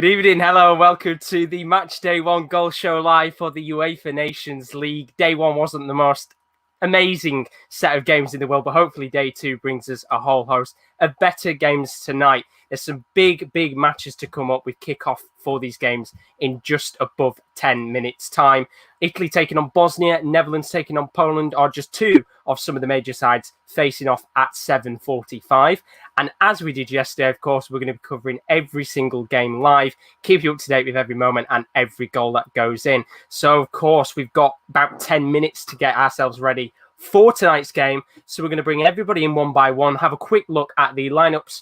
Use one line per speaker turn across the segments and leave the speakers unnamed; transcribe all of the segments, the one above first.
Good evening, hello, and welcome to the Match Day 1 Goal Show live for the UEFA Nations League. Day 1 wasn't the most amazing set of games in the world, but hopefully Day 2 brings us a whole host of better games tonight. There's some big matches to come up with kickoff for these games in just above 10 minutes' time. Italy taking on Bosnia, Netherlands taking on Poland are just two of some of the major sides facing off at 7:45. And as we did yesterday, of course, we're going to be covering every single game live, keep you up to date with every moment and every goal that goes in. So, of course, we've got about 10 minutes to get ourselves ready for tonight's game. So we're going to bring everybody in one by one, have a quick look at the lineups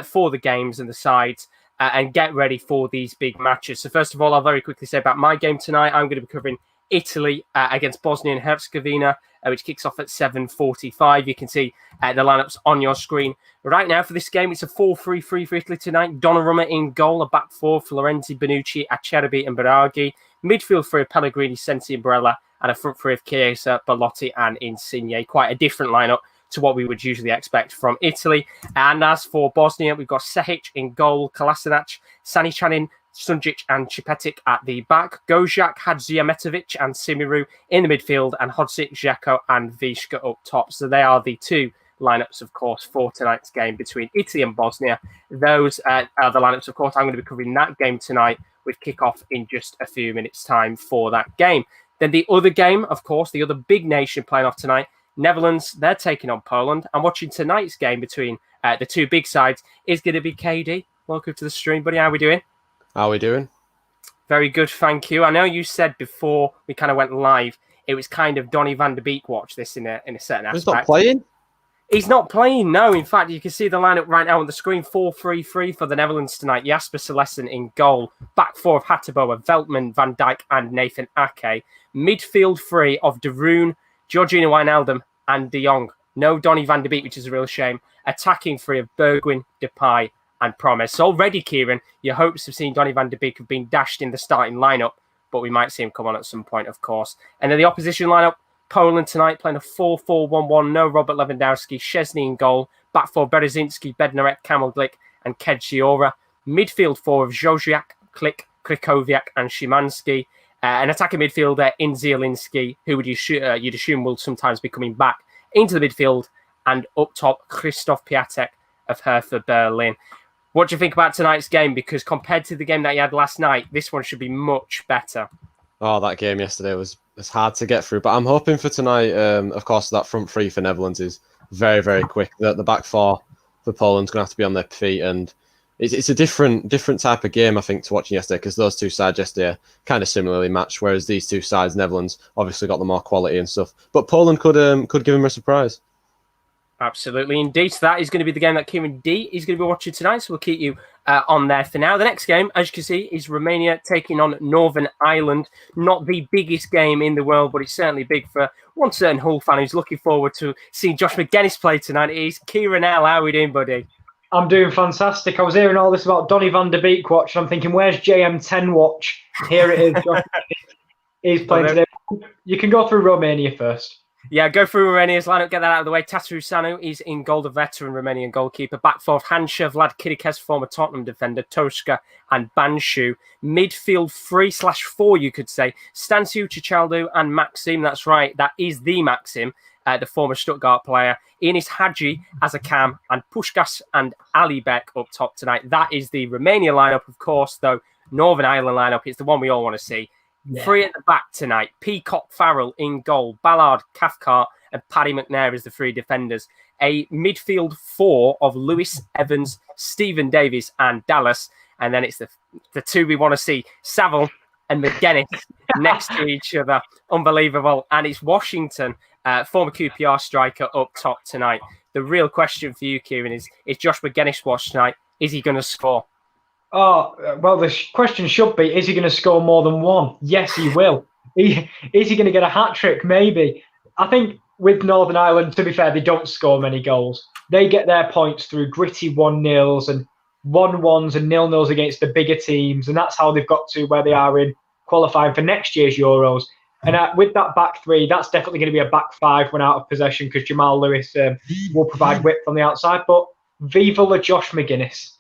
for the games and the sides, and get ready for these big matches. So first of all, I'll very quickly say about my game tonight. I'm going to be covering Italy against Bosnia and Herzegovina, which kicks off at 7:45. You can see the lineups on your screen right now for this game. It's a 4-3-3 for Italy tonight. Donnarumma in goal, a back four, Florenzi, Bonucci, Acerbi and Biraghi. Midfield three of Pellegrini, Sensi and Barella, and a front three of Chiesa, Belotti and Insigne. Quite a different lineup to what we would usually expect from Italy. And as for Bosnia, we've got Sehic in goal, Kolasinac, Sanicanin, Sunjic and Cipetic at the back, Gojak, Hadzijametovic and Simiru in the midfield, and Hodzic, Dzeko and Vishka up top. So they are the two lineups, of course, for tonight's game between Italy and Bosnia. Those are the lineups, of course. I'm going to be covering that game tonight with kickoff in just a few minutes' time for that game. Then the other game, of course, the other big nation playing off tonight, Netherlands, they're taking on Poland. And watching tonight's game between the two big sides is going to be KD. Welcome to the stream, buddy. How are we doing?
How are we doing?
Very good, thank you. I know you said before we kind of went live, it was kind of Donny van de Beek watch this in a certain aspect.
He's not playing?
He's not playing, no. In fact, you can see the lineup right now on the screen, 4-3-3 for the Netherlands tonight. Jasper Cillessen in goal. Back four of Hateboer, Veltman, Van Dijk and Nathan Ake. Midfield three of De Roon, Georgina Wijnaldum and De Jong. No Donny van de Beek, which is a real shame. Attacking three of Bergwijn, Depay and Promise. So already, Kieran, your hopes of seeing Donny van de Beek have been dashed in the starting lineup, but we might see him come on at some point, of course. And then the opposition lineup, Poland tonight playing a 4-4-1-1. No Robert Lewandowski, Szczesny in goal. Back four, Berezinski, Bednarek, Kamelglik and Kedziora. Midfield four of Zozniak, Klik, Krychowiak and Szymanski. An attacking midfielder in Zielinski, who you'd assume will sometimes be coming back into the midfield. And up top, Krzysztof Piatek of Hertha Berlin. What do you think about tonight's game? Because compared to the game that you had last night, this one should be much better.
Oh, that game yesterday was hard to get through. But I'm hoping for tonight, of course, that front three for Netherlands is very quick. The back four for Poland's going to have to be on their feet. And it's a different type of game, I think, to watching yesterday, because those two sides yesterday are kind of similarly matched, whereas these two sides, Netherlands, obviously got the more quality and stuff. But Poland could give them a surprise.
Absolutely, indeed. So that is going to be the game that Kieran D is going to be watching tonight. So we'll keep you on there for now. The next game, as you can see, is Romania taking on Northern Ireland. Not the biggest game in the world, but it's certainly big for one certain Hull fan who's looking forward to seeing Josh McGuinness play tonight. It is Kieran L. How are we doing, buddy?
I'm doing fantastic. I was hearing all this about Donny van de Beek watch, and I'm thinking, where's JM10 watch? Here it is. Josh. He's playing today. You can go through Romania first.
Yeah, go through Romania's lineup, get that out of the way. Tatu Sanu is in goal, the veteran Romanian goalkeeper. Back four, Hansha, Vlad Kidikes, former Tottenham defender, Toshka and Banshu. Midfield 3/4, you could say. Stansiu, Chichaldo and Maxim. That's right, that is the Maxim, the former Stuttgart player. Enis Hadji as a cam, and Pushkas and Alibek up top tonight. That is the Romania lineup, of course, though. Northern Ireland lineup is the one we all want to see. Yeah. Three at the back tonight. Peacock Farrell in goal. Ballard, Cathcart and Paddy McNair as the three defenders. A midfield four of Lewis, Evans, Stephen Davies and Dallas. And then it's the two we want to see. Saville and McGuinness next to each other. Unbelievable. And it's Washington, former QPR striker, up top tonight. The real question for you, Kieran, is Josh McGuinness watch tonight? Is he going to score?
Oh, well, the question should be, is he going to score more than one? Yes, he will. Is he going to get a hat-trick? Maybe. I think with Northern Ireland, to be fair, they don't score many goals. They get their points through gritty 1-0s and 1-1s and 0-0s against the bigger teams, and that's how they've got to where they are in qualifying for next year's Euros. And with that back three, that's definitely going to be a back five when out of possession, because Jamal Lewis will provide width on the outside. But viva la Josh McGuinness.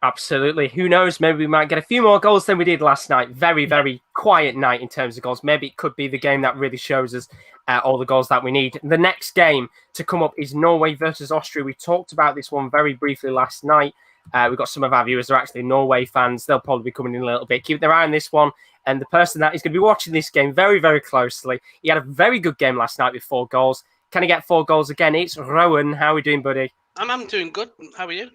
Absolutely. Who knows? Maybe we might get a few more goals than we did last night. Very, very quiet night in terms of goals. Maybe it could be the game that really shows us all the goals that we need. The next game to come up is Norway versus Austria. We talked about this one very briefly last night. We've got some of our viewers who are actually Norway fans. They'll probably be coming in a little bit. Keep their eye on this one. And the person that is going to be watching this game very, very closely, he had a very good game last night with 4 goals. Can he get 4 goals again? It's Rowan. How are we doing, buddy?
I'm doing good. How are you?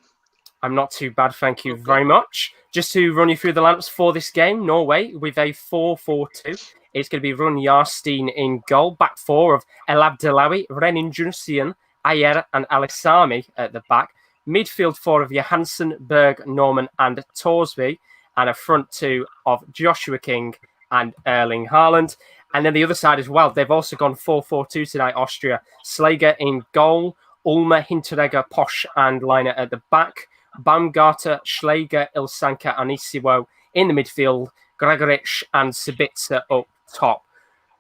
I'm not too bad, thank you very much. Just to run you through the lineups for this game, Norway with a 4-4-2. It's going to be Run Jarstein in goal. Back 4 of El Abdelawi, Renin Junsian, Ayer and Alisami at the back. Midfield 4 of Johansson, Berg, Norman and Torsby. And a front 2 of Joshua King and Erling Haaland. And then the other side as well, they've also gone 4-4-2 tonight, Austria. Slager in goal, Ulmer, Hinteregger, Posch and Leiner at the back. Baumgarter, Schläger, Ilsanka and Isiwo in the midfield, Gregorich and Sabitzer up top.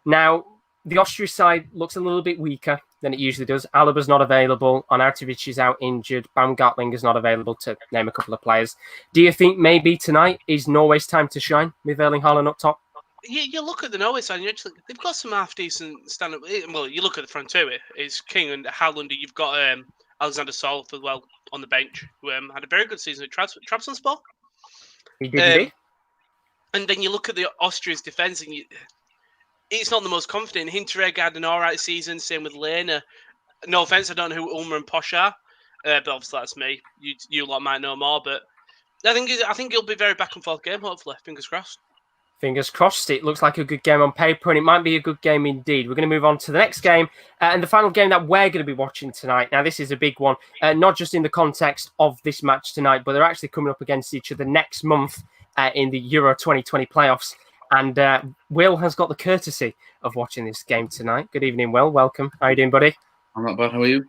Now, the Austria side looks a little bit weaker than it usually does. Alaba's not available. Arnautovic is out injured. Baumgartling is not available, to name a couple of players. Do you think maybe tonight is Norway's time to shine with Erling Haaland up top?
You look at the Norway side, and they've got some half-decent stand-up. Well, you look at the front two, it's King and Haaland. You've got Alexander Solf as well on the bench, who had a very good season at Trabzonspor.
He did.
And then you look at the Austria's defence, and it's not the most confident. Hinteregger had an all right season, same with Lehner. No offence, I don't know who Ulmer and Posch are, but obviously that's me. You lot might know more, but I think it'll be a very back and forth game. Hopefully, fingers crossed.
Fingers crossed. It looks like a good game on paper, and it might be a good game indeed. We're going to move on to the next game, and the final game that we're going to be watching tonight. Now, this is a big one, not just in the context of this match tonight, but they're actually coming up against each other next month in the Euro 2020 playoffs. And Will has got the courtesy of watching this game tonight. Good evening, Will. Welcome. How are you doing, buddy?
I'm not bad. How are you?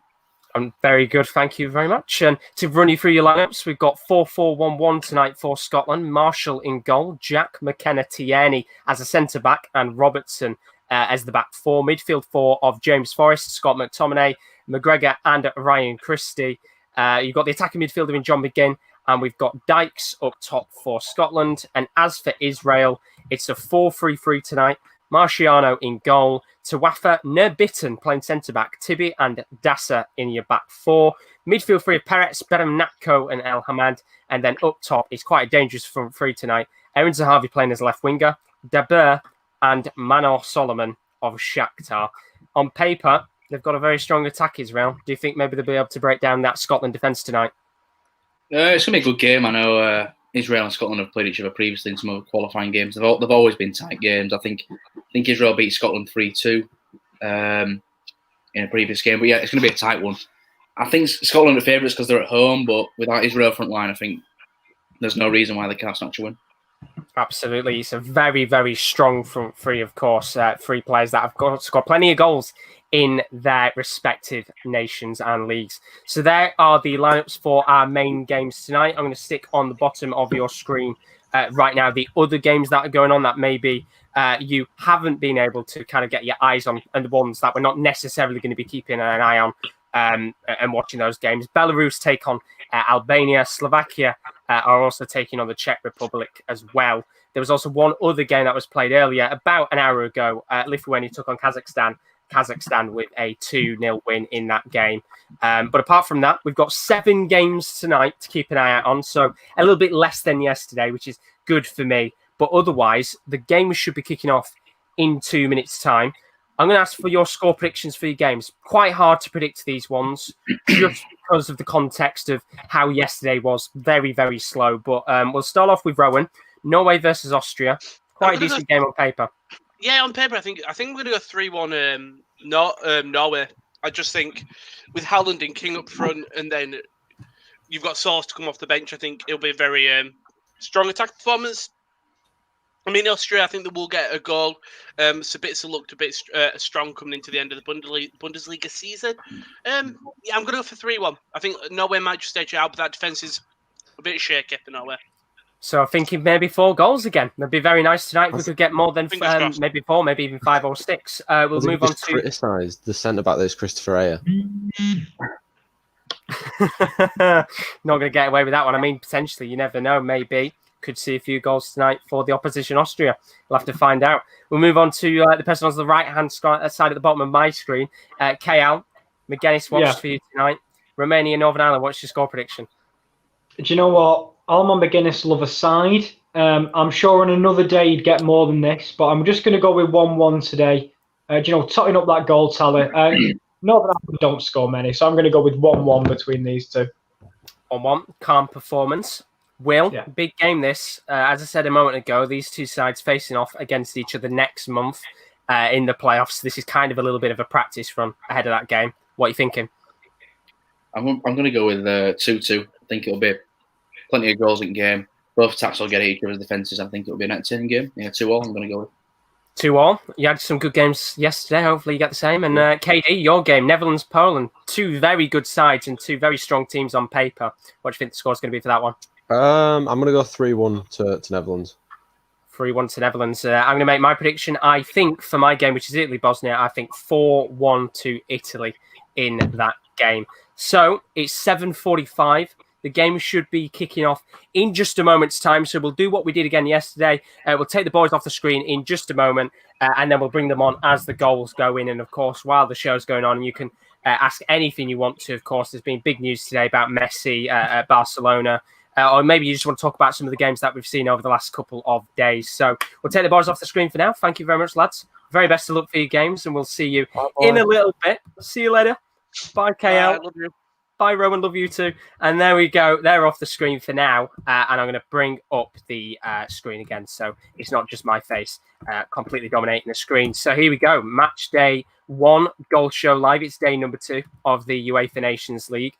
I'm very good, thank you very much. And to run you through your lineups, we've got 4-4-1-1 tonight for Scotland. Marshall in goal, Jack McKenna Tierney as a centre-back, and Robertson as the back 4. Midfield 4 of James Forrest, Scott McTominay, McGregor and Ryan Christie. You've got the attacking midfielder in John McGinn, and we've got Dykes up top for Scotland. And as for Israel, it's a 4-3-3 tonight. Marciano in goal, Tawafa Nurbitten playing centre-back, Tibi and Dassa in your back 4. Midfield 3 of Peretz, Beramnatko and El Hamad. And then up top, it's quite a dangerous front 3 tonight. Aaron Zahavi playing as left winger, Dabur and Manor Solomon of Shakhtar. On paper, they've got a very strong attack, Israel. Do you think maybe they'll be able to break down that Scotland defence tonight?
It's going to be a good game. I know Israel and Scotland have played each other previously in some other qualifying games. They've always been tight games. I think Israel beat Scotland 3-2 in a previous game. But yeah, it's going to be a tight one. I think Scotland are favourites because they're at home, but without Israel front line, I think there's no reason why they can't snatch a win.
Absolutely. It's a very, very strong front 3, of course. 3 players that have scored plenty of goals in their respective nations and leagues. So there are the lineups for our main games tonight. I'm going to stick on the bottom of your screen right now the other games that are going on that maybe you haven't been able to kind of get your eyes on, and the ones that we're not necessarily going to be keeping an eye on and watching those games. Belarus take on Albania. Slovakia are also taking on the Czech Republic as well. There was also one other game that was played earlier, about an hour ago. Lithuania took on Kazakhstan with a 2-0 win in that game. But apart from that, we've got 7 games tonight to keep an eye out on. So a little bit less than yesterday, which is good for me. But otherwise, the game should be kicking off in 2 minutes' time. I'm going to ask for your score predictions for your games. Quite hard to predict these ones just because of the context of how yesterday was very, very slow. But we'll start off with Rowan. Norway versus Austria. Quite a decent game on paper.
Yeah, on paper, I think we're going to go 3-1 Norway. I just think with Haaland and King up front, and then you've got Source to come off the bench, I think it'll be a very strong attack performance. I mean, Austria, I think they will get a goal. Sabitzer looked a bit strong coming into the end of the Bundesliga season. Yeah, I'm going to go for 3-1. I think Norway might just edge out, but that defence is a bit shaky for Norway.
So thinking maybe 4 goals again. That'd be very nice tonight. We could get more than maybe 4, maybe even 5 or 6. We'll move on to...
criticised the centre-back that is Christopher Ayer.
Not going to get away with that one. I mean, potentially, you never know. Maybe could see a few goals tonight for the opposition Austria. We'll have to find out. We'll move on to the person on the right-hand side at the bottom of my screen. KL, McGuinness watched for you tonight. Romania, Northern Ireland, what's your score prediction?
Do you know what? Alma McGuinness love aside. I'm sure on another day he'd get more than this, but I'm just going to go with 1-1 today. Totting up that goal tally. Northern Ireland don't score many, so I'm going to go with 1-1 between these two.
1-1, calm performance. Will, big game this. As I said a moment ago, these two sides facing off against each other next month in the playoffs. This is kind of a little bit of a practice run ahead of that game. What are you thinking?
I'm going to go with 2-2. I think it'll be plenty of goals in game. Both attacks will get at each other's defences. I think it'll be an entertaining game. Yeah, 2-2. I'm going to go with
2-2. You had some good games yesterday. Hopefully you get the same. And KD, your game, Netherlands, Poland. Two very good sides and two very strong teams on paper. What do you think the score's going to be for that one?
I'm going to go 3-1 to Netherlands.
3-1 to Netherlands. I'm going to make my prediction. I think for my game, which is Italy-Bosnia, I think 4-1 to Italy in that game. So it's 7:45. The game should be kicking off in just a moment's time. So we'll do what we did again yesterday. We'll take the boys off the screen in just a moment, and then we'll bring them on as the goals go in. And, of course, while the show's going on, you can ask anything you want to. Of course, there's been big news today about Messi at Barcelona. Or maybe you just want to talk about some of the games that we've seen over the last couple of days. So we'll take the boys off the screen for now. Thank you very much, lads. Very best of luck for your games, and we'll see you in a little bit. See you later. Bye, KL.
Love you.
Bye, Rowan. Love you too. And there we go. They're off the screen for now. And I'm going to bring up the screen again. So it's not just my face completely dominating the screen. So here we go. Match day 1, Goal Show Live. It's day number 2 of the UEFA Nations League.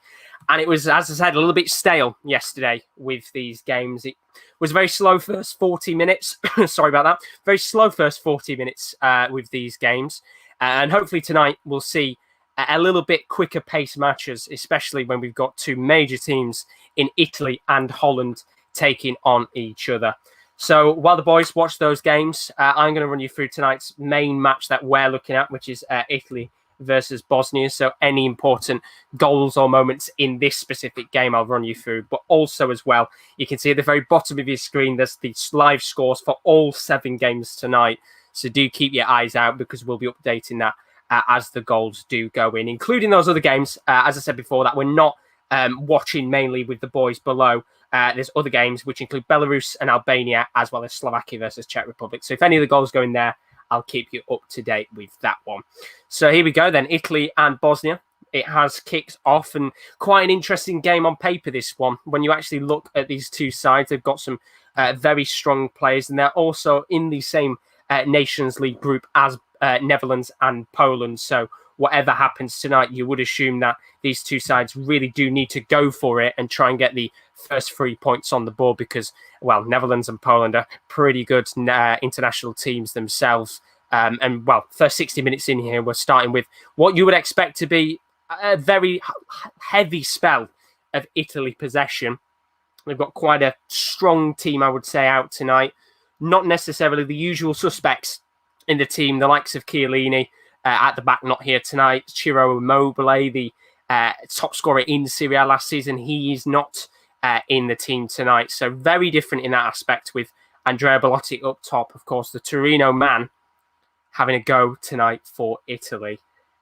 And it was, as I said, a little bit stale yesterday with these games. It was a very slow first 40 minutes. Sorry about that. Very slow first 40 minutes with these games. And hopefully tonight we'll see a little bit quicker pace matches, especially when we've got two major teams in Italy and Holland taking on each other. So while the boys watch those games, I'm going to run you through tonight's main match that we're looking at, which is Italy versus Bosnia. So any important goals or moments in this specific game, I'll run you through. But also as well, you can see at the very bottom of your screen, there's the live scores for all 7 games tonight. So do keep your eyes out because we'll be updating that as the goals do go in, including those other games, as I said before, that we're not watching mainly with the boys below. There's other games which include Belarus and Albania, as well as Slovakia versus Czech Republic. So if any of the goals go in there, I'll keep you up to date with that one. So here we go then, Italy and Bosnia. It has kicked off, and quite an interesting game on paper, this one. When you actually look at these two sides, they've got some very strong players, and they're also in the same Nations League group as Netherlands and Poland. So whatever happens tonight, you would assume that these two sides really do need to go for it and try and get the first 3 points on the board because, well, Netherlands and Poland are pretty good international teams themselves. And, well, first 60 minutes in here, we're starting with what you would expect to be a very heavy spell of Italy possession. They've got quite a strong team, I would say, out tonight. Not necessarily the usual suspects in the team, the likes of Chiellini at the back, not here tonight. Ciro Immobile, the top scorer in Serie A last season, he is not in the team tonight. So very different in that aspect with Andrea Belotti up top. Of course, the Torino man having a go tonight for Italy.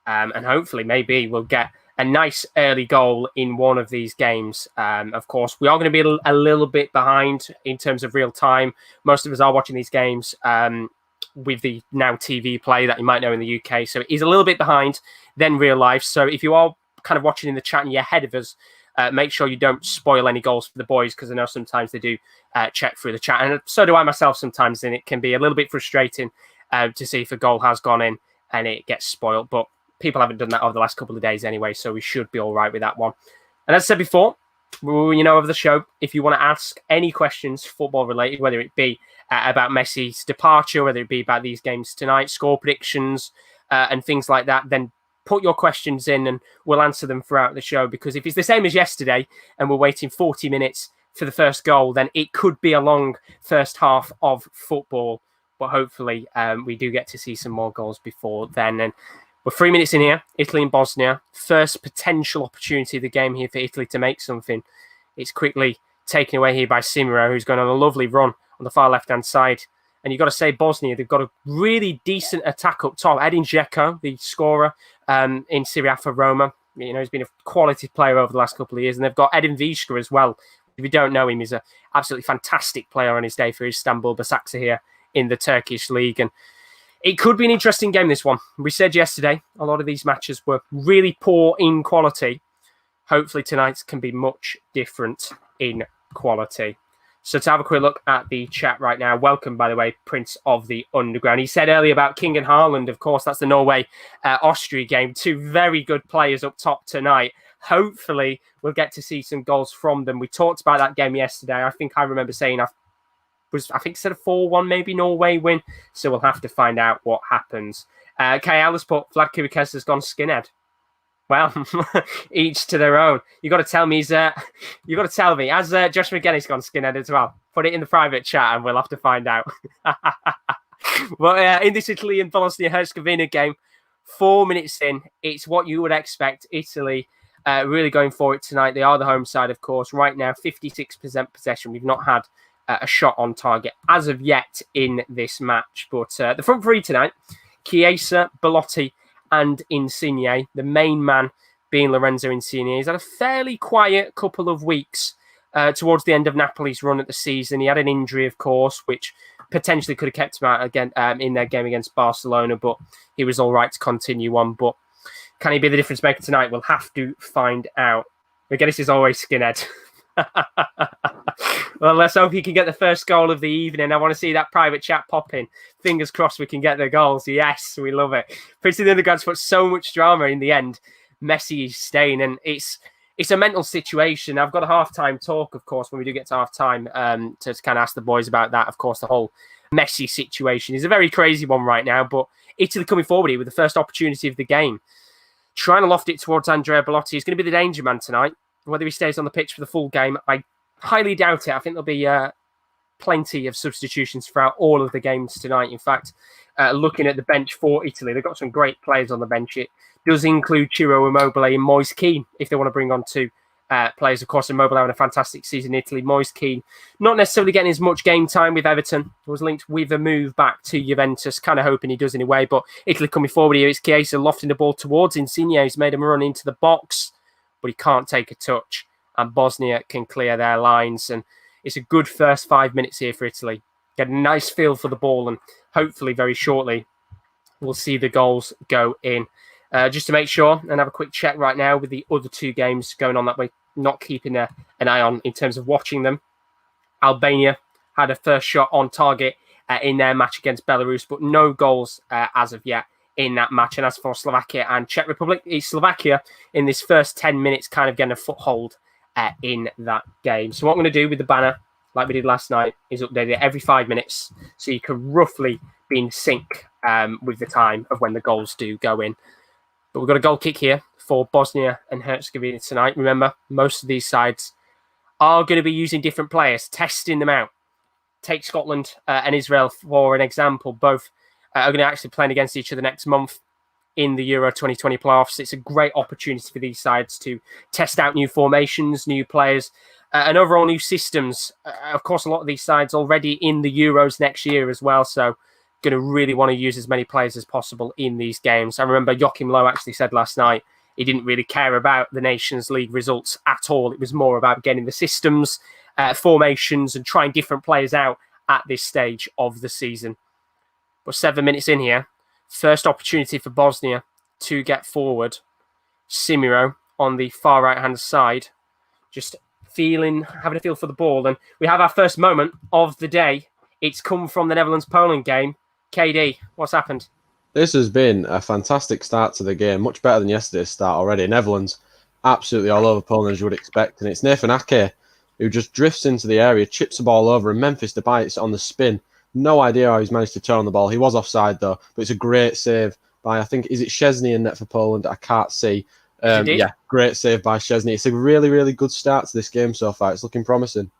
And hopefully maybe we'll get a nice early goal in one of these games. Of course, we are going to be a little bit behind in terms of real time. Most of us are watching these games with the Now TV play that you might know in the UK. So it is a little bit behind than real life. So if you are kind of watching in the chat and you're ahead of us, make sure you don't spoil any goals for the boys, because I know sometimes they do check through the chat. And so do I myself sometimes, and it can be a little bit frustrating to see if a goal has gone in and it gets spoiled. But people haven't done that over the last couple of days anyway, so we should be all right with that one. And as I said before, of the show, if you want to ask any questions football related, whether it be about Messi's departure, whether it be about these games tonight, score predictions, and things like that, then put your questions in and we'll answer them throughout the show. Because if it's the same as yesterday and we're waiting 40 minutes for the first goal, then it could be a long first half of football. But hopefully we do get to see some more goals before then. And We're 3 minutes in here. Italy and Bosnia. First potential opportunity of the game here for Italy to make something. It's quickly taken away here by Simiro, who's going on a lovely run on the far left-hand side. And you've got to say Bosnia, they've got a really decent attack up top. Edin Dzeko, the scorer in Serie A for Roma. You know, he's been a quality player over the last couple of years. And they've got Edin Vizca as well. If you don't know him, he's an absolutely fantastic player on his day for Istanbul Basaksehir here in the Turkish league. And it could be an interesting game, this one. We said yesterday, a lot of these matches were really poor in quality. Hopefully tonight's can be much different in quality. So to have a quick look at the chat right now, welcome, by the way, Prince of the Underground. He said earlier about King and Haaland, of course, that's the Norway-Austria game. Two very good players up top tonight. Hopefully we'll get to see some goals from them. We talked about that game yesterday. I think I remember saying, I think said a 4-1 maybe Norway win. So we'll have to find out what happens. KL has put Vlad Kubicas has gone skinhead. Well, each to their own. You got to tell me. You got to tell me. Has Josh McGinnis gone skinhead as well? Put it in the private chat, and we'll have to find out. Well, in this Italy and Bosnia-Herzegovina game, 4 minutes in, it's what you would expect. Italy really going for it tonight. They are the home side, of course. Right now, 56% possession. We've not had a shot on target as of yet in this match. But the front three tonight: Chiesa, Belotti, and Insigne, the main man being Lorenzo Insigne. He's had a fairly quiet couple of weeks towards the end of Napoli's run at the season. He had an injury, of course, which potentially could have kept him out again in their game against Barcelona, but he was all right to continue on. But can he be the difference maker tonight? We'll have to find out. McGinnis is always skinhead. Well, let's hope he can get the first goal of the evening. I want to see that private chat popping. Fingers crossed we can get the goals. Yes, we love it. Prince of the Underground's put so much drama in the end. Messi is staying, and it's a mental situation. I've got a half-time talk, of course, when we do get to half-time to kind of ask the boys about that. Of course, the whole Messi situation is a very crazy one right now, but Italy coming forward here with the first opportunity of the game. Trying to loft it towards Andrea Belotti. He's going to be the danger man tonight. Whether he stays on the pitch for the full game, I highly doubt it. I think there'll be plenty of substitutions throughout all of the games tonight. In fact, looking at the bench for Italy, they've got some great players on the bench. It does include Ciro Immobile and Moise Kean, if they want to bring on two players. Of course, Immobile having a fantastic season in Italy. Moise Kean not necessarily getting as much game time with Everton. Was linked with a move back to Juventus, kind of hoping he does anyway. But Italy coming forward here, it's Chiesa lofting the ball towards Insigne. He's made him run into the box, but he can't take a touch. And Bosnia can clear their lines. And it's a good first 5 minutes here for Italy. Get a nice feel for the ball, and hopefully very shortly we'll see the goals go in. Just to make sure and have a quick check right now with the other two games going on that way, not keeping an eye on in terms of watching them. Albania had a first shot on target in their match against Belarus, but no goals as of yet in that match. And as for Slovakia and Czech Republic, it's Slovakia in this first 10 minutes kind of getting a foothold in that game. So what I'm going to do with the banner, like we did last night, is update it every 5 minutes so you can roughly be in sync with the time of when the goals do go in. But we've got a goal kick here for Bosnia and Herzegovina tonight. Remember, most of these sides are going to be using different players, testing them out. Take Scotland and Israel for an example. Both are going to actually play against each other next month in the Euro 2020 playoffs. It's a great opportunity for these sides to test out new formations, new players, and overall new systems. Of course, a lot of these sides already in the Euros next year as well, so going to really want to use as many players as possible in these games. I remember Joachim Low actually said last night he didn't really care about the Nations League results at all. It was more about getting the systems, formations, and trying different players out at this stage of the season. But 7 minutes in here, first opportunity for Bosnia to get forward. Simiro on the far right-hand side, just having a feel for the ball. And we have our first moment of the day. It's come from the Netherlands-Poland game. KD, what's happened?
This has been a fantastic start to the game, much better than yesterday's start already. Netherlands absolutely all over Poland, as you would expect. And it's Nathan Ake who just drifts into the area, chips the ball over, and Memphis Depay, it's on the spin. No idea how he's managed to turn on the ball. He was offside, though, but it's a great save by, I think, is it Szczesny in net for Poland? I can't see. Yeah, great save by Szczesny. It's a really, really good start to this game so far. It's looking promising.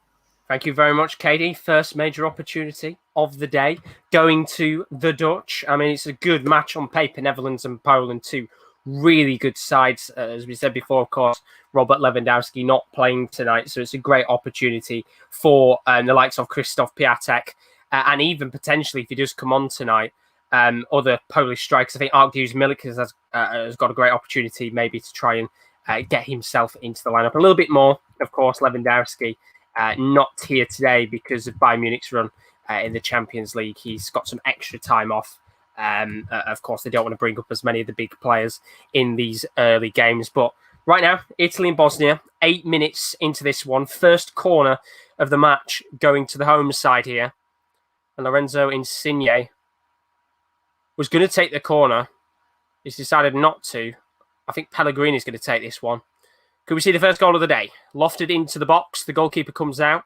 Thank you very much, KD. First major opportunity of the day, going to the Dutch. I mean, it's a good match on paper. Netherlands and Poland, two really good sides. As we said before, of course, Robert Lewandowski not playing tonight. So it's a great opportunity for the likes of Krzysztof Piatek and even potentially, if he does come on tonight, other Polish strikers. I think Arkadiusz Milik has got a great opportunity maybe to try and get himself into the lineup. A little bit more, of course, Lewandowski not here today because of Bayern Munich's run in the Champions League. He's got some extra time off. Of course, they don't want to bring up as many of the big players in these early games. But right now, Italy and Bosnia, 8 minutes into this one. First corner of the match going to the home side here. And Lorenzo Insigne was going to take the corner. He's decided not to. I think Pellegrini's going to take this one. Could we see the first goal of the day? Lofted into the box. The goalkeeper comes out.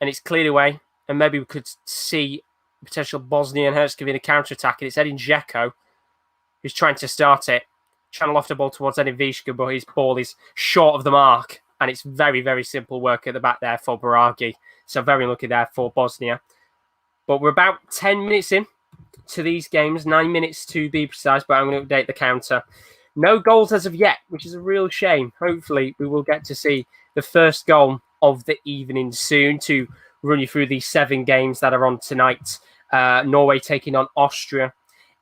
And it's cleared away. And maybe we could see potential Bosnian Herzegovina counter-attack. And it's Edin Dzeko who's trying to start it. Trying to loft a ball towards Edin Vishka, but his ball is short of the mark. And it's very, very simple work at the back there for Baragi. So very lucky there for Bosnia. But we're about 10 minutes in to these games. 9 minutes to be precise, but I'm going to update the counter. No goals as of yet, which is a real shame. Hopefully, we will get to see the first goal of the evening soon to run you through these 7 games that are on tonight. Norway taking on Austria,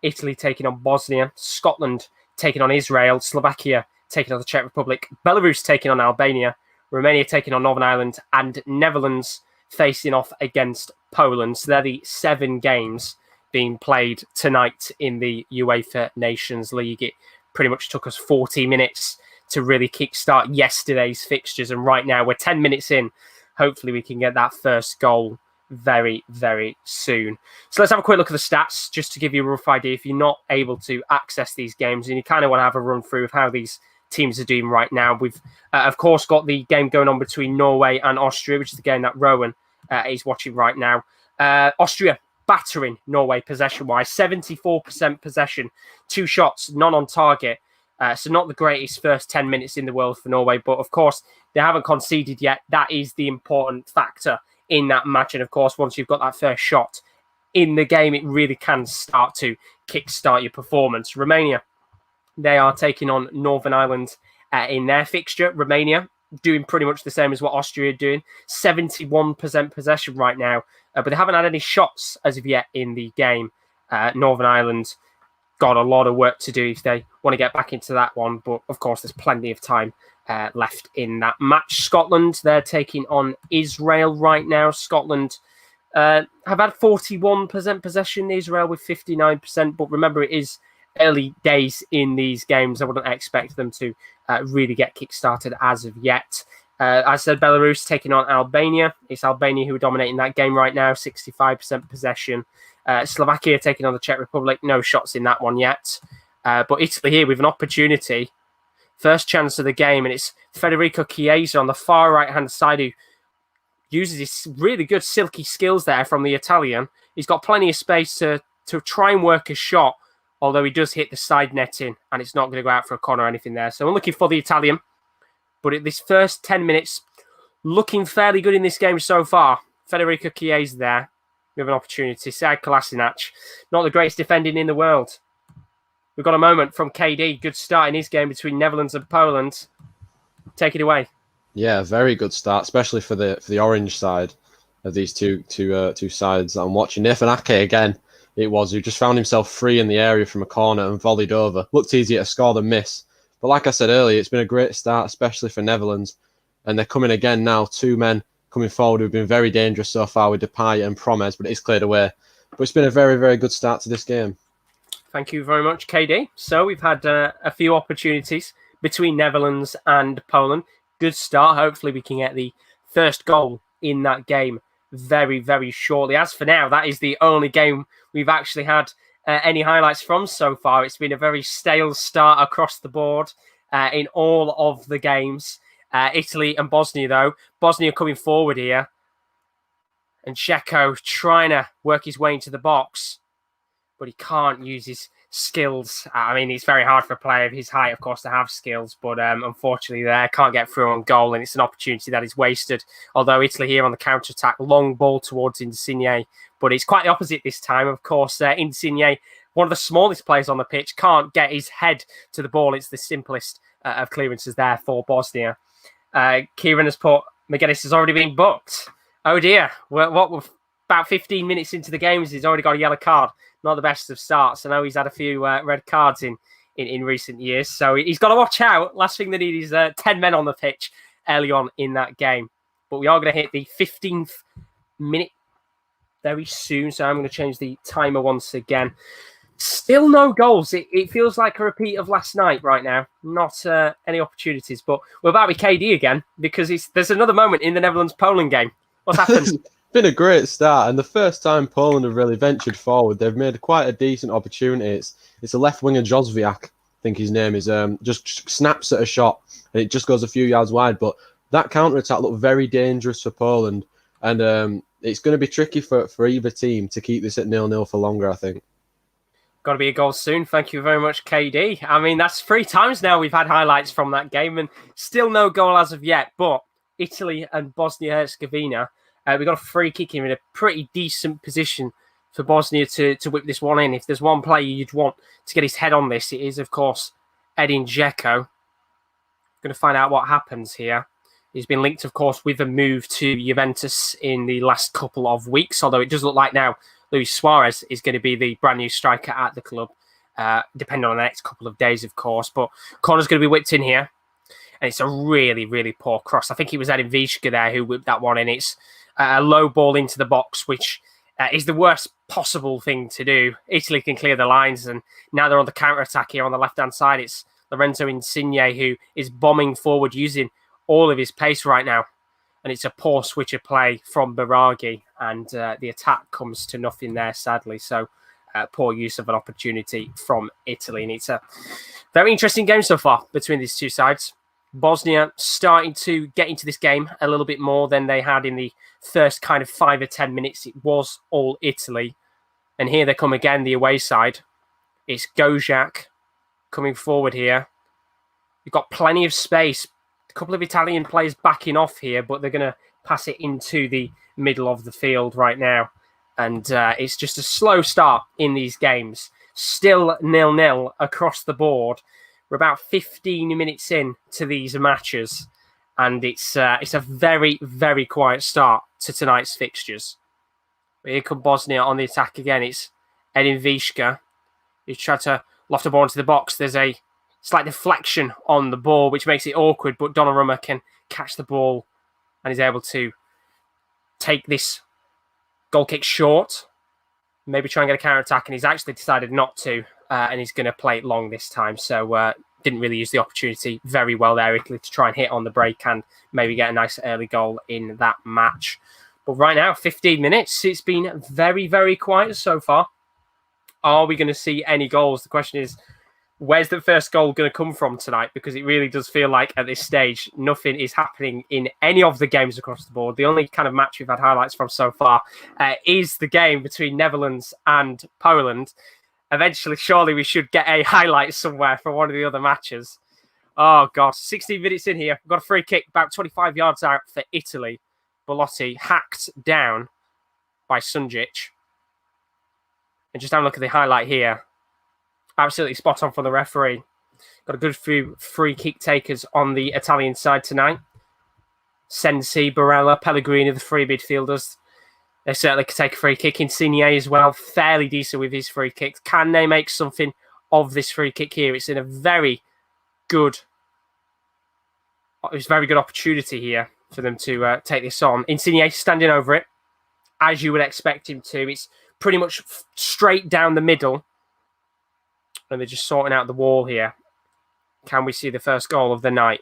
Italy taking on Bosnia, Scotland taking on Israel, Slovakia taking on the Czech Republic, Belarus taking on Albania, Romania taking on Northern Ireland, and Netherlands facing off against Poland. So they're the 7 games being played tonight in the UEFA Nations League. It pretty much took us 40 minutes to really kickstart yesterday's fixtures. And right now we're 10 minutes in. Hopefully we can get that first goal very, very soon. So let's have a quick look at the stats just to give you a rough idea. If you're not able to access these games and you kind of want to have a run through of how these teams are doing right now. We've, of course, got the game going on between Norway and Austria, which is the game that Rowan is watching right now. Austria battering Norway possession-wise, 74% possession, 2 shots, none on target. So not the greatest first 10 minutes in the world for Norway, but of course, they haven't conceded yet. That is the important factor in that match. And of course, once you've got that first shot in the game, it really can start to kickstart your performance. Romania, they are taking on Northern Ireland in their fixture. Romania doing pretty much the same as what Austria are doing. 71% possession right now, but they haven't had any shots as of yet in the game. Northern Ireland got a lot of work to do if they want to get back into that one, but of course there's plenty of time left in that match. Scotland, they're taking on Israel right now. Scotland have had 41% possession, Israel with 59%, but remember it is early days in these games. I wouldn't expect them to really get kick-started as of yet. As I said, Belarus taking on Albania. It's Albania who are dominating that game right now, 65% possession. Slovakia taking on the Czech Republic. No shots in that one yet. But Italy here with an opportunity. First chance of the game, and it's Federico Chiesa on the far right-hand side who uses his really good silky skills there from the Italian. He's got plenty of space to try and work a shot, although he does hit the side netting, and it's not going to go out for a corner or anything there. So I'm looking for the Italian. But at this first 10 minutes, looking fairly good in this game so far. Federico Chiesa there. We have an opportunity. Sead Kolasinac, not the greatest defending in the world. We've got a moment from KD. Good start in his game between Netherlands and Poland. Take it away.
Yeah, very good start, especially for the orange side of these two sides that I'm watching. Nathan Ake again, it was, who just found himself free in the area from a corner and volleyed over. Looked easier to score than miss. But like I said earlier, it's been a great start, especially for Netherlands. And they're coming again now. 2 men coming forward who've been very dangerous so far with Depay and Promes, but it is cleared away. But it's been a very, very good start to this game.
Thank you very much, KD. So we've had a few opportunities between Netherlands and Poland. Good start. Hopefully we can get the first goal in that game very, very shortly. As for now, that is the only game we've actually had any highlights from so far. It's been a very stale start across the board in all of the games. Italy and Bosnia, though. Bosnia coming forward here. And Dzeko trying to work his way into the box. But he can't use his skills. I mean, it's very hard for a player of his height, of course, to have skills, but unfortunately there, can't get through on goal, and it's an opportunity that is wasted. Although Italy here on the counter-attack, long ball towards Insigne, but it's quite the opposite this time. Of course, Insigne, one of the smallest players on the pitch, can't get his head to the ball. It's the simplest of clearances there for Bosnia. Kieran has put, McGuinness has already been booked. Oh dear, what about 15 minutes into the games, he's already got a yellow card. Not the best of starts. I know he's had a few red cards in recent years, so he's got to watch out. Last thing they need is 10 men on the pitch early on in that game. But we are going to hit the 15th minute very soon, so I'm going to change the timer once again. Still no goals. It feels like a repeat of last night right now. Not any opportunities, but we're about with KD again because there's another moment in the Netherlands-Poland game. What's happened?
Been a great start, and the first time Poland have really ventured forward, they've made quite a decent opportunity. It's a left winger, Josviak, I think his name is, just snaps at a shot and it just goes a few yards wide. But that counter attack looked very dangerous for Poland, and it's going to be tricky for either team to keep this at 0-0 for longer, I think.
Got to be a goal soon. Thank you very much, KD. I mean, that's 3 times now we've had highlights from that game, and still no goal as of yet. But Italy and Bosnia-Herzegovina. We got a free kick here in a pretty decent position for Bosnia to whip this one in. If there's one player you'd want to get his head on this, it is, of course, Edin Dzeko. Going to find out what happens here. He's been linked, of course, with a move to Juventus in the last couple of weeks, although it does look like now Luis Suarez is going to be the brand new striker at the club, depending on the next couple of days, of course. But corner's going to be whipped in here, and it's a really, really poor cross. I think it was Edin Vizca there who whipped that one in. It's a low ball into the box, which is the worst possible thing to do. Italy can clear the lines, and now they're on the counter-attack here on the left-hand side. It's Lorenzo Insigne who is bombing forward using all of his pace right now. And it's a poor switch of play from Biraghi, and the attack comes to nothing there, sadly. So poor use of an opportunity from Italy. And it's a very interesting game so far between these two sides. Bosnia starting to get into this game a little bit more than they had in the first kind of 5 or 10 minutes. It was all Italy. And here they come again, the away side. It's Gojak coming forward here. You've got plenty of space. A couple of Italian players backing off here, but they're going to pass it into the middle of the field right now. And it's just a slow start in these games. Still 0-0 across the board. We're about 15 minutes in to these matches, and it's a very, very quiet start to tonight's fixtures. But here come Bosnia on the attack again. It's Edin Vizca. He's tried to loft a ball into the box. There's a slight deflection on the ball, which makes it awkward, but Donnarumma can catch the ball and is able to take this goal kick short, maybe try and get a counter-attack, and he's actually decided not to. And he's going to play it long this time. So didn't really use the opportunity very well there, Italy, to try and hit on the break and maybe get a nice early goal in that match. But right now, 15 minutes. It's been very, very quiet so far. Are we going to see any goals? The question is, where's the first goal going to come from tonight? Because it really does feel like at this stage, nothing is happening in any of the games across the board. The only kind of match we've had highlights from so far is the game between Netherlands and Poland. Eventually, surely we should get a highlight somewhere for one of the other matches. Oh, God. 16 minutes in here. We've got a free kick about 25 yards out for Italy. Belotti hacked down by Sunjic. And just have a look at the highlight here. Absolutely spot on for the referee. Got a good few free kick takers on the Italian side tonight. Sensi, Barella, Pellegrini, the three midfielders. They certainly could take a free kick. Insigne as well, fairly decent with his free kicks. Can they make something of this free kick here? It's in a very good opportunity here for them to take this on. Insigne standing over it, as you would expect him to. It's pretty much straight down the middle. And they're just sorting out the wall here. Can we see the first goal of the night?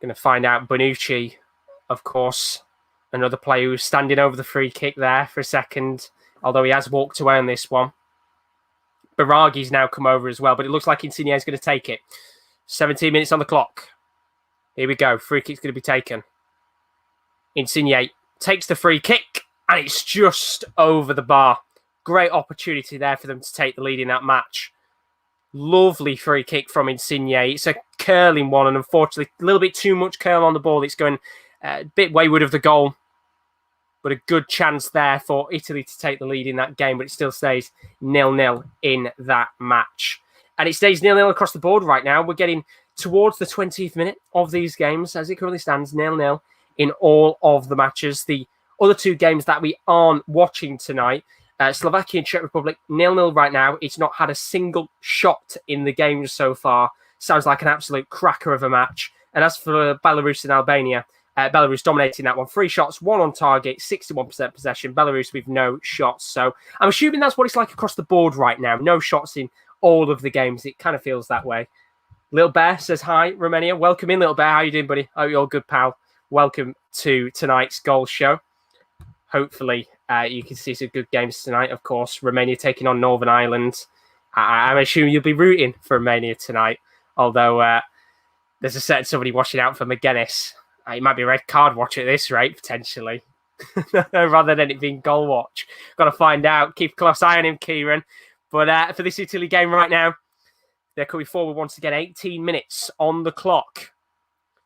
Going to find out. Bonucci, of course. Another player who's standing over the free kick there for a second, although he has walked away on this one. Biraghi's now come over as well, but it looks like Insigne is going to take it. 17 minutes on the clock. Here we go. Free kick's going to be taken. Insigne takes the free kick, and it's just over the bar. great opportunity there for them to take the lead in that match. Lovely free kick from Insigne. It's a curling one, and unfortunately, a little bit too much curl on the ball. It's going a bit wayward of the goal, but a good chance there for Italy to take the lead in that game, but it still stays 0-0 in that match. And it stays 0-0 across the board right now. We're getting towards the 20th minute of these games, as it currently stands, 0-0 in all of the matches. The other two games that we aren't watching tonight, Slovakia and Czech Republic, 0-0 right now. It's not had a single shot in the game so far. Sounds like an absolute cracker of a match. And as for Belarus and Albania, Belarus dominating that one. 3 shots, 1 on target, 61% possession. Belarus with no shots. So I'm assuming that's what it's like across the board right now. No shots in all of the games. It kind of feels that way. Little Bear says hi, Romania. Welcome in, Little Bear. How you doing, buddy? Hope you're good, pal. Welcome to tonight's goal show. Hopefully, you can see some good games tonight. Of course, Romania taking on Northern Ireland. I'm assuming you'll be rooting for Romania tonight. Although there's a certain somebody watching out for McGuinness. It might be a red card watch at this rate, potentially. Rather than it being goal watch. Got to find out. Keep a close eye on him, Kieran. But for this Italy game right now, they're coming forward once again. 18 minutes on the clock.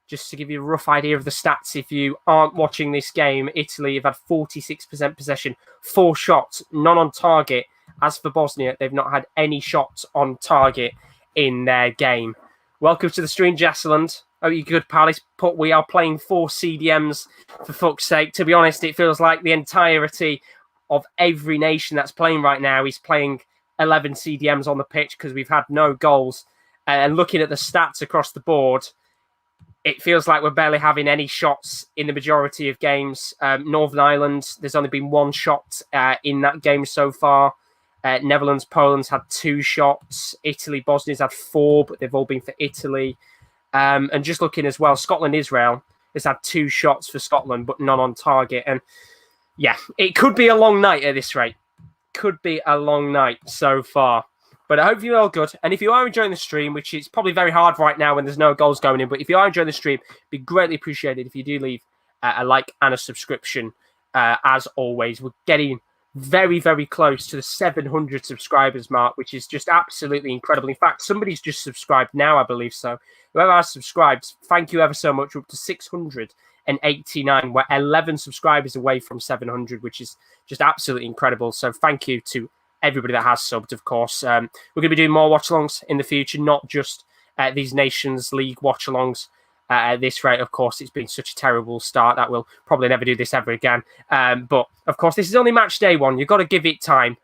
Just to give you a rough idea of the stats, if you aren't watching this game, Italy have had 46% possession, 4 shots, none on target. As for Bosnia, they've not had any shots on target in their game. Welcome to the stream, Jesseland. Oh, you good, pal? We are playing 4 CDMs, for fuck's sake. To be honest, it feels like the entirety of every nation that's playing right now is playing 11 CDMs on the pitch because we've had no goals. And looking at the stats across the board, it feels like we're barely having any shots in the majority of games. Northern Ireland, there's only been 1 shot in that game so far. Netherlands, Poland's had 2 shots. Italy, Bosnia's had 4, but they've all been for Italy. And just looking as well, Scotland, Israel has had 2 shots for Scotland, but none on target. And yeah, it could be a long night at this rate. Could be a long night so far. But I hope you're all good. And if you are enjoying the stream, which is probably very hard right now when there's no goals going in, but if you are enjoying the stream, it'd be greatly appreciated if you do leave a like and a subscription. As always, we're getting very, very close to the 700 subscribers mark, which is just absolutely incredible. In fact, somebody's just subscribed now, I believe so. Whoever has subscribed, thank you ever so much. We're up to 689. We're 11 subscribers away from 700, which is just absolutely incredible. So thank you to everybody that has subbed, of course. We're going to be doing more watchalongs in the future, not just these Nations League watchalongs. At this rate, of course, it's been such a terrible start that we'll probably never do this ever again. But, of course, this is only match day 1. You've got to give it time.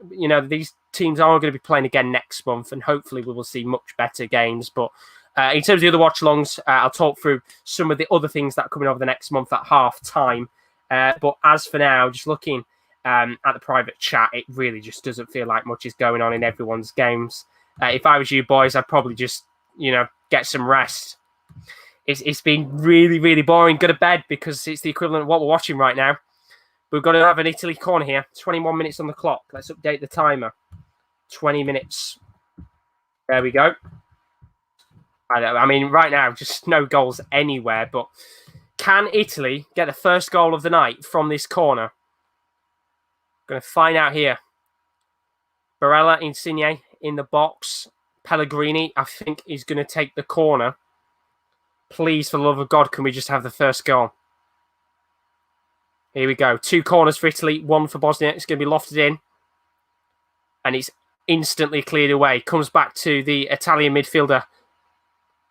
These teams are going to be playing again next month, and hopefully we will see much better games. But in terms of the other watchalongs, I'll talk through some of the other things that are coming over the next month at half time. But as for now, just looking at the private chat, it really just doesn't feel like much is going on in everyone's games. If I was you boys, I'd probably just, get some rest. It's been really, really boring. Go to bed because it's the equivalent of what we're watching right now. We've got to have an Italy corner here. 21 minutes on the clock. Let's update the timer. 20 minutes. There we go. I mean, right now, just no goals anywhere. But can Italy get the first goal of the night from this corner? Going to find out here. Barella, Insigne in the box. Pellegrini, I think, is going to take the corner. Please, for the love of God, can we just have the first goal? Here we go. 2 corners for Italy, 1 for Bosnia. It's going to be lofted in. And it's instantly cleared away. Comes back to the Italian midfielder,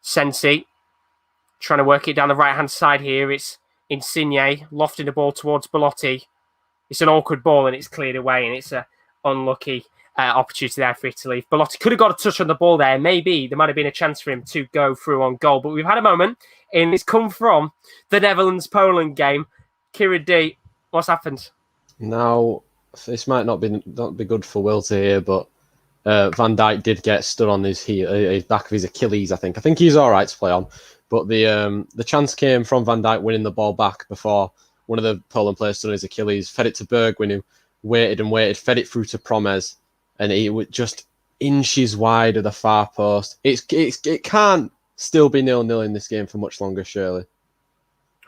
Sensi. Trying to work it down the right-hand side here. It's Insigne lofting the ball towards Belotti. It's an awkward ball and it's cleared away. And it's an unlucky opportunity there for Italy. Belotti could have got a touch on the ball there. Maybe there might have been a chance for him to go through on goal. But we've had a moment, and it's come from the Netherlands-Poland game. Kira D, what's happened?
Now, this might not be good for Will to hear, but Van Dijk did get stood on his back of his Achilles, I think. I think he's all right to play on. But the chance came from Van Dijk winning the ball back before one of the Poland players stood on his Achilles, fed it to Bergwijn, who waited and waited, fed it through to Promes. And it was just inches wide of the far post. It can't still be 0-0 in this game for much longer, surely.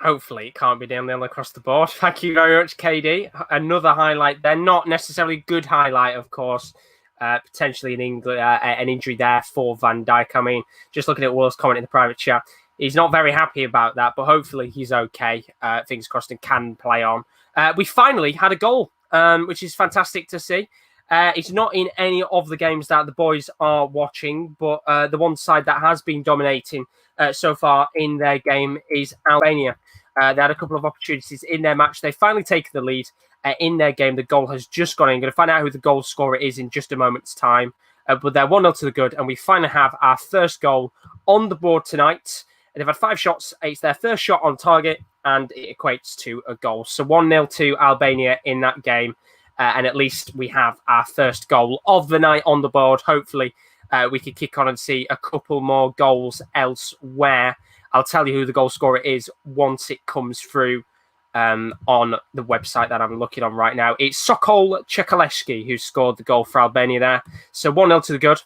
Hopefully, it can't be 0-0 across the board. Thank you very much, KD. Another highlight there. Not necessarily good highlight, of course. Potentially an injury there for Van Dijk. I mean, just looking at Will's comment in the private chat, he's not very happy about that, but hopefully he's okay. Fingers crossed and can play on. We finally had a goal, which is fantastic to see. It's not in any of the games that the boys are watching, but the one side that has been dominating so far in their game is Albania. They had a couple of opportunities in their match. They finally taken the lead in their game. The goal has just gone in. I'm going to find out who the goal scorer is in just a moment's time. But they're 1-0 to the good, and we finally have our first goal on the board tonight. They've had 5 shots. It's their first shot on target, and it equates to a goal. So 1-0 to Albania in that game. And at least we have our first goal of the night on the board. Hopefully, we can kick on and see a couple more goals elsewhere. I'll tell you who the goal scorer is once it comes through on the website that I'm looking on right now. It's Sokol Chekaleski who scored the goal for Albania there. So 1-0 to the good,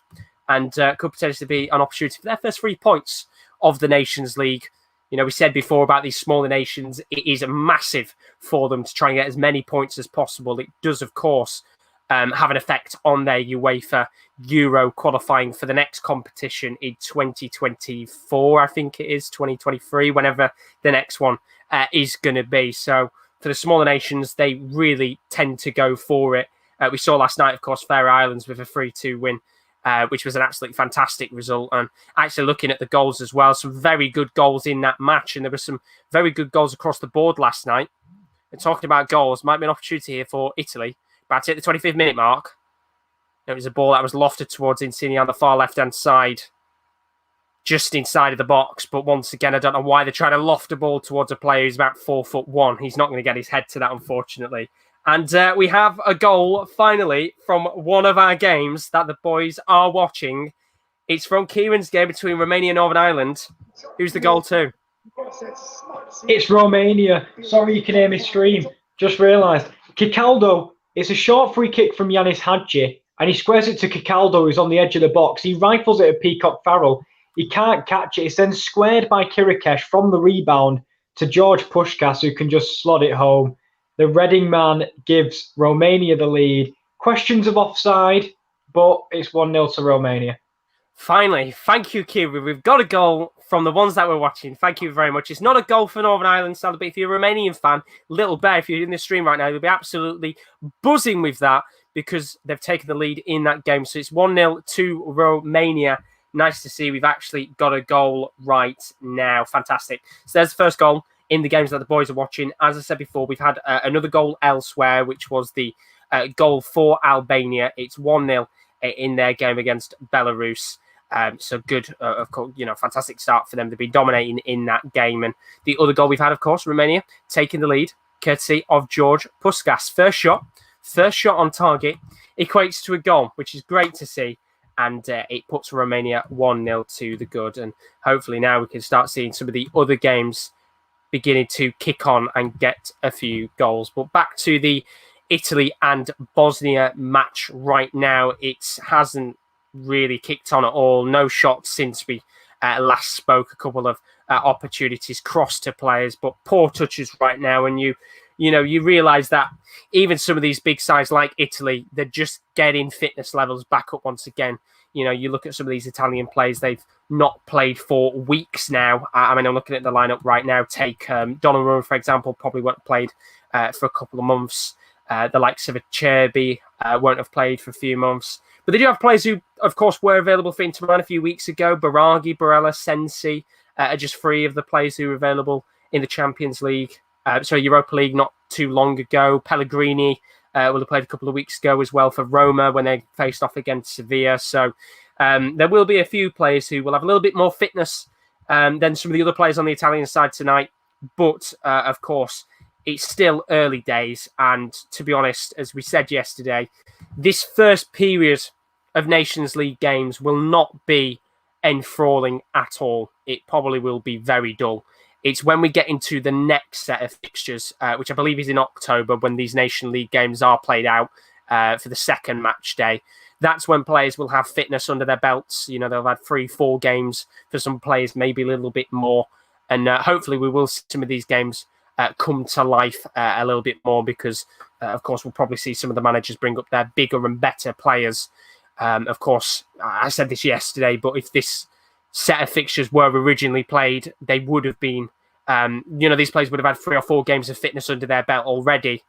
and could potentially be an opportunity for their first 3 points of the Nations League. You know, we said before about these smaller nations, it is massive for them to try and get as many points as possible. It does, of course, have an effect on their UEFA Euro qualifying for the next competition in 2024, I think it is, 2023, whenever the next one is going to be. So for the smaller nations, they really tend to go for it. We saw last night, of course, Faroe Islands with a 3-2 win, which was an absolutely fantastic result. And actually looking at the goals as well, some very good goals in that match. And there were some very good goals across the board last night. And talking about goals, might be an opportunity here for Italy. But at the 25th minute mark, it was a ball that was lofted towards Insigne on the far left-hand side, just inside of the box. But once again, I don't know why they're trying to loft a ball towards a player who's about 4'1". He's not going to get his head to that, unfortunately. And we have a goal, finally, from one of our games that the boys are watching. It's from Kieran's game between Romania and Northern Ireland. Who's the goal to?
It's Romania. Sorry you can hear me scream. Just realised. Kicaldo, it's a short free kick from Yanis Hadji, and he squares it to Kicaldo, who's on the edge of the box. He rifles it at Peacock Farrell. He can't catch it. It's then squared by Kirikesh from the rebound to George Pushkas, who can just slot it home. The Reading man gives Romania the lead. Questions of offside, but it's 1-0 to Romania.
Finally, thank you, Kieran. We've got a goal from the ones that we're watching. Thank you very much. It's not a goal for Northern Ireland, sadly, but if you're a Romanian fan, Little Bear, if you're in the stream right now, you'll be absolutely buzzing with that because they've taken the lead in that game. So it's 1-0 to Romania. Nice to see we've actually got a goal right now. Fantastic. So there's the first goal in the games that the boys are watching. As I said before, we've had another goal elsewhere, which was the goal for Albania. It's 1-0 in their game against Belarus. So good, of course, fantastic start for them. They've been dominating in that game. And the other goal we've had, of course, Romania taking the lead, courtesy of George Puskas. First shot on target, equates to a goal, which is great to see. And it puts Romania 1-0 to the good. And hopefully now we can start seeing some of the other games beginning to kick on and get a few goals. But back to the Italy and Bosnia match right now. It hasn't really kicked on at all. No shots since we last spoke. A couple of opportunities crossed to players, but poor touches right now. And you realise that even some of these big sides like Italy, they're just getting fitness levels back up once again. You look at some of these Italian players, they've not played for weeks now. I mean, I'm looking at the lineup right now. Take Donnarumma, for example, probably won't have played for a couple of months. The likes of Acerbi won't have played for a few months. But they do have players who, of course, were available for Inter Milan a few weeks ago. Baraghi, Barella, Sensi are just 3 of the players who were available in the Champions League. Europa League not too long ago. Pellegrini will have played a couple of weeks ago as well for Roma when they faced off against Sevilla. So there will be a few players who will have a little bit more fitness than some of the other players on the Italian side tonight. But, of course, it's still early days. And to be honest, as we said yesterday, this first period of Nations League games will not be enthralling at all. It probably will be very dull. It's when we get into the next set of fixtures, which I believe is in October, when these Nation League games are played out for the second match day. That's when players will have fitness under their belts. They'll have had 3-4 games for some players, maybe a little bit more And hopefully we will see some of these games come to life a little bit more because, of course, we'll probably see some of the managers bring up their bigger and better players. Of course, I said this yesterday, but if this set of fixtures were originally played, they would have been, these players would have had 3 or 4 games of fitness under their belt already.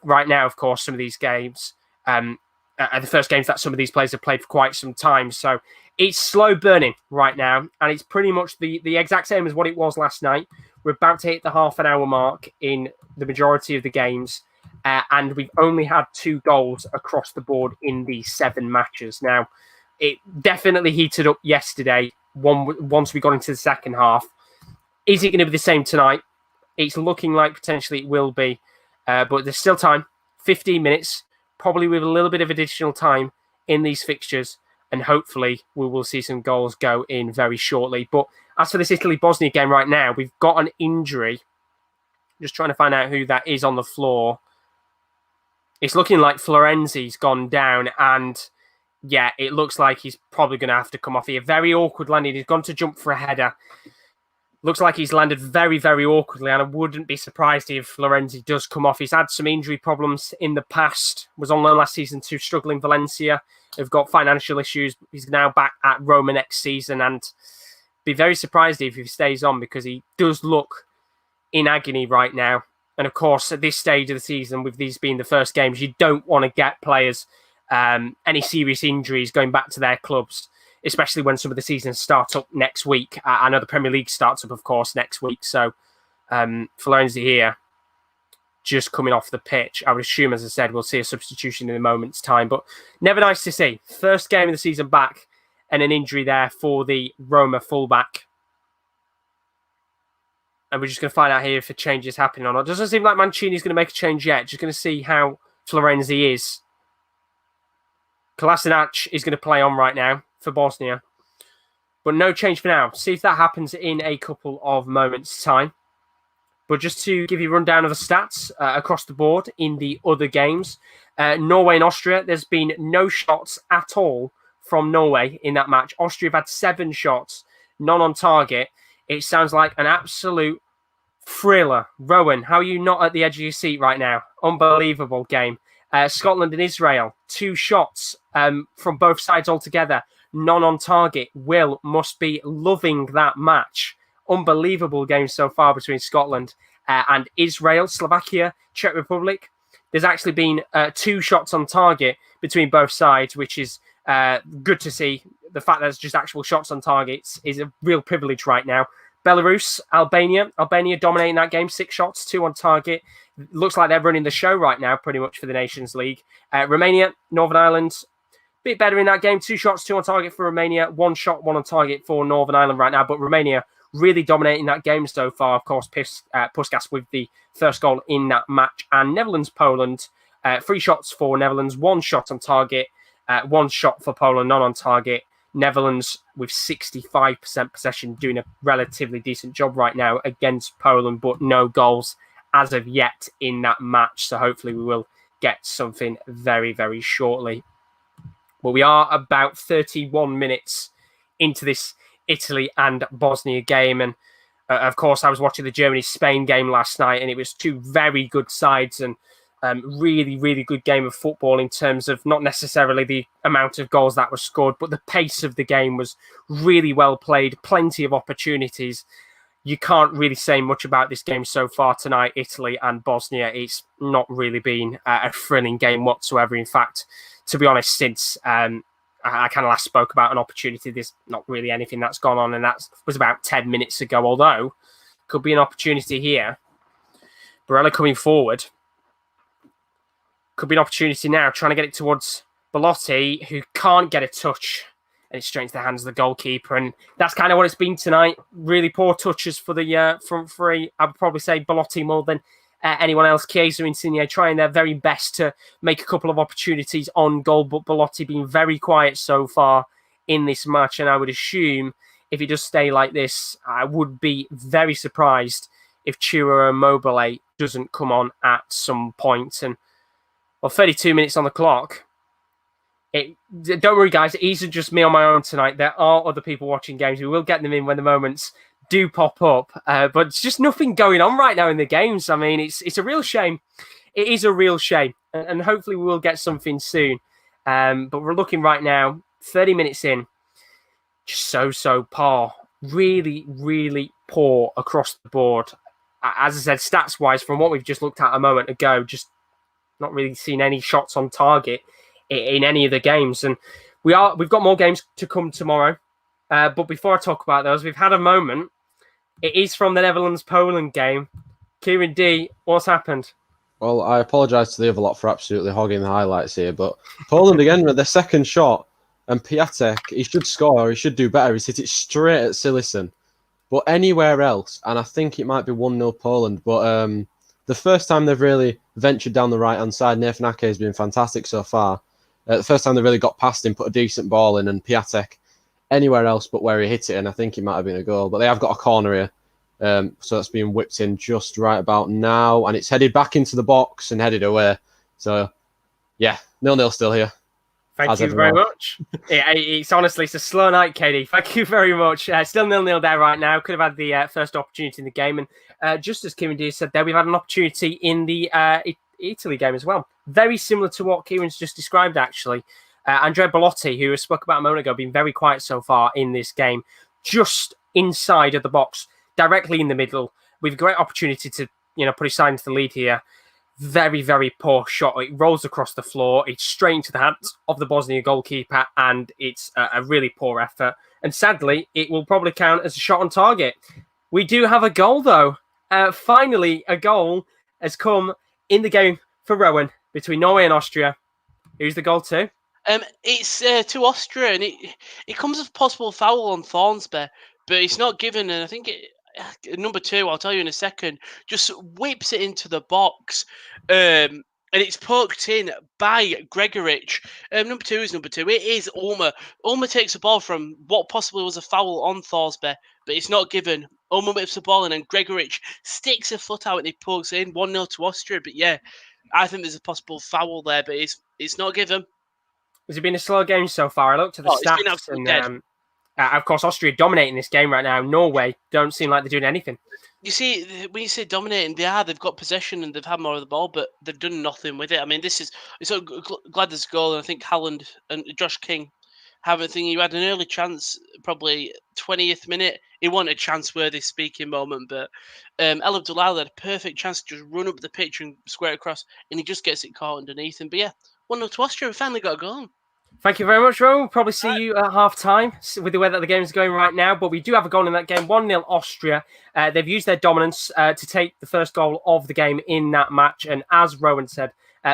Right now, of course, some of these games are the first games that some of these players have played for quite some time. So it's slow burning right now, and it's pretty much the exact same as what it was last night. We're about to hit the half-an-hour mark in the majority of the games, and we've only had 2 goals across the board in these 7 matches. Now, it definitely heated up yesterday once we got into the second half. Is it going to be the same tonight? It's looking like potentially it will be, but there's still time. 15 minutes, probably with a little bit of additional time in these fixtures, and hopefully we will see some goals go in very shortly. But as for this Italy-Bosnia game right now, we've got an injury. Just trying to find out who that is on the floor. It's looking like Florenzi's gone down, and yeah, it looks like he's probably going to have to come off here. Very awkward landing. He's gone to jump for a header. Looks like he's landed very, very awkwardly, and I wouldn't be surprised if Florenzi does come off. He's had some injury problems in the past. Was on loan last season to struggling Valencia. They've got financial issues. He's now back at Roma next season, and be very surprised if he stays on because he does look in agony right now. And of course, at this stage of the season, with these being the first games, you don't want to get players any serious injuries going back to their clubs, especially when some of the seasons start up next week. I know the Premier League starts up, of course, next week. So Florenzi here, just coming off the pitch. I would assume, as I said, we'll see a substitution in a moment's time. But never nice to see. First game of the season back and an injury there for the Roma fullback. And we're just going to find out here if a change is happening or not. Doesn't seem like Mancini's going to make a change yet. Just going to see how Florenzi is. Kolasinac is going to play on right now for Bosnia. But no change for now. See if that happens in a couple of moments' time. But just to give you a rundown of the stats across the board in the other games. Norway and Austria, there's been no shots at all from Norway in that match. Austria have had 7 shots, none on target. It sounds like an absolute thriller. Rowan, how are you not at the edge of your seat right now? Unbelievable game. Scotland and Israel, 2 shots from both sides altogether, none on target. Will must be loving that match. Unbelievable game so far between Scotland and Israel. Slovakia, Czech Republic. There's actually been 2 shots on target between both sides, which is good to see. The fact that there's just actual shots on targets is a real privilege right now. Belarus, Albania dominating that game, 6 shots, 2 on target. Looks like they're running the show right now, pretty much, for the Nations League. Romania, Northern Ireland, bit better in that game. 2 shots, 2 on target for Romania. 1 shot, 1 on target for Northern Ireland right now. But Romania really dominating that game so far. Of course, Puskas with the first goal in that match. And Netherlands, Poland, 3 shots for Netherlands, 1 shot on target, 1 shot for Poland, none on target. Netherlands with 65% possession, doing a relatively decent job right now against Poland, but no goals as of yet in that match. So hopefully we will get something very, very shortly. But we are about 31 minutes into this Italy and Bosnia game. And of course, I was watching the Germany-Spain game last night, and it was 2 very good sides and really, really good game of football in terms of not necessarily the amount of goals that were scored, but the pace of the game was really well played, plenty of opportunities. You can't really say much about this game so far tonight, Italy and Bosnia. It's not really been a thrilling game whatsoever. In fact, to be honest, since I kind of last spoke about an opportunity, there's not really anything that's gone on, and that was about 10 minutes ago, although could be an opportunity here. Barella coming forward. Could be an opportunity now, trying to get it towards Belotti, who can't get a touch. And it's straight into the hands of the goalkeeper. And that's kind of what it's been tonight. Really poor touches for the front three. I would probably say Belotti more than anyone else. Chiesa and Insigne trying their very best to make a couple of opportunities on goal, but Belotti being very quiet so far in this match. And I would assume if he does stay like this, I would be very surprised if Chua Immobile doesn't come on at some point. And 32 minutes on the clock. Don't worry, guys. It isn't just me on my own tonight. There are other people watching games. We will get them in when the moments do pop up, but it's just nothing going on right now in the games. I mean, it's a real shame. It is a real shame, and hopefully we will get something soon. But we're looking right now, 30 minutes in, just so poor. Really, really poor across the board. As I said, stats-wise, from what we've just looked at a moment ago, just not really seen any shots on target in any of the games. And we've got more games to come tomorrow. But before I talk about those, we've had a moment. It is from the Netherlands-Poland game. Kieran D, what's happened?
Well, I apologise to the other lot for absolutely hogging the highlights here, but Poland again with their second shot, and Piatek, he should score, he should do better. He's hit it straight at Silison. But anywhere else, and I think it might be 1-0 Poland, but the first time they've really ventured down the right-hand side, Nathan Ake has been fantastic so far. The first time they really got past him, put a decent ball in, and Piatek, anywhere else but where he hit it, and I think it might have been a goal. But they have got a corner here. So that's being whipped in just right about now, and it's headed back into the box and headed away. So, yeah, 0-0 still here.
Thank you very much. It's honestly, it's a slow night, KD. Thank you very much. Still 0-0 there right now. Could have had the first opportunity in the game. And just as Kieran D said there, we've had an opportunity in the Italy game as well. Very similar to what Kieran's just described, actually. Andrea Bellotti, who I spoke about a moment ago, been very quiet so far in this game. Just inside of the box, directly in the middle, with a great opportunity to, put his side into the lead here. Very, very poor shot. It rolls across the floor. It's straight into the hands of the Bosnia goalkeeper, and it's a really poor effort. And sadly, it will probably count as a shot on target. We do have a goal, though. Finally, a goal has come in the game for Rowan between Norway and Austria. Who's the goal to?
It's to Austria, and it comes as a possible foul on Thornsby, but it's not given, and I think number 2, I'll tell you in a second, just whips it into the box, and it's poked in by Gregorich. Number 2 is number 2. It is Ulmer. Ulmer takes the ball from what possibly was a foul on Thorsby, but it's not given. Ulmer whips the ball in, and Gregorich sticks a foot out and he pokes in 1-0 to Austria. But yeah, I think there's a possible foul there, but it's not given.
Has it been a slow game so far? I looked at the stats. It's been absolutely dead. Of course, Austria dominating this game right now. Norway don't seem like they're doing anything.
You see, when you say dominating, they've got possession and they've had more of the ball, but they've done nothing with it. I mean, it's so glad there's a goal, and I think Haaland and Josh King have a thing. You had an early chance, probably 20th minute. It wasn't a chance-worthy speaking moment, but El Abdullah had a perfect chance to just run up the pitch and square it across, and he just gets it caught underneath him. But yeah, 1-0 to Austria. We finally got a goal.
Thank you very much, Ron. We'll probably see you at half-time with the way that the game is going right now. But we do have a goal in that game, 1-0 Austria. They've used their dominance to take the first goal of the game in that match. And as Rowan said,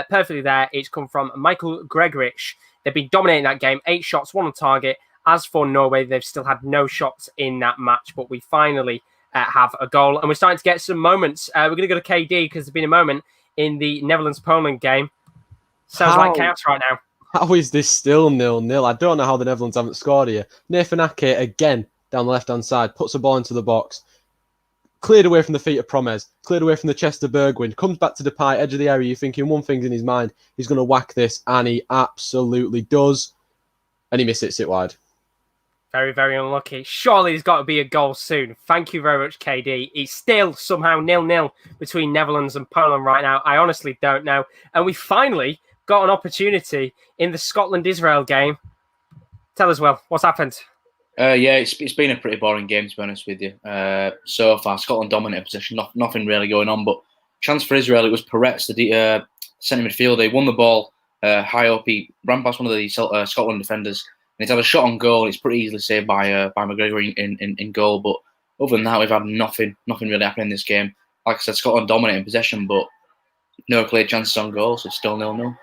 perfectly there, it's come from Michael Gregorich. They've been dominating that game, 8 shots, 1 on target. As for Norway, they've still had no shots in that match. But we finally have a goal. And we're starting to get some moments. We're going to go to KD because there's been a moment in the Netherlands-Poland game. Sounds like chaos right now.
How is this still 0-0? I don't know how the Netherlands haven't scored here. Nathan Ake again down the left-hand side, puts a ball into the box. Cleared away from the feet of Promes, cleared away from the chest of Bergwijn, comes back to Depay, edge of the area. You're thinking one thing's in his mind. He's going to whack this, and he absolutely does. And he misses it wide.
Very, very unlucky. Surely there's got to be a goal soon. Thank you very much, KD. It's still somehow 0-0 between Netherlands and Poland right now. I honestly don't know. And we finally got an opportunity in the Scotland-Israel game. Tell us, Will, what's happened?
Yeah, it's been a pretty boring game, to be honest with you. So far, Scotland dominated position, nothing really going on. But chance for Israel, it was Peretz, the centre midfielder. He won the ball high up. He ran past one of the Scotland defenders, and he's had a shot on goal. And it's pretty easily saved by McGregor in goal. But other than that, we've had nothing really happening in this game. Like I said, Scotland dominating possession, but no clear chances on goal, so it's still 0-0.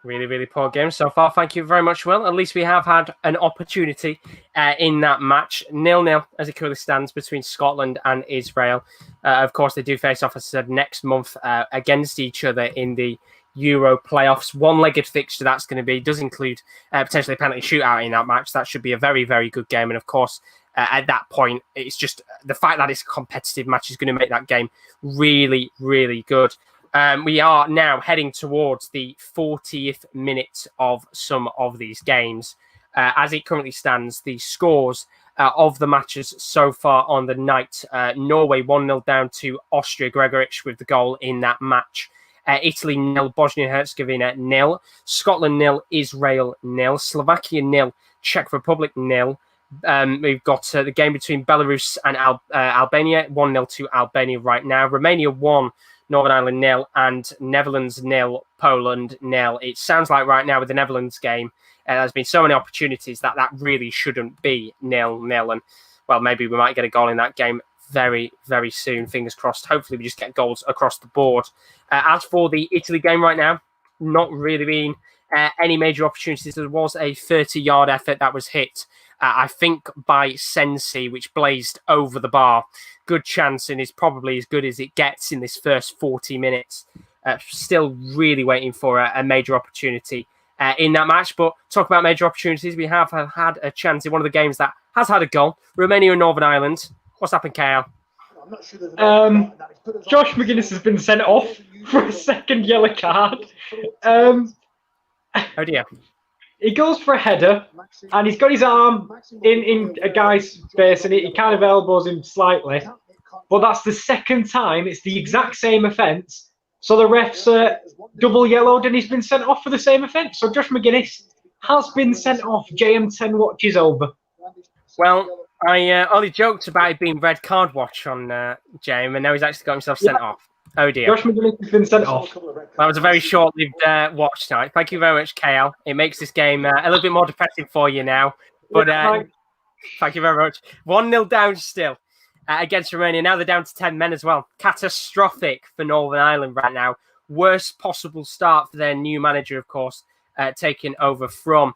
Really, really poor game so far. Thank you very much, Will. At least we have had an opportunity in that match. 0-0 as it currently stands between Scotland and Israel. Of course, they do face off, as I said, next month against each other in the Euro playoffs. One-legged fixture that's going to be. Does include potentially a penalty shootout in that match. That should be a very, very good game. And of course, at that point, it's just the fact that it's a competitive match is going to make that game really, really good. We are now heading towards the 40th minute of some of these games. As it currently stands, the scores of the matches so far on the night. Norway 1-0 down to Austria. Gregorich with the goal in that match. Italy 0, Bosnia and Herzegovina 0, Scotland 0, Israel 0, Slovakia 0, Czech Republic 0. We've got the game between Belarus and Albania, 1-0 to Albania right now. Romania 1, Northern Ireland 0, and Netherlands 0, Poland 0. It sounds like right now with the Netherlands game, there's been so many opportunities that really shouldn't be 0-0. And, well, maybe we might get a goal in that game very, very soon. Fingers crossed. Hopefully we just get goals across the board. As for the Italy game right now, not really been any major opportunities. There was a 30-yard effort that was hit, I think, by Sensi, which blazed over the bar. Good chance and is probably as good as it gets in this first 40 minutes. Still really waiting for a major opportunity in that match. But talk about major opportunities. We have had a chance in one of the games that has had a goal. Romania and Northern Ireland. What's happened, Kyle?
Josh McGuinness has been sent off for a second yellow card.
Oh dear.
He goes for a header, and he's got his arm in a guy's face, and he kind of elbows him slightly. But that's the second time. It's the exact same offence. So the ref's double yellowed, and he's been sent off for the same offence. So Josh McGuinness has been sent off. JM10 watch is over.
Well, I only joked about it being red card watch on James, and now he's actually got himself sent off. Oh dear.
Josh McGuinness has been sent off.
That was a very short-lived watch tonight. Thank you very much, KL. It makes this game a little bit more depressing for you now. But thank you very much. 1-0 down still against Romania. Now they're down to 10 men as well. Catastrophic for Northern Ireland right now. Worst possible start for their new manager, of course, taking over from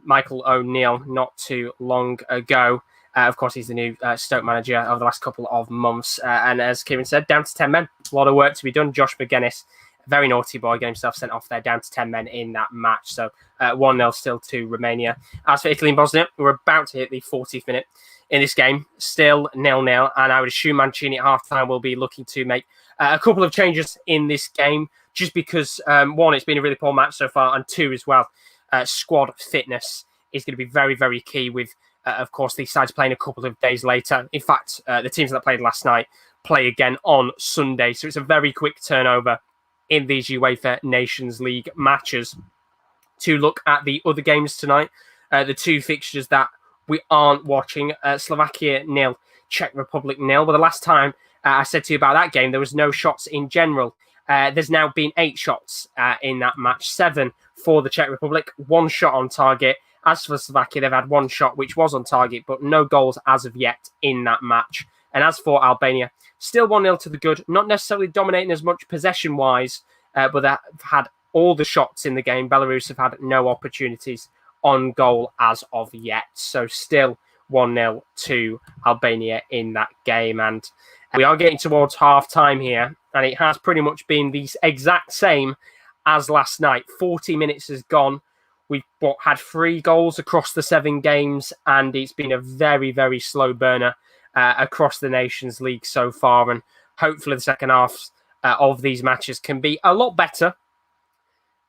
Michael O'Neill not too long ago. Of course, he's the new Stoke manager over the last couple of months. And as Kieran said, down to 10 men. A lot of work to be done. Josh McGuinness, a very naughty boy, getting himself sent off there, down to 10 men in that match. So 1-0 still to Romania. As for Italy and Bosnia, we're about to hit the 40th minute in this game. Still 0-0. And I would assume Mancini at halftime will be looking to make a couple of changes in this game. Just because, one, it's been a really poor match so far. And two, as well, squad fitness is going to be very, very key with of course, these sides playing a couple of days later. In fact, the teams that played last night play again on Sunday. So it's a very quick turnover in these UEFA Nations League matches. To look at the other games tonight, the two fixtures that we aren't watching, Slovakia 0, Czech Republic 0. But the last time I said to you about that game, there was no shots in general. There's now been 8 shots in that match, 7 for the Czech Republic, 1 shot on target. As for Slovakia, they've had 1 shot, which was on target, but no goals as of yet in that match. And as for Albania, still 1-0 to the good, not necessarily dominating as much possession-wise, but they've had all the shots in the game. Belarus have had no opportunities on goal as of yet. So still 1-0 to Albania in that game. And we are getting towards half-time here, and it has pretty much been the exact same as last night. 40 minutes has gone. We've had 3 goals across the 7 games, and it's been a very, very slow burner across the Nations League so far. And hopefully the second half of these matches can be a lot better.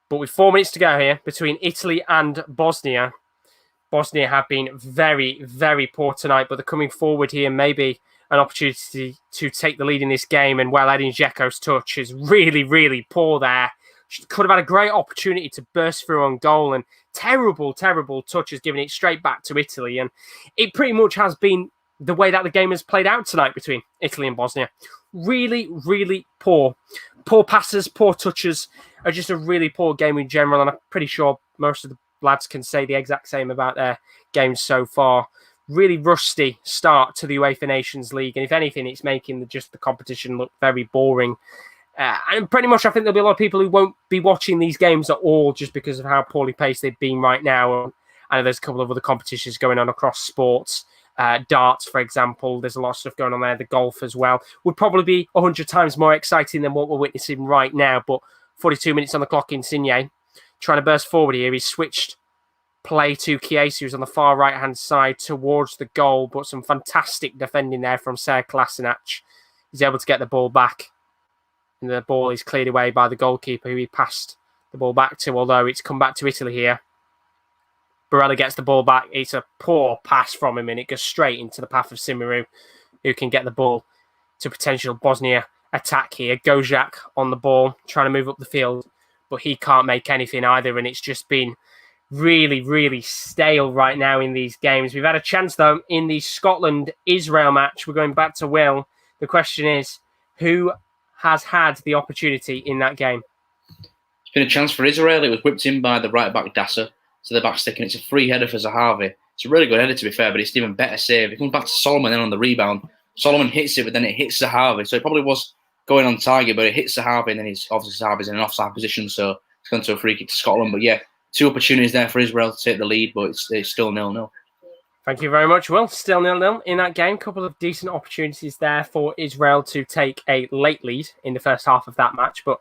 But with 4 minutes to go here between Italy and Bosnia, Bosnia have been very, very poor tonight, but they're coming forward here. Maybe an opportunity to take the lead in this game. And while Edin Dzeko's touch is really, really poor there, she could have had a great opportunity to burst through on goal, and terrible, terrible touches, giving it straight back to Italy. And it pretty much has been the way that the game has played out tonight between Italy and Bosnia. Really, really poor. Poor passes, poor touches, are just a really poor game in general. And I'm pretty sure most of the lads can say the exact same about their games so far. Really rusty start to the UEFA Nations League. And if anything, it's making the competition look very boring. And pretty much I think there'll be a lot of people who won't be watching these games at all just because of how poorly paced they've been right now. I know there's a couple of other competitions going on across sports. Darts, for example, there's a lot of stuff going on there. The golf as well would probably be 100 times more exciting than what we're witnessing right now. But 42 minutes on the clock, Insigne trying to burst forward here. He's switched play to Chiesa, who's on the far right-hand side towards the goal, but some fantastic defending there from Ser Klasinac. He's able to get the ball back. And the ball is cleared away by the goalkeeper who he passed the ball back to, although it's come back to Italy here. Barella gets the ball back. It's a poor pass from him, and it goes straight into the path of Simiru, who can get the ball to potential Bosnia attack here. Gojak on the ball, trying to move up the field, but he can't make anything either, and it's just been really, really stale right now in these games. We've had a chance, though, in the Scotland-Israel match. We're going back to Will. The question is, who has had the opportunity in that game?
It's been a chance for Israel. It was whipped in by the right-back Dasser to the back stick, and it's a free header for Zahavi. It's a really good header, to be fair, but it's an even better save. It comes back to Solomon then on the rebound. Solomon hits it, but then it hits Zahavi. So it probably was going on target, but it hits Zahavi, and then obviously Zahavi's in an offside position, so it's gone to a free kick to Scotland. But yeah, 2 opportunities there for Israel to take the lead, but it's still 0-0.
Thank you very much, Will. Still 0-0 in that game. Couple of decent opportunities there for Israel to take a late lead in the first half of that match, but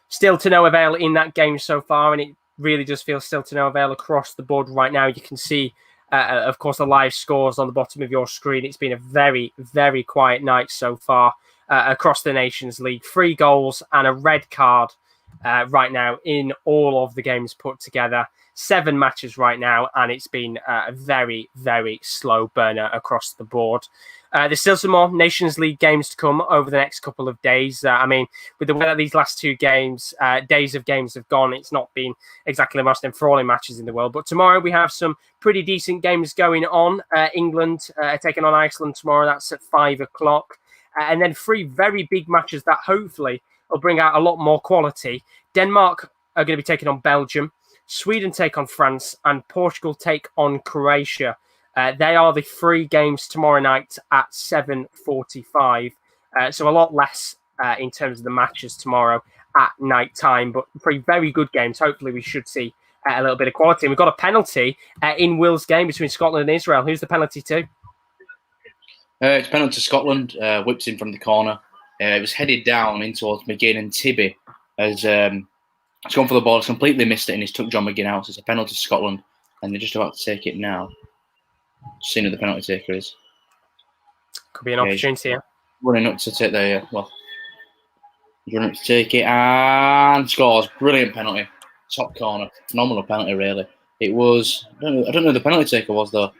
still to no avail in that game so far, and it really does feel still to no avail across the board right now. You can see, of course, the live scores on the bottom of your screen. It's been a very, very quiet night so far across the Nations League. 3 goals and a red card right now in all of the games put together. 7 matches right now, and it's been a very, very slow burner across the board. There's still some more Nations League games to come over the next couple of days. I mean, with the way that these last 2 games, days of games have gone, it's not been exactly the most enthralling matches in the world. But tomorrow we have some pretty decent games going on. England taking on Iceland tomorrow. That's at 5 o'clock. And then 3 very big matches that hopefully will bring out a lot more quality. Denmark are going to be taking on Belgium. Sweden take on France, and Portugal take on Croatia. They are the 3 games tomorrow night at 7:45. So a lot less in terms of the matches tomorrow at night time, but 3 very good games. Hopefully we should see a little bit of quality. And we've got a penalty in Will's game between Scotland and Israel. Who's the penalty to?
It's penalty to Scotland. Whips in from the corner. It was headed down in towards McGinn, and Tibby has he's gone for the ball. He's completely missed it, and he's took John McGinn out. So it's a penalty to Scotland, and they're just about to take it now. Seeing who the penalty taker is.
Could be an opportunity here.
Running up to take the he's running up to take it and scores. Brilliant penalty, top corner, phenomenal penalty. Really, it was. I don't know who the penalty taker was though.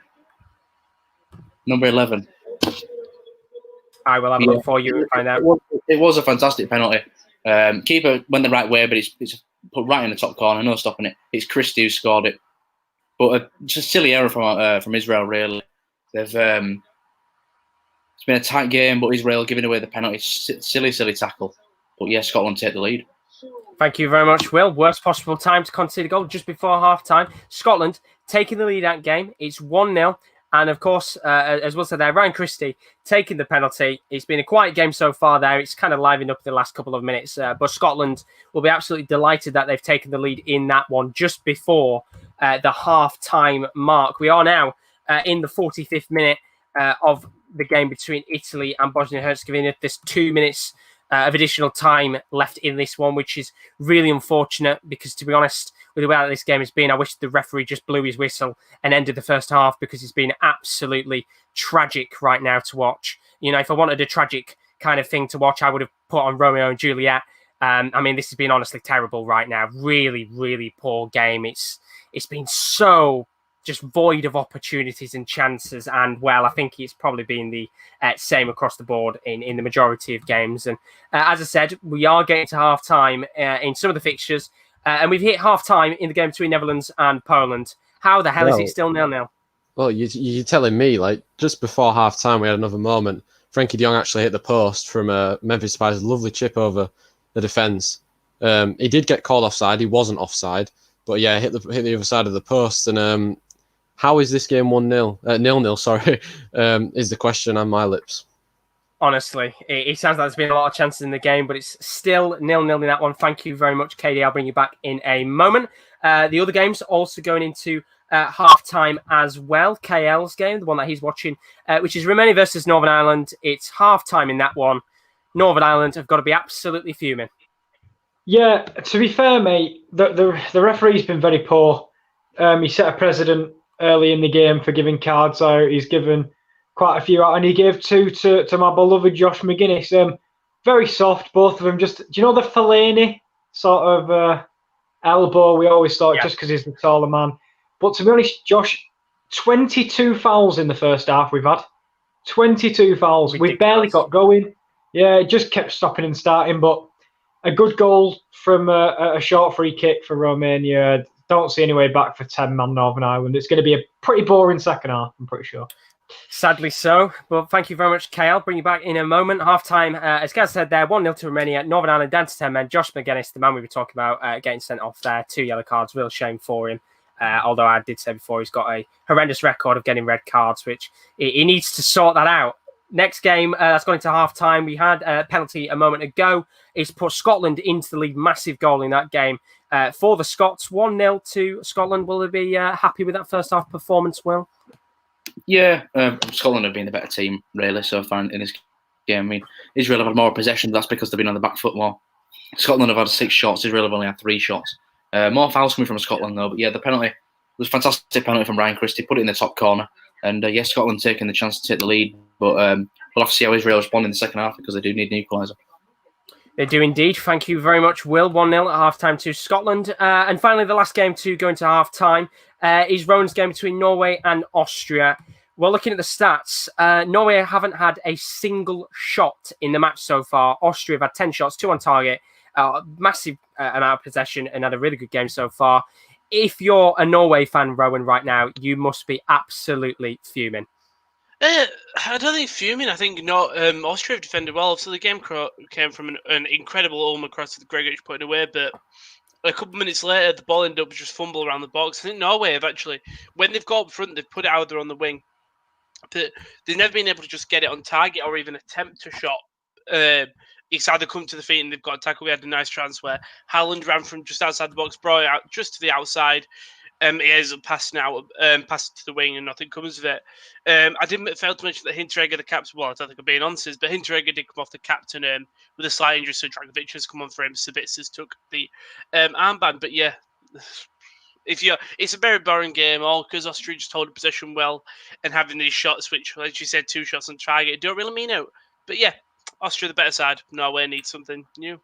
Number 11.
I will have a look for you and find out.
It was a fantastic penalty. Keeper went the right way, but it's put right in the top corner. No stopping it. It's Christie who scored it. But just a silly error from Israel, really. It's been a tight game, but Israel giving away the penalty. Silly tackle. But yeah, Scotland take the lead.
Thank you very much, Will. Worst possible time to concede a goal just before half-time. Scotland taking the lead that game. It's 1-0. And, of course, as Will said there, Ryan Christie taking the penalty. It's been a quiet game so far there. It's kind of livened up the last couple of minutes. But Scotland will be absolutely delighted that they've taken the lead in that one just before the half-time mark. We are now in the 45th minute of the game between Italy and Bosnia-Herzegovina. There's 2 minutes of additional time left in this one, which is really unfortunate because, to be honest, with the way that this game has been, I wish the referee just blew his whistle and ended the first half because it's been absolutely tragic right now to watch. You know, if I wanted a tragic kind of thing to watch, I would have put on Romeo and Juliet. I mean, this has been honestly terrible right now. Really, really poor game. It's been so just void of opportunities and chances. And, well, I think it's probably been the same across the board in the majority of games. And as I said, we are getting to half-time in some of the fixtures. And we've hit half-time in the game between Netherlands and Poland. How the hell is it still 0-0?
Well, you're telling me, like, just before half-time we had another moment. Frankie de Jong actually hit the post from Memphis Depay's lovely chip over the defence. He did get called offside. He wasn't offside. But, yeah, hit the other side of the post. And how is this game 1-0? 0-0, sorry, is the question on my lips.
Honestly, it sounds like there's been a lot of chances in the game, but it's still 0-0 in that one. Thank you very much, Katie. I'll bring you back in a moment. The other games also going into half-time as well. KL's game, the one that he's watching, which is Romania versus Northern Ireland. It's half-time in that one. Northern Ireland have got to be absolutely fuming.
Yeah, to be fair, mate, the referee's been very poor. He set a precedent early in the game for giving cards out. He's given quite a few out, and he gave 2 to my beloved Josh McGuinness. Very soft, both of them. Just, do you know the Fellaini sort of elbow? We always thought just because he's the taller man. But to be honest, Josh, 22 fouls in the first half we've had. 22 fouls.
Ridiculous.
We've barely got going. Yeah, it just kept stopping and starting. But a good goal from a short free kick for Romania. Don't see any way back for 10-man Northern Ireland. It's going to be a pretty boring second half, I'm pretty sure.
Sadly so. Well, thank you very much, Kay. I'll bring you back in a moment. Half-time, as Gaz said there, 1-0 to Romania. Northern Ireland down to 10 men. Josh McGuinness, the man we were talking about, getting sent off there. 2 yellow cards. Real shame for him. Although I did say before, he's got a horrendous record of getting red cards, which he needs to sort that out. Next game, that's going to half-time. We had a penalty a moment ago. It's put Scotland into the lead. Massive goal in that game for the Scots. 1-0 to Scotland. Will they be happy with that first half performance, Will?
Yeah, Scotland have been the better team, really, so far in this game. I mean, Israel have had more possession. That's because they've been on the back foot more. Scotland have had 6 shots. Israel have only had 3 shots. More fouls coming from Scotland, though. But yeah, the penalty was a fantastic penalty from Ryan Christie. Put it in the top corner. And yes, Scotland taking the chance to take the lead. But we'll have to see how Israel respond in the second half because they do need an equaliser.
They do indeed. Thank you very much, Will. 1-0 at half-time to Scotland. And finally, the last game to go into half-time is Rowan's game between Norway and Austria. Well, looking at the stats, Norway haven't had a single shot in the match so far. Austria have had 10 shots, 2 on target, massive amount of possession, and had a really good game so far. If you're a Norway fan, Rowan, right now, you must be absolutely fuming.
I don't think fuming. I think not. Austria have defended well. So the game came from an incredible Ulm across with Gregoric putting away, but a couple of minutes later, the ball ended up just fumble around the box. I think Norway have actually, when they've got up front, they've put it out there on the wing. But they've never been able to just get it on target or even attempt to shot. It's either come to the feet and they've got a tackle. We had a nice chance where Haaland ran from just outside the box, brought it out just to the outside. He ends up passing out, passing to the wing, and nothing comes of it. I didn't fail to mention that Hinteregger, the captain, well, I don't think I'm being honest, but Hinteregger did come off the captain with a slight injury, so Dragovic has come on for him. Sabitzer took the armband, but yeah, it's a very boring game, all because Austria just holding possession well and having these shots, which, as you said, 2 shots on target, don't really mean out. But yeah, Austria the better side. Norway needs something new.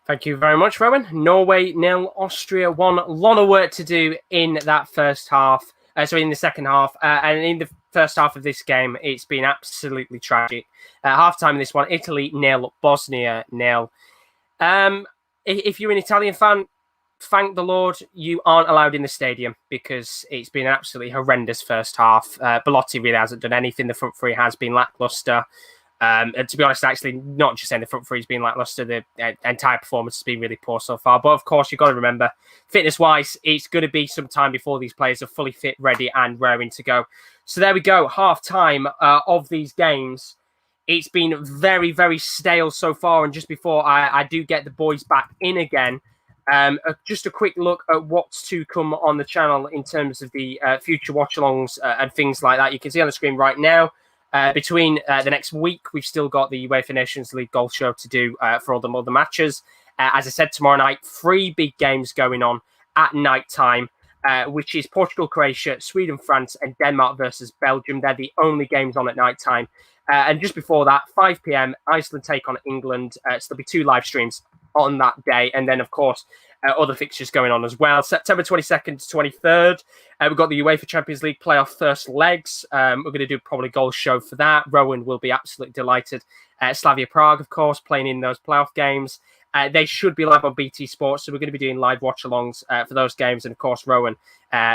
Thank you very much, Rowan. Norway 0, Austria 1. A lot of work to do in that first half. In the second half. And in the first half of this game, it's been absolutely tragic. Half-time in this one, Italy 0, Bosnia 0. If you're an Italian fan, thank the Lord you aren't allowed in the stadium because it's been an absolutely horrendous first half. Belotti really hasn't done anything. The front three has been lacklustre. And to be honest, actually, not just saying the front three's been lacklustre, the entire performance has been really poor so far. But of course, you've got to remember, fitness-wise, it's going to be some time before these players are fully fit, ready, and raring to go. So there we go, half-time of these games. It's been very, very stale so far. And just before I do get the boys back in again, just a quick look at what's to come on the channel in terms of the future watch-alongs and things like that. You can see on the screen right now. Between the next week, we've still got the UEFA Nations League golf show to do for all the other matches. As I said, tomorrow night, 3 big games going on at night time, which is Portugal, Croatia, Sweden, France, and Denmark versus Belgium. They're the only games on at night time. And just before that, 5 p.m., Iceland take on England. So there'll be 2 live streams on that day. And then, of course, other fixtures going on as well. September 22nd to 23rd, we've got the UEFA Champions League playoff first legs. We're going to do probably a goal show for that. Rowan will be absolutely delighted. Slavia Prague, of course, playing in those playoff games. They should be live on BT Sports, so we're going to be doing live watch-alongs for those games. And, of course, Rowan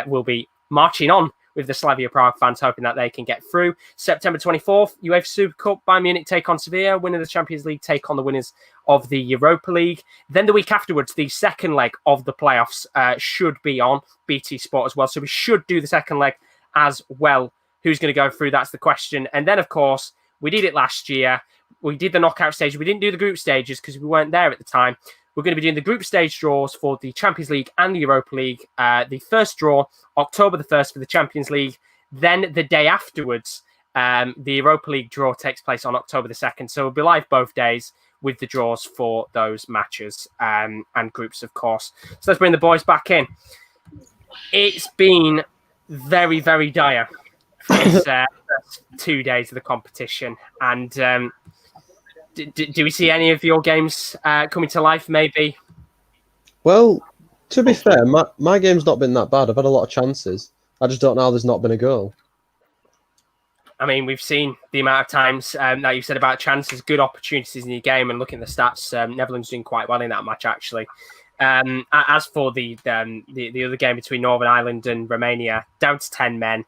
will be marching on with the Slavia Prague fans, hoping that they can get through. September 24th, UEFA Super Cup, Bayern Munich take on Sevilla, winner of the Champions League take on the winners of the Europa League. Then the week afterwards, the second leg of the playoffs should be on BT Sport as well. So we should do the second leg as well. Who's going to go through? That's the question. And then, of course, we did it last year. We did the knockout stage. We didn't do the group stages because we weren't there at the time. We're going to be doing the group stage draws for the Champions League and the Europa League. The first draw, October the 1st for the Champions League. Then the day afterwards, the Europa League draw takes place on October the 2nd. So we'll be live both days with the draws for those matches and groups, of course. So let's bring the boys back in. It's been very, very dire for this first 2 days of the competition. And do we see any of your games coming to life, maybe?
Well, To be fair, my game's not been that bad. I've had a lot of chances. I just don't know how there's not been a goal.
I mean, we've seen the amount of times that you said about chances, good opportunities in your game, and looking at the stats, Netherlands doing quite well in that match, actually. As for the other game between Northern Ireland and Romania, down to 10 men.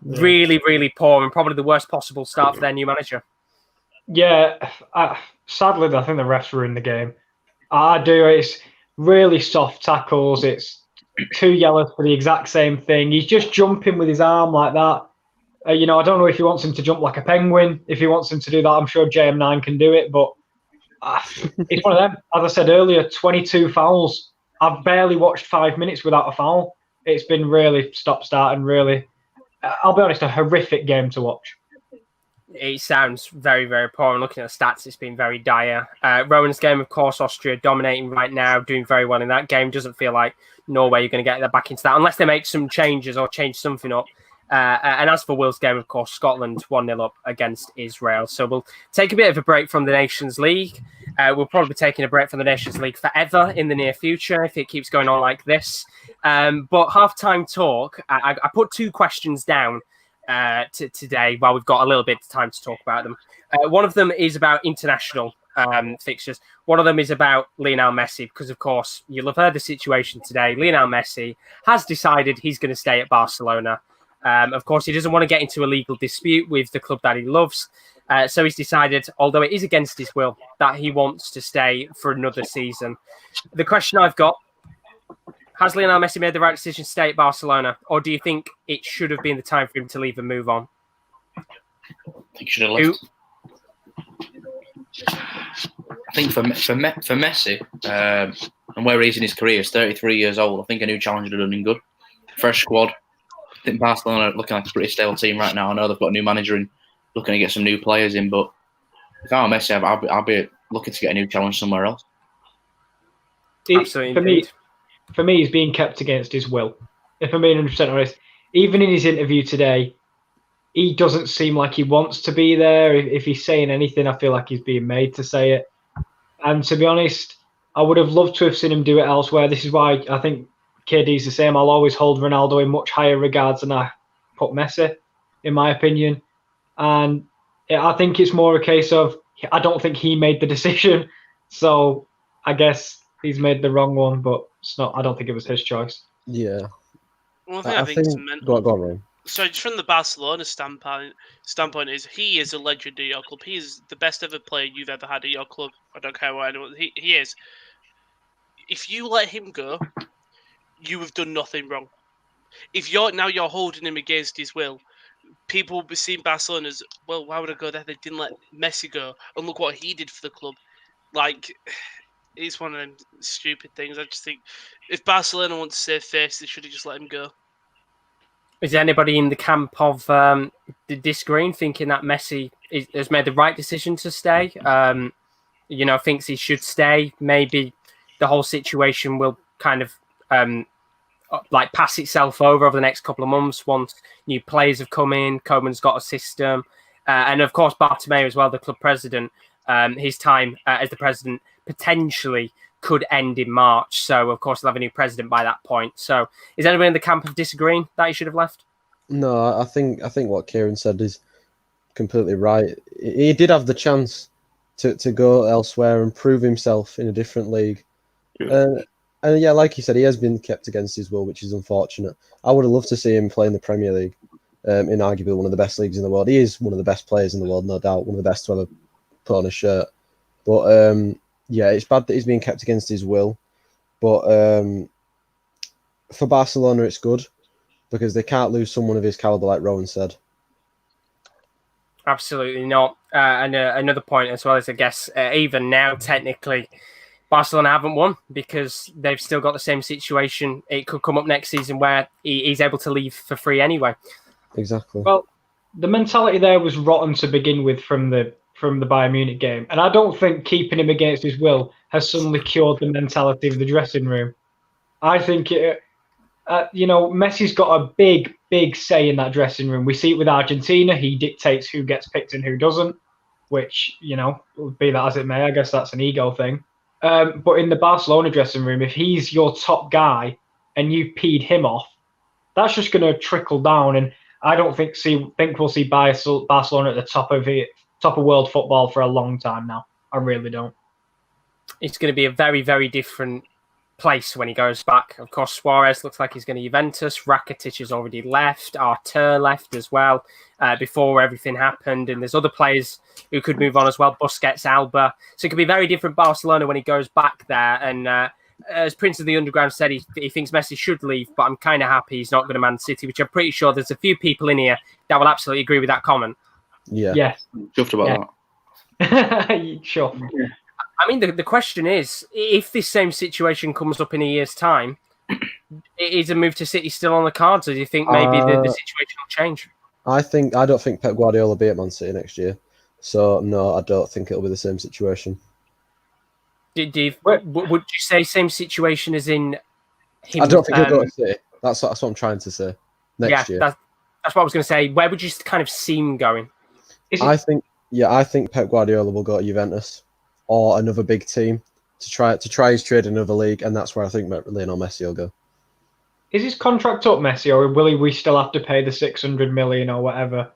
Yeah. Really, really poor, and probably the worst possible start for their new manager.
Yeah, sadly, I think the refs were in the game. It's really soft tackles. It's 2 yellows for the exact same thing. He's just jumping with his arm like that. I don't know if he wants him to jump like a penguin. If he wants him to do that, I'm sure JM9 can do it. But it's one of them. As I said earlier, 22 fouls. I've barely watched 5 minutes without a foul. It's been really stop-start and really, I'll be honest, a horrific game to watch.
It sounds very, very poor. And looking at the stats, it's been very dire. Rowan's game, of course, Austria dominating right now, doing very well in that game. Doesn't feel like Norway are going to get back into that unless they make some changes or change something up. And as for Will's game, of course, Scotland 1-0 up against Israel. So we'll take a bit of a break from the Nations League. We'll probably be taking a break from the Nations League forever in the near future if it keeps going on like this. But half-time talk, I put 2 questions down today while we've got a little bit of time to talk about them. One of them is about international fixtures. One of them is about Lionel Messi, because, of course, you'll have heard the situation today. Lionel Messi has decided he's going to stay at Barcelona. Of course, he doesn't want to get into a legal dispute with the club that he loves. So he's decided, although it is against his will, that he wants to stay for another season. The question I've got, has Lionel Messi made the right decision to stay at Barcelona? Or do you think it should have been the time for him to leave and move on?
I think he should have left. I think for Messi, and where he's in his career, he's 33 years old. I think a new challenge would have done him good. Fresh squad. I think Barcelona are looking like a pretty stale team right now. I know they've got a new manager in, looking to get some new players in, but if I'm Messi, I'll be looking to get a new challenge somewhere else.
Absolutely.
For me, he's being kept against his will. If I'm being 100% honest, even in his interview today, he doesn't seem like he wants to be there. If he's saying anything, I feel like he's being made to say it. And to be honest, I would have loved to have seen him do it elsewhere. This is why I think KD's the same. I'll always hold Ronaldo in much higher regards than I put Messi, in my opinion. And I think it's more a case of, I don't think he made the decision. So I guess he's made the wrong one, but it's not. I don't think it was his choice.
Yeah.
One thing I think is mental.
Go on, Ryan.
So just from the Barcelona standpoint is he is a legend at your club. He is the best ever player you've ever had at your club. I don't care what anyone. He is. If you let him go, you have done nothing wrong. If you're holding him against his will, people will be seeing Barcelona as, well, why would I go there? They didn't let Messi go, and look what he did for the club. Like, it's one of them stupid things. I just think if Barcelona want to save face, they should have just let him go.
Is there anybody in the camp of disagreeing, thinking that Messi has made the right decision to stay? Thinks he should stay. Maybe the whole situation will kind of pass itself over the next couple of months once new players have come in. Koeman's got a system, and of course Bartomeu as well, the club president. His time as the president potentially could end in March, so of course they'll have a new president by that point. So, is anyone in the camp of disagreeing that he should have left?
No, I think what Kieran said is completely right. He did have the chance to go elsewhere and prove himself in a different league. And yeah, like you said, he has been kept against his will, which is unfortunate. I would have loved to see him play in the Premier League, in arguably one of the best leagues in the world. He is one of the best players in the world, no doubt, one of the best to ever put on a shirt. But yeah, it's bad that he's being kept against his will. But for Barcelona, it's good because they can't lose someone of his caliber, like Rowan said.
Absolutely not. And another point as well is, I guess, even now, technically, Barcelona haven't won because they've still got the same situation. It could come up next season where he's able to leave for free anyway.
Exactly.
Well, the mentality there was rotten to begin with from the Bayern Munich game. And I don't think keeping him against his will has suddenly cured the mentality of the dressing room. I think, Messi's got a big, big say in that dressing room. We see it with Argentina. He dictates who gets picked and who doesn't, which, be that as it may, I guess that's an ego thing. But in the Barcelona dressing room, if he's your top guy and you peed him off, that's just going to trickle down. And I don't think we'll see Barcelona at the top of world football for a long time now. I really don't.
It's going to be a very, very different place when he goes back. Of course, Suarez looks like he's going to Juventus. Rakitic has already left. Artur left as well before everything happened. And there's other players who could move on as well. Busquets, Alba. So it could be very different Barcelona when he goes back there. And as Prince of the Underground said, he thinks Messi should leave, but I'm kind of happy he's not going to Man City, which I'm pretty sure there's a few people in here that will absolutely agree with that comment.
Yeah.
Yes.
Chuffed about
that. Sure.
I mean, the question is, if this same situation comes up in a year's time, is a move to City still on the cards, or do you think maybe the situation will change?
I don't think Pep Guardiola will be at Man City next year. So, no, I don't think it'll be the same situation.
Would you say same situation as in him?
I don't think he'll go to City. That's what I'm trying to say. Next year.
That's what I was going to say. Where would you kind of see him going?
I think Pep Guardiola will go to Juventus or another big team to try his trade in another league, and that's where I think Lionel Messi will go.
Is his contract up, Messi, or will we still have to pay the 600 million or whatever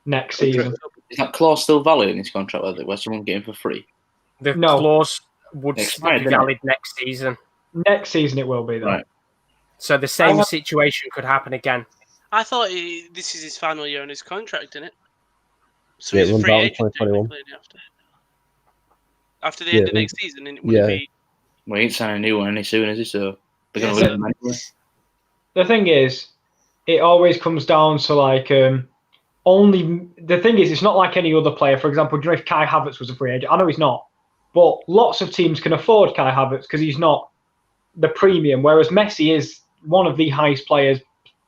next season?
Is that clause still valid in his contract, where someone get him for free?
The clause would be valid next season.
Next season it will be, though. Right.
So the same situation could happen again.
I thought this is his final year on his contract, isn't it? So
yeah,
he's a free agent
2021.
After the end of next season, it would be.
Well, he ain't signing a new one any soon, is he? So they're going to lose him anyway.
The thing is, it always comes down to the thing is, it's not like any other player. For example, do you know if Kai Havertz was a free agent? I know he's not, but lots of teams can afford Kai Havertz because he's not the premium, whereas Messi is one of the highest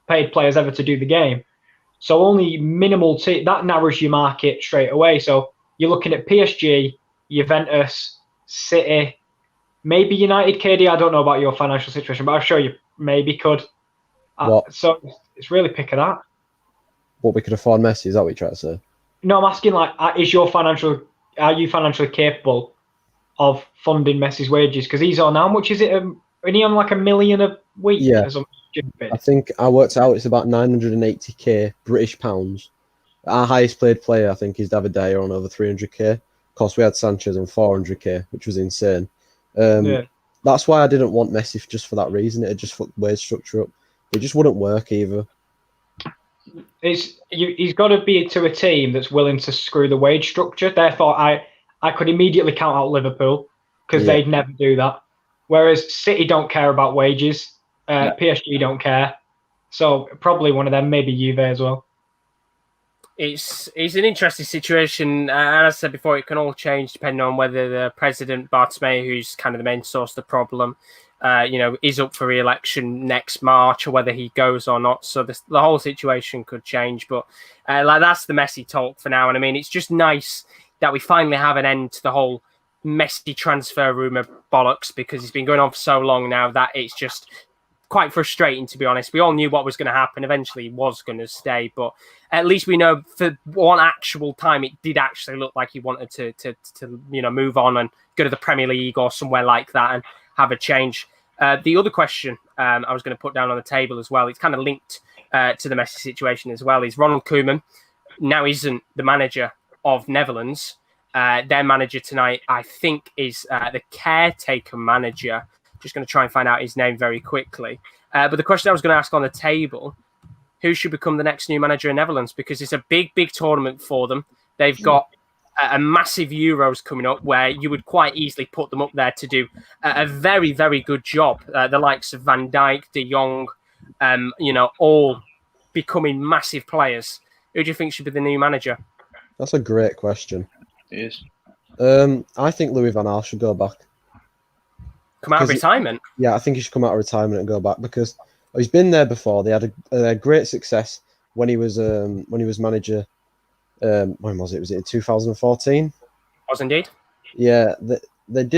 paid players ever to do the game. So only minimal that narrows your market straight away. So you're looking at PSG, Juventus, City, maybe United. KD, I don't know about your financial situation, but I'm sure you maybe could. So it's really pick of that.
What we could afford Messi, is that what you're trying to say?
No, I'm asking are you financially capable of funding Messi's wages? Because he's on, how much is it? Isn't he on $1 million a week?
Yeah. I think I worked out it's about 980k British pounds. Our highest paid player, I think, is David De Gea on over 300k. Of course, we had Sanchez on 400k, which was insane. That's why I didn't want Messi just for that reason. It just fucked wage structure up. It just wouldn't work either.
He's got to be to a team that's willing to screw the wage structure. Therefore, I could immediately count out Liverpool because they'd never do that. Whereas City don't care about wages. PSG don't care. So probably one of them, maybe Juve as well.
It's an interesting situation. As I said before, it can all change depending on whether the president, Bartomeu, who's kind of the main source of the problem, is up for re-election next March, or whether he goes or not. So the whole situation could change. But that's the Messi talk for now. And I mean, it's just nice that we finally have an end to the whole Messi transfer rumour bollocks, because it's been going on for so long now that it's just quite frustrating, to be honest. We all knew what was going to happen. Eventually, he was going to stay, but at least we know for one actual time it did actually look like he wanted to move on and go to the Premier League or somewhere like that and have a change. The other question I was going to put down on the table as well, it's kind of linked to the Messi situation as well, is Ronald Koeman now isn't the manager of Netherlands. Their manager tonight, I think, is the caretaker manager. Just going to try and find out his name very quickly. But the question I was going to ask on the table, who should become the next new manager in Netherlands? Because it's a big, big tournament for them. They've got a massive Euros coming up where you would quite easily put them up there to do a very, very good job. The likes of Van Dijk, De Jong, all becoming massive players. Who do you think should be the new manager?
That's a great question.
It is.
I think Louis van Gaal should go back.
Come out of retirement?
I think he should come out of retirement and go back, because he's been there before. They had a great success when he was manager. When was it? Was it in 2014?
Was indeed.
Yeah, they've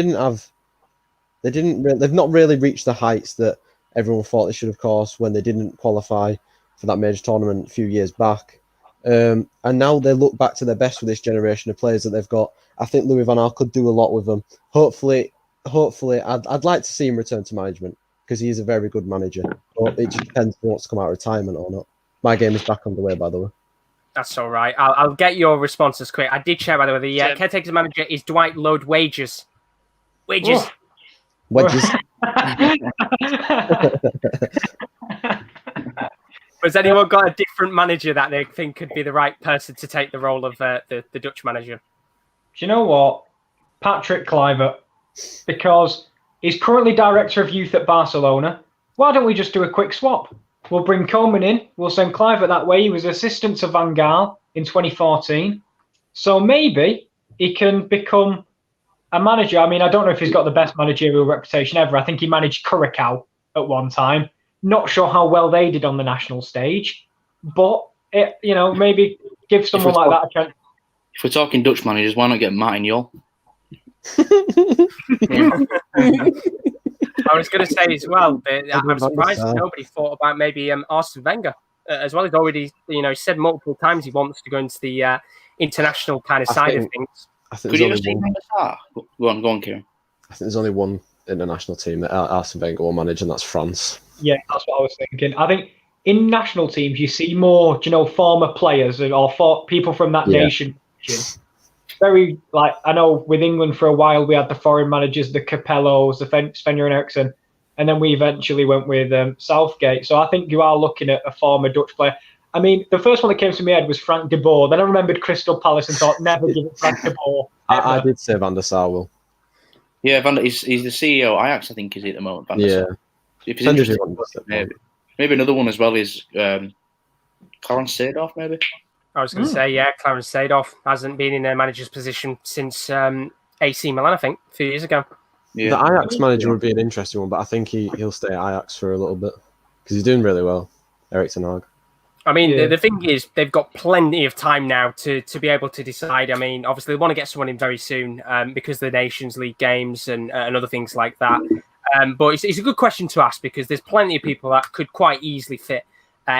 not really reached the heights that everyone thought they should, of course, when they didn't qualify for that major tournament a few years back. And now they look back to their best with this generation of players that they've got. I think Louis van Gaal could do a lot with them. Hopefully, hopefully, I'd like to see him return to management because he is a very good manager. But it just depends if he wants to come out of retirement or not. My game is back underway, by the way.
That's all right. I'll get your responses quick. I did check, by the way. The caretaker's manager is Dwight Lloyd Wages. Wages.
Oh.
Wedges.
Has anyone got a different manager that they think could be the right person to take the role of the Dutch manager?
Do you know what? Patrick Kluivert, because he's currently director of youth at Barcelona. Why don't we just do a quick swap? We'll bring Coleman in. We'll send Kluivert that way. He was assistant to Van Gaal in 2014. So maybe he can become a manager. I mean, I don't know if he's got the best managerial reputation ever. I think he managed Curacao at one time. Not sure how well they did on the national stage. But, maybe give someone like that a chance.
If we're talking Dutch managers, why not get Martin Jol?
I was going to say as well, I'm surprised nobody thought about maybe Arsene Wenger as well. He's already, said multiple times he wants to go into the international kind of side of things.
Could you just see from the start? Go on, Kieran.
I think there's only one international team that Arsene Wenger will manage, and that's France.
Yeah, that's what I was thinking. I think in national teams, you see more, former players or people from that nation. Very, I know with England for a while, we had the foreign managers, the Capellos, the Sven-Göran Eriksson, and then we eventually went with Southgate. So I think you are looking at a former Dutch player. I mean, the first one that came to my head was Frank de Boer. Then I remembered Crystal Palace and thought, never give it Frank de Boer.
I did say Van der Sar will.
Yeah, he's the CEO of Ajax, I think, is he at the moment? Van der Sar. If he's interested, maybe another one as well is Clarence Seedorf, maybe.
I was going to say, Clarence Seedorf hasn't been in a manager's position since AC Milan, I think, a few years ago.
Yeah. The Ajax manager would be an interesting one, but I think he'll stay at Ajax for a little bit because he's doing really well, Erik ten Hag.
I mean, the thing is, they've got plenty of time now to be able to decide. I mean, obviously, they want to get someone in very soon because of the Nations League games and other things like that. But it's a good question to ask because there's plenty of people that could quite easily fit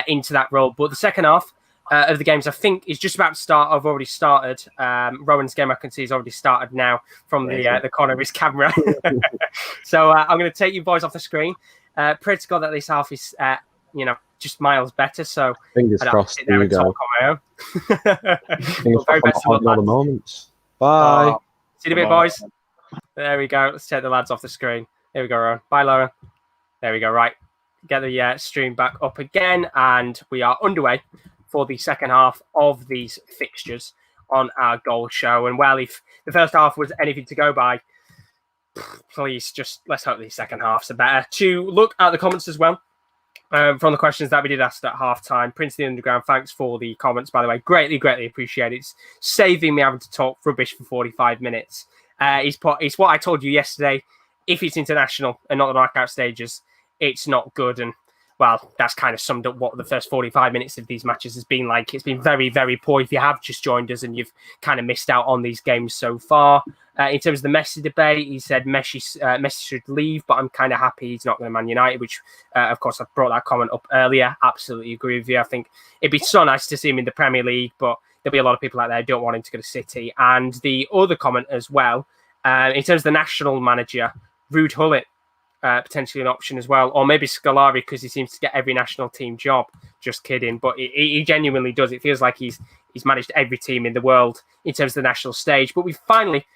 into that role. But the second half of the games, I think, is just about to start. I've already started. Rowan's game, I can see, is already started now from the corner of his camera. So I'm going to take you boys off the screen. Pray to God that this half is, just miles better. So
fingers crossed. Here we go. Fingers crossed on all the moments. Bye.
See you in a bit, boys. There we go. Let's take the lads off the screen. There we go, Rowan. Bye, Laura. There we go. Right. Get the stream back up again. And we are underway for the second half of these fixtures on our goal show. And well, if the first half was anything to go by, please just let's hope the second half's are better. To look at the comments as well. From the questions that we did ask at half-time. Prince of the Underground, thanks for the comments, by the way. Greatly, greatly appreciate it. It's saving me having to talk rubbish for 45 minutes. It's what I told you yesterday. If it's international and not the knockout stages, it's not good. And, well, that's kind of summed up what the first 45 minutes of these matches has been like. It's been very, very poor if you have just joined us and you've kind of missed out on these games so far. In terms of the Messi debate, he said Messi should leave, but I'm kind of happy he's not going to Man United, which, of course, I brought that comment up earlier. Absolutely agree with you. I think it'd be so nice to see him in the Premier League, but there'll be a lot of people out there who don't want him to go to City. And the other comment as well, in terms of the national manager, Ruud Gullit, potentially an option as well, or maybe Scolari because he seems to get every national team job. Just kidding, but he genuinely does. It feels like he's managed every team in the world in terms of the national stage. But we've already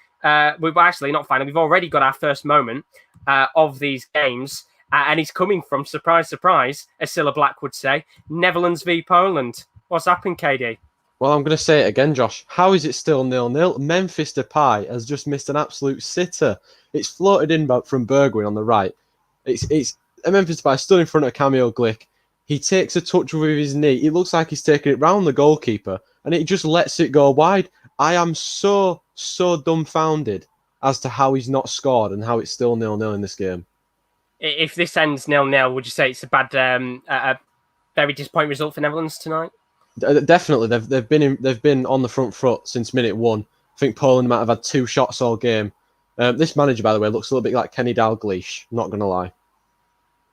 got our first moment of these games, and he's coming from, surprise, surprise, as Cilla Black would say, Netherlands v Poland. What's happened, KD?
Well, I'm going to say it again, Josh. How is it still 0-0? Memphis Depay has just missed an absolute sitter. It's floated in from Bergwijn on the right. It's Memphis Depay stood in front of Camille Glick. He takes a touch with his knee. It looks like he's taking it round the goalkeeper, and it just lets it go wide. I am so dumbfounded as to how he's not scored and how it's still 0-0 in this game.
If this ends 0-0, would you say it's a bad, a very disappointing result for Netherlands tonight?
Definitely, they've been on the front foot since minute one. I think Poland might have had 2 shots all game. This manager, by the way, looks a little bit like Kenny Dalglish. Not going to lie.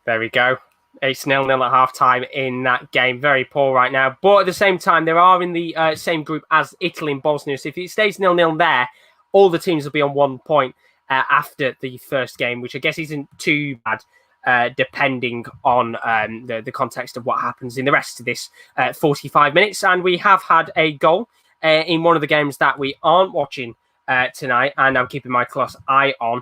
There we go. It's 0-0 at half-time in that game. Very poor right now. But at the same time, they are in the same group as Italy and Bosnia. So if it stays 0-0 there, all the teams will be on 1 point. after the first game, which I guess isn't too bad. Depending on the context of what happens in the rest of this 45 minutes. And we have had a goal in one of the games that we aren't watching tonight, and I'm keeping my close eye on.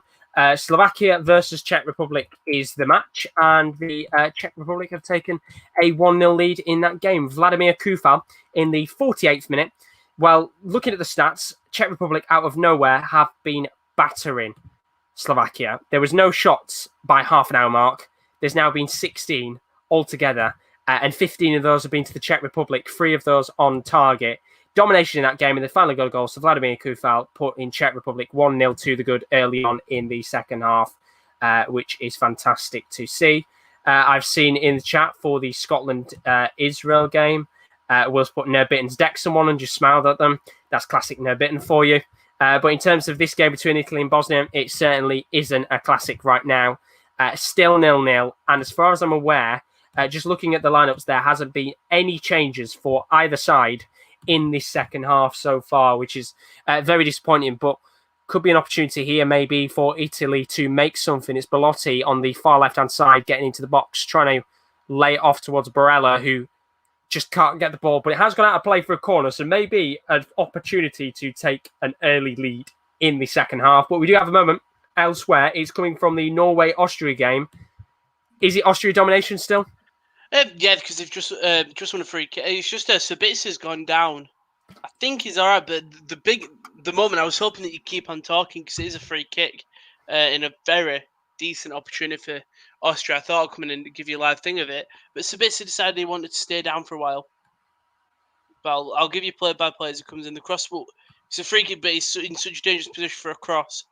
Slovakia versus Czech Republic is the match, and the Czech Republic have taken a 1-0 lead in that game. Vladimir Koufal in the 48th minute. Well, looking at the stats, Czech Republic out of nowhere have been battering Slovakia. There was no shots by half an hour mark. There's now been 16 altogether, and 15 of those have been to the Czech Republic, 3 of those on target. Domination in that game, and they finally got a goal. So Vladimir Koufal put in Czech Republic 1-0 to the good early on in the second half, which is fantastic to see. I've seen in the chat for the Scotland-Israel game, Will's put Nerbitten's deck someone and just smiled at them. That's classic Nerbitten for you. But in terms of this game between Italy and Bosnia, it certainly isn't a classic right now. Still 0-0. And as far as I'm aware, just looking at the lineups, there hasn't been any changes for either side in this second half so far, which is very disappointing. But could be an opportunity here maybe for Italy to make something. It's Belotti on the far left-hand side getting into the box, trying to lay it off towards Barella, who just can't get the ball, but it has gone out of play for a corner, so maybe an opportunity to take an early lead in the second half. But we do have a moment elsewhere. It's coming from the Norway-Austria game. Is it Austria domination still?
Yeah, because they've just won a free kick. It's just Sabitza's gone down. I think he's all right, but the moment I was hoping that you keep on talking because it is a free kick in a very decent opportunity for Austria. I thought I'd come in and give you a live thing of it, but Sabitzer decided he wanted to stay down for a while. But I'll give you play-by-play as it comes in. The cross, it's a free kick, but he's in such a dangerous position for a cross.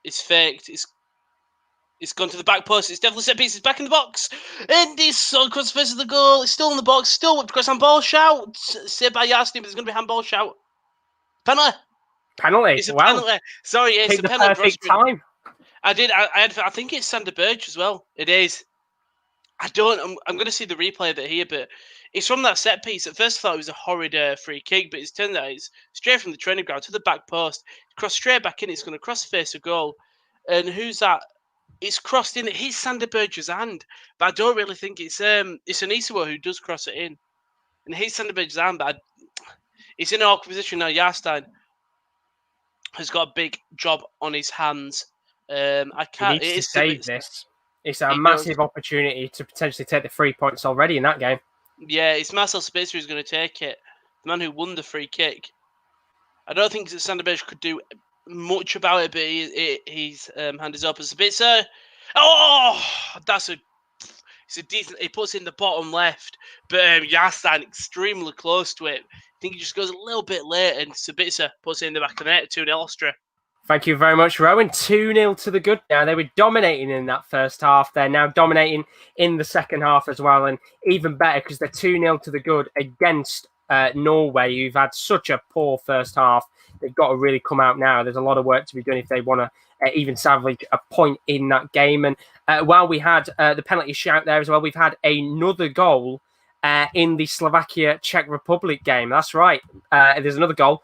It's faked. It's gone to the back post. It's definitely set pieces back in the box. And this so across the face of the goal. It's still in the box. Still across handball shout. Saved by Yarsny, but there's going to be handball shout. Penalty.
Penalty.
It's a
wow.
penalty. Sorry, it's
Take
a penalty.
Perfect time.
I think it's Sander Berge as well. It is. I'm going to see the replay of it here, but it's from that set piece. At first I thought it was a horrid free kick, but it's turned out it's straight from the training ground to the back post. Cross straight back in. It's going to cross face a goal. And who's that? It's crossed in. It hits Sander Berge's hand, but I don't really think it's Anisawa who does cross it in. And it hits Sander Berge's hand, but it's in an awkward position now. Jarstein has got a big job on his hands. I can't.
He needs to save this. It's a massive opportunity to potentially take the 3 points already in that game.
Yeah, it's Marcel Sabitzer who's going to take it. The man who won the free kick. I don't think that Sander Berge could do much about it, but his hand is up. Sabitzer. Oh, it's a decent. He puts it in the bottom left, but Jarstein extremely close to it. I think he just goes a little bit late, and Sabitzer puts it in the back of the net. 2-0 Austria.
Thank you very much, Rowan. 2-0 to the good. Now, they were dominating in that first half. They're now dominating in the second half as well. And even better because they're 2-0 to the good against Norway, who've had such a poor first half. They've got to really come out now. There's a lot of work to be done if they want to even salvage a point in that game. And while we had the penalty shout there as well, we've had another goal in the Slovakia-Czech Republic game. That's right. There's another goal.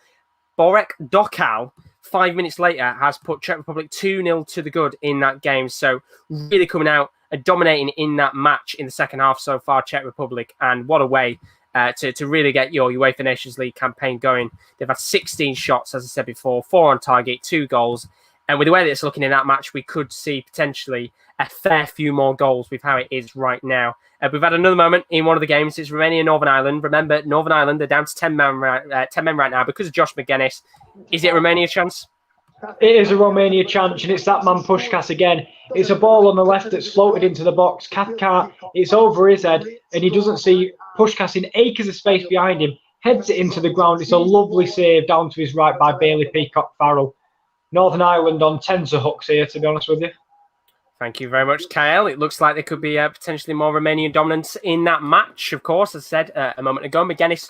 Borek Dokal, 5 minutes later, has put Czech Republic 2-0 to the good in that game. So really coming out and dominating in that match in the second half so far, Czech Republic. And what a way to really get your UEFA Nations League campaign going. They've had 16 shots, as I said before, 4 on target, 2 goals. And with the way that it's looking in that match, we could see potentially a fair few more goals with how it is right now. We've had another moment in one of the games. It's Romania-Northern Ireland. Remember, Northern Ireland, they're down to 10 men right now because of Josh McGuinness. Is it a Romania chance?
It is a Romania chance, and it's that man Puskás again. It's a ball on the left that's floated into the box. Cathcart, it's over his head, and he doesn't see Puskás in acres of space behind him. Heads it into the ground. It's a lovely save down to his right by Bailey Peacock-Farrell. Northern Ireland on tenterhooks here, to be honest with you.
Thank you very much, Kyle. It looks like there could be potentially more Romanian dominance in that match, of course. As I said a moment ago, McGuinness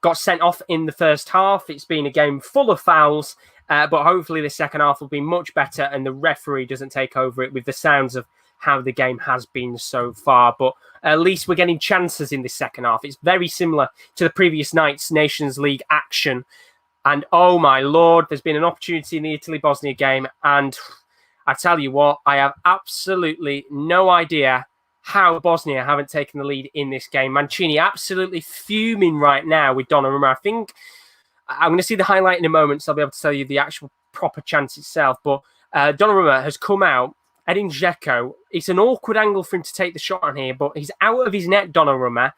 got sent off in the first half. It's been a game full of fouls, but hopefully the second half will be much better and the referee doesn't take over it with the sounds of how the game has been so far. But at least we're getting chances in this second half. It's very similar to the previous night's Nations League action. And oh my Lord, there's been an opportunity in the Italy-Bosnia game. And I tell you what, I have absolutely no idea how Bosnia haven't taken the lead in this game. Mancini absolutely fuming right now with Donnarumma. I think I'm going to see the highlight in a moment, so I'll be able to tell you the actual proper chance itself. But Donnarumma has come out, Edin Dzeko. It's an awkward angle for him to take the shot on here, but he's out of his net, Donnarumma.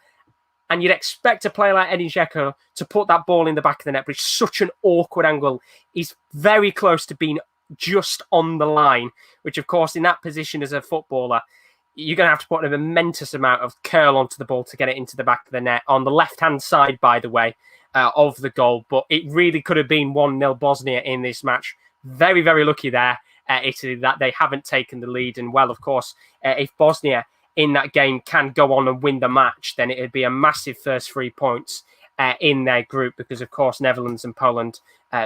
And you'd expect a player like Edin Dzeko to put that ball in the back of the net, but it's such an awkward angle. He's very close to being just on the line, which, of course, in that position as a footballer, you're going to have to put a momentous amount of curl onto the ball to get it into the back of the net. On the left-hand side, by the way, of the goal. But it really could have been 1-0 Bosnia in this match. Very, very lucky there, Italy, that they haven't taken the lead. And, well, of course, if Bosnia in that game can go on and win the match, then it would be a massive first 3 points in their group because, of course, Netherlands and Poland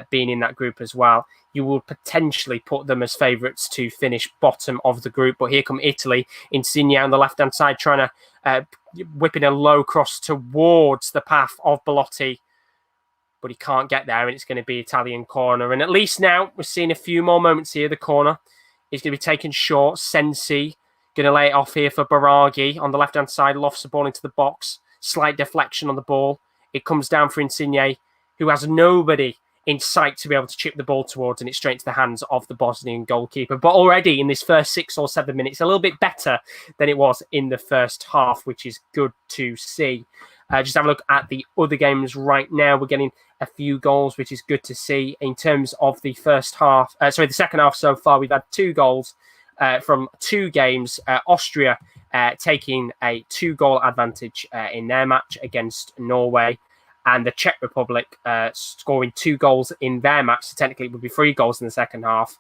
being in that group as well, you would potentially put them as favourites to finish bottom of the group. But here come Italy, Insigne on the left-hand side, trying to whipping a low cross towards the path of Belotti. But he can't get there, and it's going to be Italian corner. And at least now, we're seeing a few more moments here. The corner is going to be taken short. Sensi going to lay it off here for Baraghi on the left-hand side. Lofts the ball into the box. Slight deflection on the ball. It comes down for Insigne, who has nobody in sight to be able to chip the ball towards, and it's straight to the hands of the Bosnian goalkeeper. But already in this first 6 or 7 minutes, a little bit better than it was in the first half, which is good to see. Just have a look at the other games right now. We're getting a few goals, which is good to see. In terms of the the second half so far, we've had 2 goals from 2 games. Austria taking a 2-goal advantage in their match against Norway, and the Czech Republic scoring 2 goals in their match. So technically, it would be 3 goals in the second half.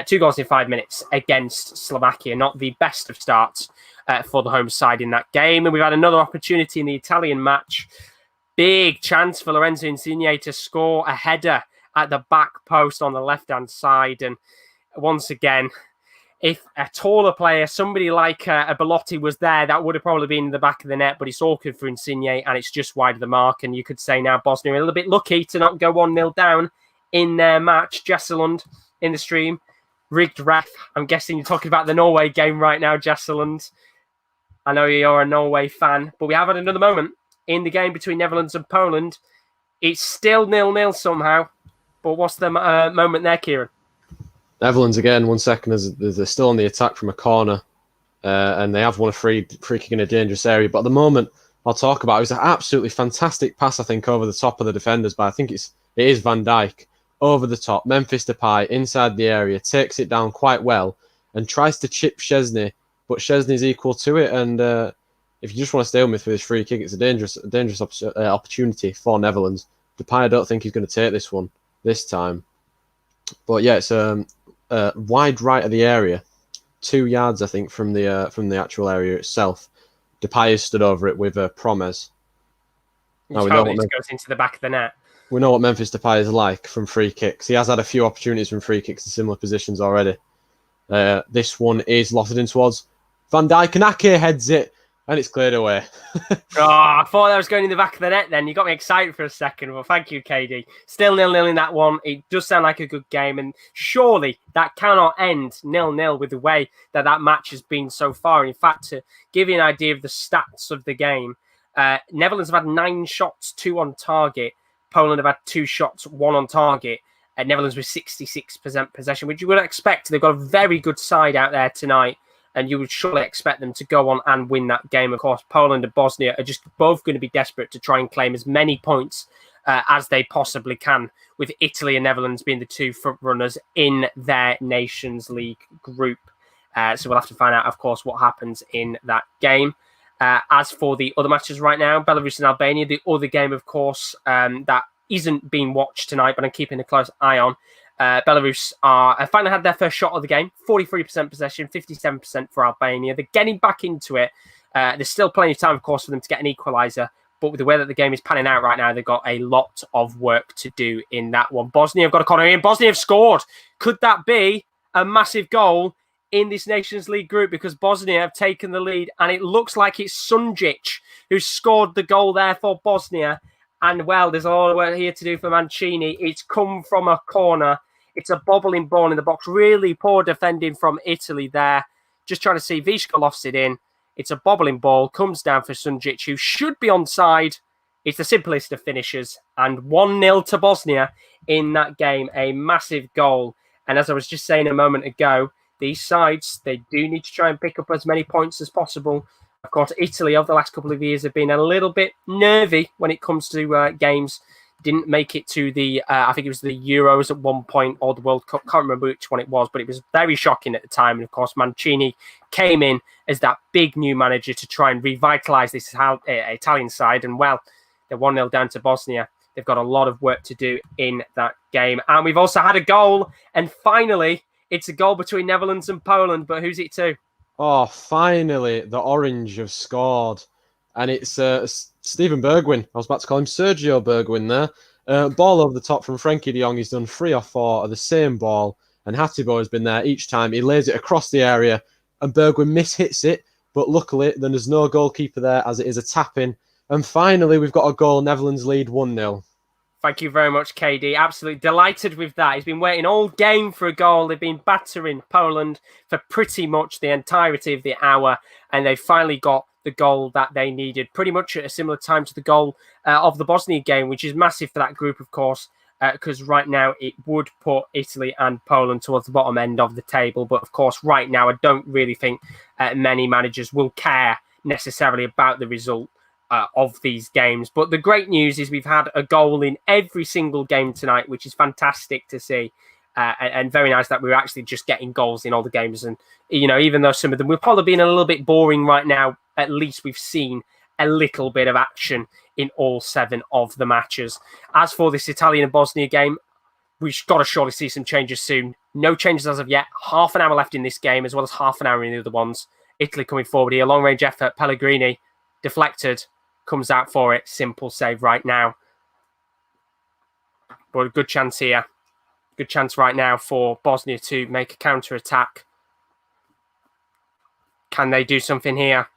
2 goals in 5 minutes against Slovakia. Not the best of starts for the home side in that game. And we've had another opportunity in the Italian match. Big chance for Lorenzo Insigne to score a header at the back post on the left-hand side. And once again, if a taller player, somebody like a Belotti was there, that would have probably been in the back of the net, but it's awkward for Insigne and it's just wide of the mark. And you could say now Bosnia are a little bit lucky to not go 1-0 down in their match. Jesselund in the stream. Rigged ref. I'm guessing you're talking about the Norway game right now, Jesselund. I know you're a Norway fan, but we have had another moment in the game between Netherlands and Poland. It's still 0-0 somehow, but what's the moment there, Kieran?
Netherlands again, 1 second, as they're still on the attack from a corner, and they have won a free kick in a dangerous area. But at the moment, I'll talk about it was an absolutely fantastic pass, I think, over the top of the defenders, but I think it is Van Dijk over the top. Memphis Depay inside the area, takes it down quite well, and tries to chip Szczesny, but Szczesny's equal to it. And if you just want to stay with me for this free kick, it's a dangerous opportunity for Netherlands. Depay, I don't think he's going to take this one this time. But yeah, it's wide right of the area, 2 yards, I think, from the actual area itself. Depay has stood over it with Promes.
Now we know it goes into the back of the net.
We know what Memphis Depay is like from free kicks. He has had a few opportunities from free kicks in similar positions already. This one is lofted in towards Van Dijk, and Ake heads it, and it's cleared away.
I thought that was going in the back of the net then. You got me excited for a second. Well, thank you, KD. Still 0-0 in that one. It does sound like a good game, and surely that cannot end 0-0 with the way that match has been so far. In fact, to give you an idea of the stats of the game, Netherlands have had 9 shots, 2 on target. Poland have had 2 shots, 1 on target. Netherlands with 66% possession, which you would expect. They've got a very good side out there tonight, and you would surely expect them to go on and win that game. Of course, Poland and Bosnia are just both going to be desperate to try and claim as many points as they possibly can, with Italy and Netherlands being the 2 front runners in their Nations League group. So we'll have to find out, of course, what happens in that game. As for the other matches right now, Belarus and Albania, the other game, of course, that isn't being watched tonight, but I'm keeping a close eye on. Belarus finally had their first shot of the game, 43% possession, 57% for Albania. They're getting back into it. There's still plenty of time, of course, for them to get an equaliser, but with the way that the game is panning out right now, they've got a lot of work to do in that one. Bosnia have got a corner in. Bosnia have scored. Could that be a massive goal in this Nations League group? Because Bosnia have taken the lead, and it looks like it's Sunjic who scored the goal there for Bosnia. And, well, there's a lot of work here to do for Mancini. It's come from a corner. It's a bobbling ball in the box. Really poor defending from Italy there. Just trying to see Vishka lofts it in. It's a bobbling ball. Comes down for Sunjic, who should be onside. It's the simplest of finishes. And 1-0 to Bosnia in that game. A massive goal. And as I was just saying a moment ago, these sides, they do need to try and pick up as many points as possible. Of course, Italy over the last couple of years have been a little bit nervy when it comes to games. Didn't make it to the, I think it was the Euros at one point, or the World Cup. Can't remember which one it was, but it was very shocking at the time. And of course, Mancini came in as that big new manager to try and revitalise this Italian side. And, well, they're 1-0 down to Bosnia. They've got a lot of work to do in that game. And we've also had a goal. And finally, it's a goal between Netherlands and Poland. But who's it to?
Oh, finally, the Orange have scored. And it's Steven Bergwijn. I was about to call him Sergio Bergwijn there. Ball over the top from Frankie de Jong. He's done 3 or 4 of the same ball. And Hatibo has been there each time. He lays it across the area. And Bergwijn mishits it. But luckily, then there's no goalkeeper there as it is a tap-in. And finally, we've got a goal. Netherlands lead 1-0.
Thank you very much, KD. Absolutely delighted with that. He's been waiting all game for a goal. They've been battering Poland for pretty much the entirety of the hour. And they finally got the goal that they needed, pretty much at a similar time to the goal of the Bosnia game, which is massive for that group, of course, because right now it would put Italy and Poland towards the bottom end of the table. But of course, right now, I don't really think many managers will care necessarily about the result of these games. But the great news is we've had a goal in every single game tonight, which is fantastic to see. And very nice that we're actually just getting goals in all the games. And, you know, even though some of them will probably be a little bit boring right now, at least we've seen a little bit of action in all 7 of the matches. As for this Italian and Bosnia game, we've got to surely see some changes soon. No changes as of yet. Half an hour left in this game, as well as half an hour in the other ones. Italy coming forward here. Long-range effort. Pellegrini deflected. Comes out for it. Simple save right now. But a good chance here. Good chance right now for Bosnia to make a counter-attack. Can they do something here?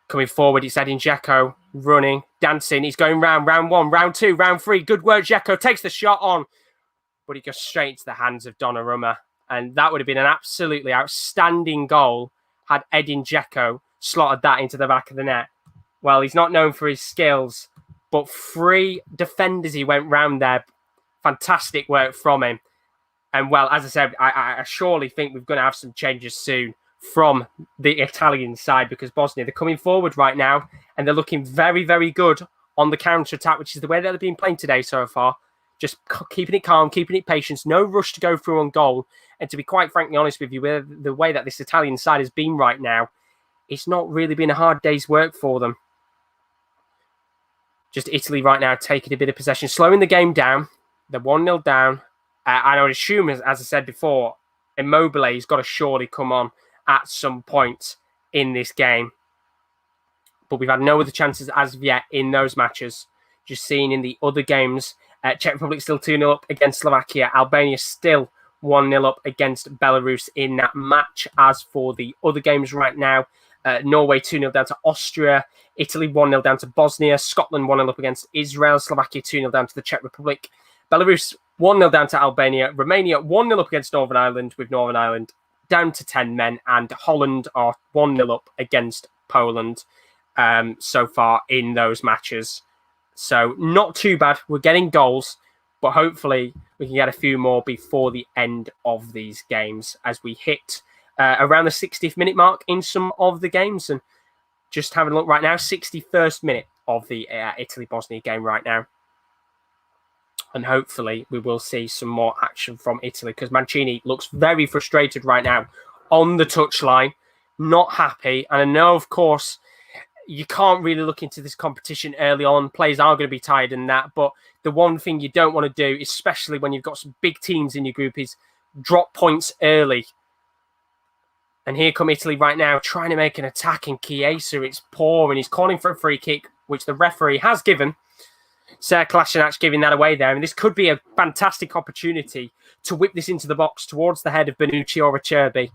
Coming forward, it's Edin Dzeko running, dancing. He's going round 1, round 2, round 3. Good work, Dzeko takes the shot on. But he goes straight into the hands of Donnarumma. And that would have been an absolutely outstanding goal had Edin Dzeko slotted that into the back of the net. Well, he's not known for his skills, but 3 defenders he went round there. Fantastic work from him. And, well, as I said, I surely think we're going to have some changes soon from the Italian side, because Bosnia, they're coming forward right now and they're looking very, very good on the counter-attack, which is the way that they've been playing today so far. Just keeping it calm, keeping it patient, no rush to go through on goal. And to be quite frankly honest with you, with the way that this Italian side has been right now, it's not really been a hard day's work for them. Just Italy right now taking a bit of possession, slowing the game down. They're 1-0 down. I would assume, as I said before, Immobile's got to surely come on at some point in this game. But we've had no other chances as of yet in those matches. Just seeing in the other games, Czech Republic still 2-0 up against Slovakia. Albania still 1-0 up against Belarus in that match. As for the other games right now, Norway 2-0 down to Austria. Italy 1-0 down to Bosnia. Scotland 1-0 up against Israel. Slovakia 2-0 down to the Czech Republic. Belarus 1-0 down to Albania. Romania 1-0 up against Northern Ireland, with Northern Ireland down to 10 men. And Holland are 1-0 up against Poland so far in those matches. So not too bad. We're getting goals, but hopefully we can get a few more before the end of these games as we hit around the 60th minute mark in some of the games. And just having a look right now, 61st minute of the Italy-Bosnia game right now. And hopefully we will see some more action from Italy, because Mancini looks very frustrated right now on the touchline, not happy. And I know, of course, you can't really look into this competition early on. Players are going to be tired in that. But the one thing you don't want to do, especially when you've got some big teams in your group, is drop points early. And here come Italy right now, trying to make an attack in Chiesa. It's poor, and he's calling for a free kick, which the referee has given. Ser Kolasinac giving that away there. And this could be a fantastic opportunity to whip this into the box towards the head of Bonucci or Acerbi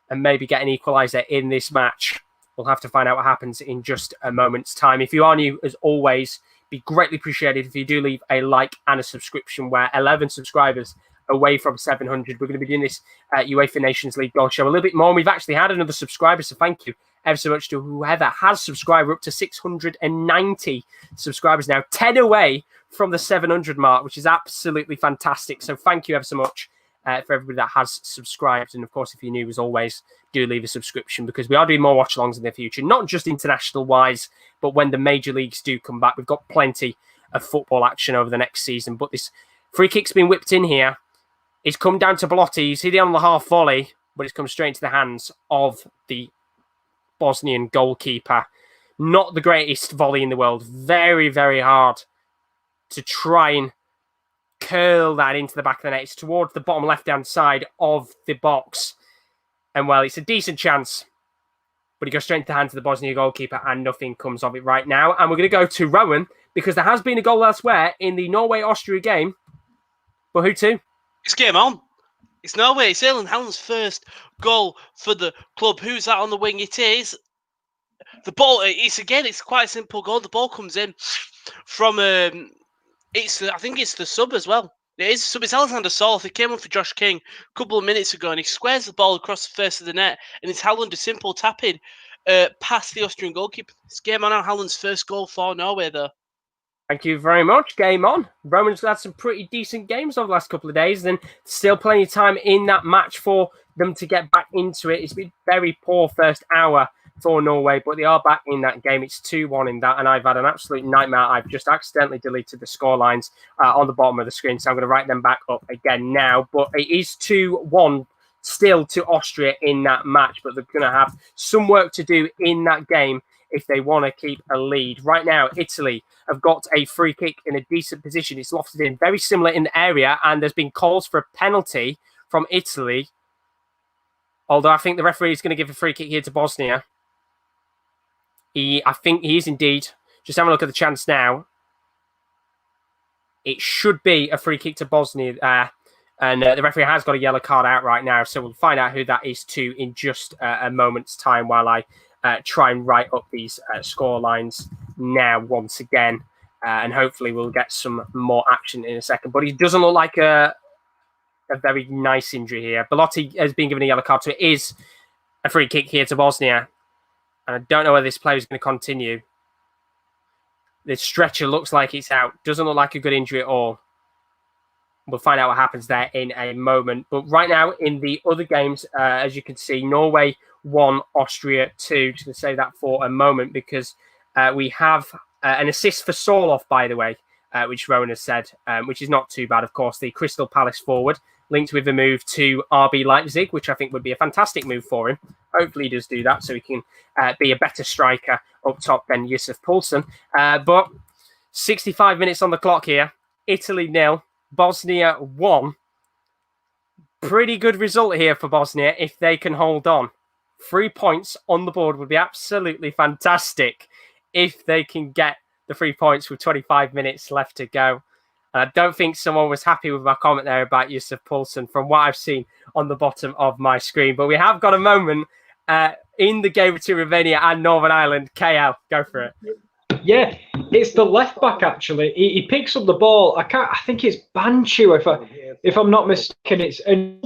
and maybe get an equaliser in this match. We'll have to find out what happens in just a moment's time. If you are new, as always, Be greatly appreciated if you do leave a like and a subscription. We're 11 subscribers away from 700. We're going to be doing this UEFA Nations League goal show a little bit more. And we've actually had another subscriber, so thank you ever so much to whoever has subscribed. We're up to 690 subscribers now, 10 away from the 700 mark, which is absolutely fantastic. So thank you ever so much for everybody that has subscribed. And of course, if you're new, as always, do leave a subscription, because we are doing more watch-alongs in the future, not just international-wise, but when the major leagues do come back. We've got plenty of football action over the next season. But this free kick's been whipped in here. It's come down to Belotti. You see the on the half volley, but it's come straight into the hands of the Bosnian goalkeeper. Not the greatest volley in the world. Very, very hard to try and curl that into the back of the net. It's towards the bottom left-hand side of the box. And, well, it's a decent chance. But he goes straight into the hands of the Bosnian goalkeeper, and nothing comes of it right now. And we're going to go to Rowan, because there has been a goal elsewhere in the Norway-Austria game. But who to?
It's game on. It's Norway. It's Erling Haaland's first goal for the club. Who's that on the wing? It is the ball. It's quite a simple goal. The ball comes in from I think it's the sub as well. It is sub. It's Alexander Sorloth. He came on for Josh King a couple of minutes ago, and he squares the ball across the face of the net, and it's Haaland a simple tapping past the Austrian goalkeeper. It's game on. Haaland's first goal for Norway, though.
Thank you very much. Game on. Roman's had some pretty decent games over the last couple of days, and still plenty of time in that match for them to get back into it. It's been very poor first hour for Norway, but they are back in that game. It's 2-1 in that, and I've had an absolute nightmare. I've just accidentally deleted the scorelines on the bottom of the screen, so I'm going to write them back up again now. But it is 2-1 still to Austria in that match, but they're going to have some work to do in that game if they want to keep a lead. Right now, Italy have got a free kick in a decent position. It's lofted in, very similar in the area, and there's been calls for a penalty from Italy. Although I think the referee is going to give a free kick here to Bosnia. I think he is indeed. Just having a look at the chance now. It should be a free kick to Bosnia there. And the referee has got a yellow card out right now. So we'll find out who that is to in just a moment's time, while I try and write up these score lines now once again. And hopefully we'll get some more action in a second. But he doesn't look like a very nice injury here. Belotti has been given a yellow card, so it is a free kick here to Bosnia. And I don't know whether this player is going to continue. The stretcher looks like it's out. Doesn't look like a good injury at all. We'll find out what happens there in a moment. But right now, in the other games, as you can see, Norway 1, Austria 2. Just going to say that for a moment, because we have an assist for Sorloth, by the way, which Rowan has said, which is not too bad, of course. The Crystal Palace forward, linked with a move to RB Leipzig, which I think would be a fantastic move for him. Hopefully he does do that so he can be a better striker up top than Yusuf Poulsen. But 65 minutes on the clock here. Italy 0, Bosnia 1. Pretty good result here for Bosnia if they can hold on. 3 points on the board would be absolutely fantastic if they can get the 3 points with 25 minutes left to go. I don't think someone was happy with my comment there about Yusuf Poulsen from what I've seen on the bottom of my screen. But we have got a moment in the game between Romania and Northern Ireland. KL, go for it.
Yeah, it's the left back actually. He picks up the ball. I think it's Banchu if I'm not mistaken. It's a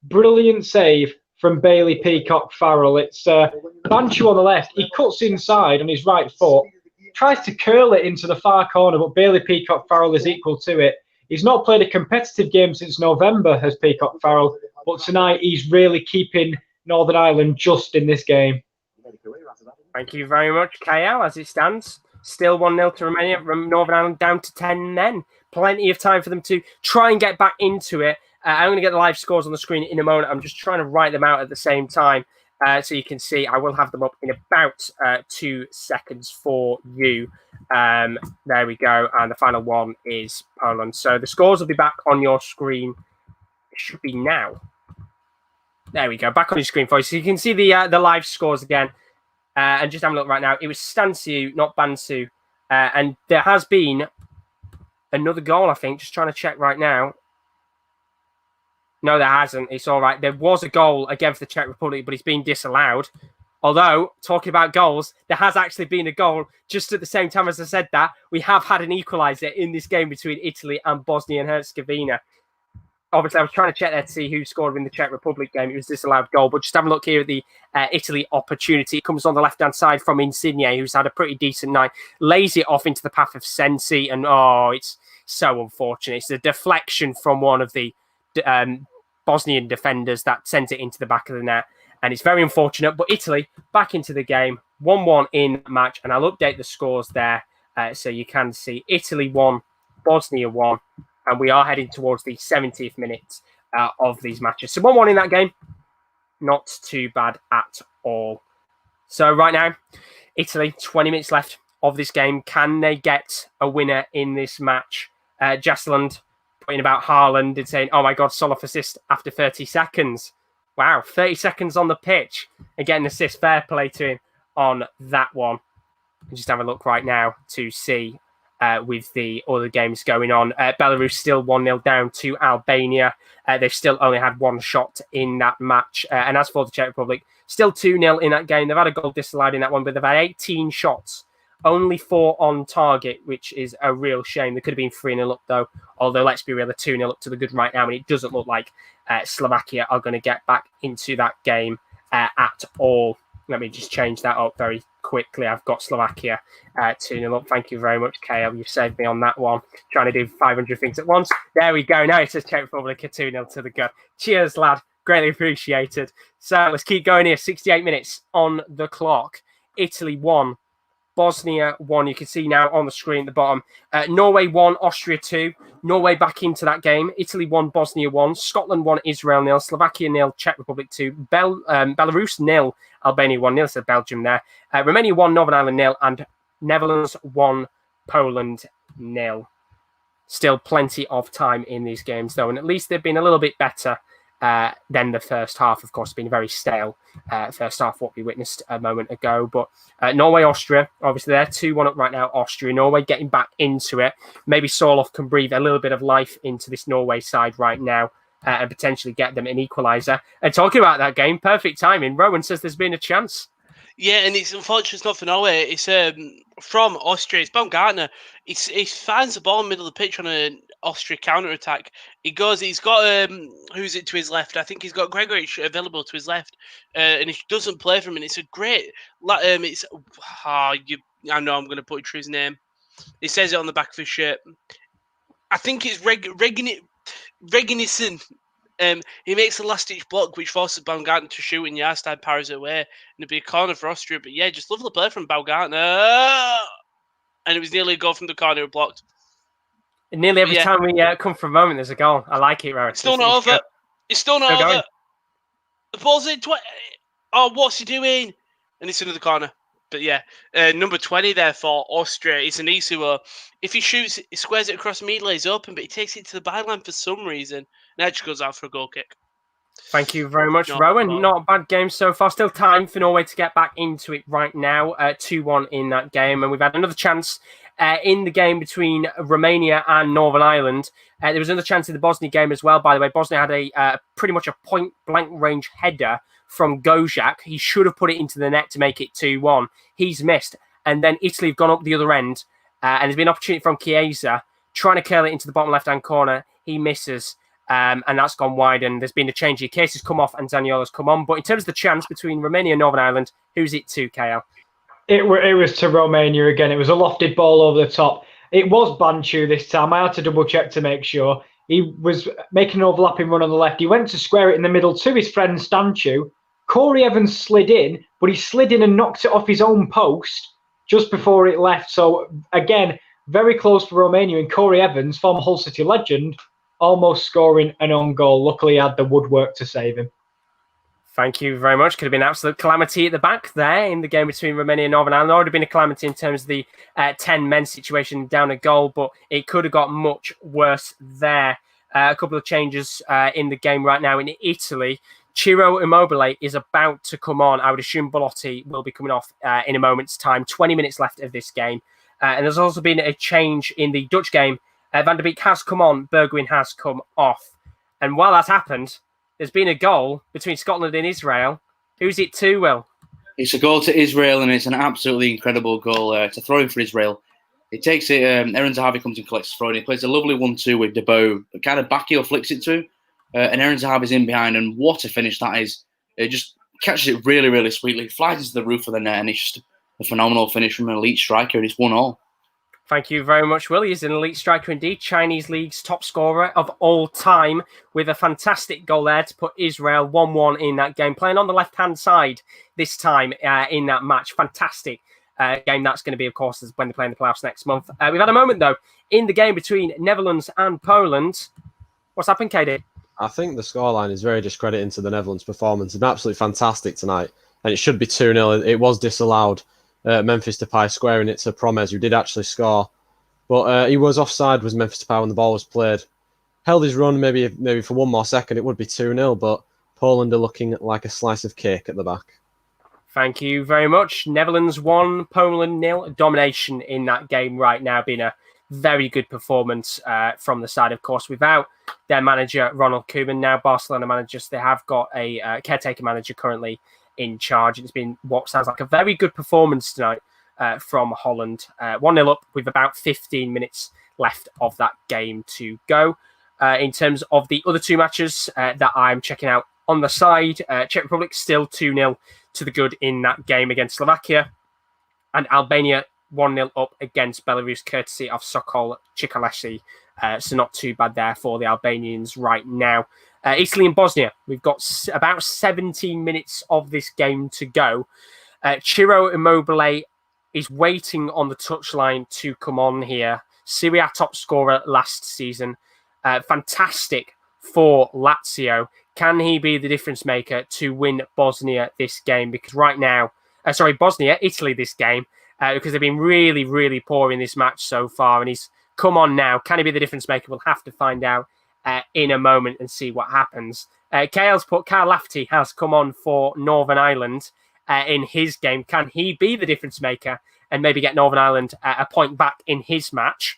brilliant save from Bailey Peacock Farrell. It's Banchu on the left. He cuts inside on his right foot, tries to curl it into the far corner, but Bailey Peacock Farrell is equal to it. He's not played a competitive game since November, has Peacock Farrell, but tonight he's really keeping Northern Ireland just in this game.
Thank you very much, KL. As it stands, still 1-0 to Romania. Northern Ireland down to 10 men. Plenty of time for them to try and get back into it. I'm going to get the live scores on the screen in a moment. I'm just trying to write them out at the same time so you can see. I will have them up in about 2 seconds for you. There we go. And the final one is Poland. So the scores will be back on your screen. It should be now. There we go. Back on your screen for you. So you can see the live scores again. And just having a look right now. It was Stansiu, not Bansu. And there has been another goal, I think. Just trying to check right now. No, there hasn't. It's all right. There was a goal against the Czech Republic, but it's been disallowed. Although, talking about goals, there has actually been a goal just at the same time as I said that. We have had an equaliser in this game between Italy and Bosnia and Herzegovina. Obviously, I was trying to check there to see who scored in the Czech Republic game. It was disallowed goal. But just have a look here at the Italy opportunity. It comes on the left-hand side from Insigne, who's had a pretty decent night. Lays it off into the path of Sensi. And, it's so unfortunate. It's a deflection from one of the Bosnian defenders that sent it into the back of the net. And it's very unfortunate. But Italy back into the game. 1-1 in match. And I'll update the scores there so you can see Italy 1, Bosnia 1. And we are heading towards the 70th minute of these matches. So 1-1 in that game. Not too bad at all. So right now, Italy, 20 minutes left of this game. Can they get a winner in this match? Jasland putting about Haaland and saying, oh my God, Soloff assist after 30 seconds. Wow, 30 seconds on the pitch and getting an assist. Fair play to him on that one. Just have a look right now to see with the other games going on. Belarus still 1-0 down to Albania. They've still only had one shot in that match. And as for the Czech Republic, still 2-0 in that game. They've had a goal disallowed in that one, but they've had 18 shots. Only 4 on target, which is a real shame. They could have been 3-0 up, though. Although, let's be real, they're 2-0 up to the good right now. And it doesn't look like Slovakia are going to get back into that game at all. Let me just change that up very quickly. I've got Slovakia 2-0 up. Thank you very much, KL. You've saved me on that one. Trying to do 500 things at once. There we go. Now it says Czech Republic 2-0 to the good. Cheers, lad. Greatly appreciated. So let's keep going here. 68 minutes on the clock. Italy 1. Bosnia 1. You can see now on the screen at the bottom. Norway 1, Austria 2. Norway back into that game. Italy 1, Bosnia 1. Scotland 1, Israel 0. Slovakia 0, Czech Republic 2. Belarus 0, Albania 1-0. So Belgium there. Romania 1, Northern Ireland 0. And Netherlands 1, Poland 0. Still plenty of time in these games, though. And at least they've been a little bit better than the first half. Of course, been very stale first half, what we witnessed a moment ago. But Norway, Austria, obviously they're 2-1 up right now. Austria, Norway getting back into it. Maybe Sorloth can breathe a little bit of life into this Norway side right now and potentially get them an equaliser. And talking about that game, perfect timing. Rowan says there's been a chance.
Yeah, and it's unfortunate it's not for Norway. It's from Austria. It's Baumgartner. He finds the ball in the middle of the pitch on an Austria counter-attack. He's got who's it to his left? I think he's got Gregoric available to his left, and he doesn't play for him. And it's a great. I know I'm going to put it through his name. He says it on the back of his shirt. I think it's Reginison. He makes a last-ditch block, which forces Baumgartner to shoot, and Jarstein powers it away. And it'd be a corner for Austria. But yeah, just lovely play from Baumgartner. And it was nearly a goal from the corner blocked.
And nearly every time we come from a moment, there's a goal. I like it, Rowan.
It's still not over. It's still not over.
Going.
The ball's in. What's he doing? And it's into the corner. But yeah, number 20 there for Austria. It's an Isuo. If he shoots, he squares it across immediately. He's open, but he takes it to the byline for some reason. And Edge goes out for a goal kick.
Thank you very much, Rowan. Not a bad game so far. Still time for Norway to get back into it right now. 2-1 in that game. And we've had another chance in the game between Romania and Northern Ireland. There was another chance in the Bosnia game as well, by the way. Bosnia had a pretty much a point-blank range header from Gojak. He should have put it into the net to make it 2-1. He's missed. And then Italy have gone up the other end. And there's been an opportunity from Chiesa trying to curl it into the bottom left-hand corner. He misses. And that's gone wide. And there's been a change here. Chiesa come off and Zaniolo's come on. But in terms of the chance between Romania and Northern Ireland, who's it to, KL?
It was to Romania again. It was a lofted ball over the top. It was Banchu this time. I had to double check to make sure. He was making an overlapping run on the left. He went to square it in the middle to his friend Stanchu. Corey Evans slid in, but he slid in and knocked it off his own post just before it left. So again, very close for Romania. And Corey Evans, former Hull City legend, almost scoring an own goal. Luckily, he had the woodwork to save him.
Thank you very much. Could have been absolute calamity at the back there in the game between Romania and Northern Ireland. It would have been a calamity in terms of the 10-men situation down a goal, but it could have got much worse there. A couple of changes in the game right now in Italy. Ciro Immobile is about to come on. I would assume Belotti will be coming off in a moment's time. 20 minutes left of this game. And there's also been a change in the Dutch game. Van der Beek has come on. Bergwijn has come off. And while that's happened, there's been a goal between Scotland and Israel. Who's it to, Will?
It's a goal to Israel, and it's an absolutely incredible goal to throw in for Israel. It takes it. Aaron Zahavi comes and collects the throw, and he plays a lovely 1-2 with Debo. Kind of back heel flicks it to, and Aaron Zahavi's in behind, and what a finish that is! It just catches it really, really sweetly, flies into the roof of the net, and it's just a phenomenal finish from an elite striker, and it's 1-1.
Thank you very much, Will. He's an elite striker indeed. Chinese League's top scorer of all time with a fantastic goal there to put Israel 1-1 in that game. Playing on the left-hand side this time in that match. Fantastic game that's going to be, of course, when they play in the playoffs next month. We've had a moment, though, in the game between Netherlands and Poland. What's happened, KD?
I think the scoreline is very discrediting to the Netherlands' performance. It's been absolutely fantastic tonight, and it should be 2-0. It was disallowed. Memphis Depay squaring it to Promes, who did actually score. But he was offside, was Memphis Depay, when the ball was played. Held his run maybe for one more second, it would be 2-0, but Poland are looking like a slice of cake at the back.
Thank you very much. Netherlands 1, Poland 0. Domination in that game right now, being a very good performance from the side, of course, without their manager, Ronald Koeman, now Barcelona managers. They have got a caretaker manager currently in charge. It's been what sounds like a very good performance tonight from Holland. 1-0 up with about 15 minutes left of that game to go. In terms of the other two matches that I'm checking out on the side, Czech Republic still 2-0 to the good in that game against Slovakia, and Albania 1-0 up against Belarus, courtesy of Sokol Chikalesi. So not too bad there for the Albanians right now. Italy and Bosnia, we've got about 17 minutes of this game to go. Ciro Immobile is waiting on the touchline to come on here. Serie A top scorer last season. Fantastic for Lazio. Can he be the difference maker to win Bosnia this game? Because right now, Bosnia, Italy this game, because they've been really, really poor in this match so far. And he's come on now. Can he be the difference maker? We'll have to find out in a moment and see what happens. Kyle Lafferty has come on for Northern Ireland in his game. Can he be the difference maker and maybe get Northern Ireland a point back in his match?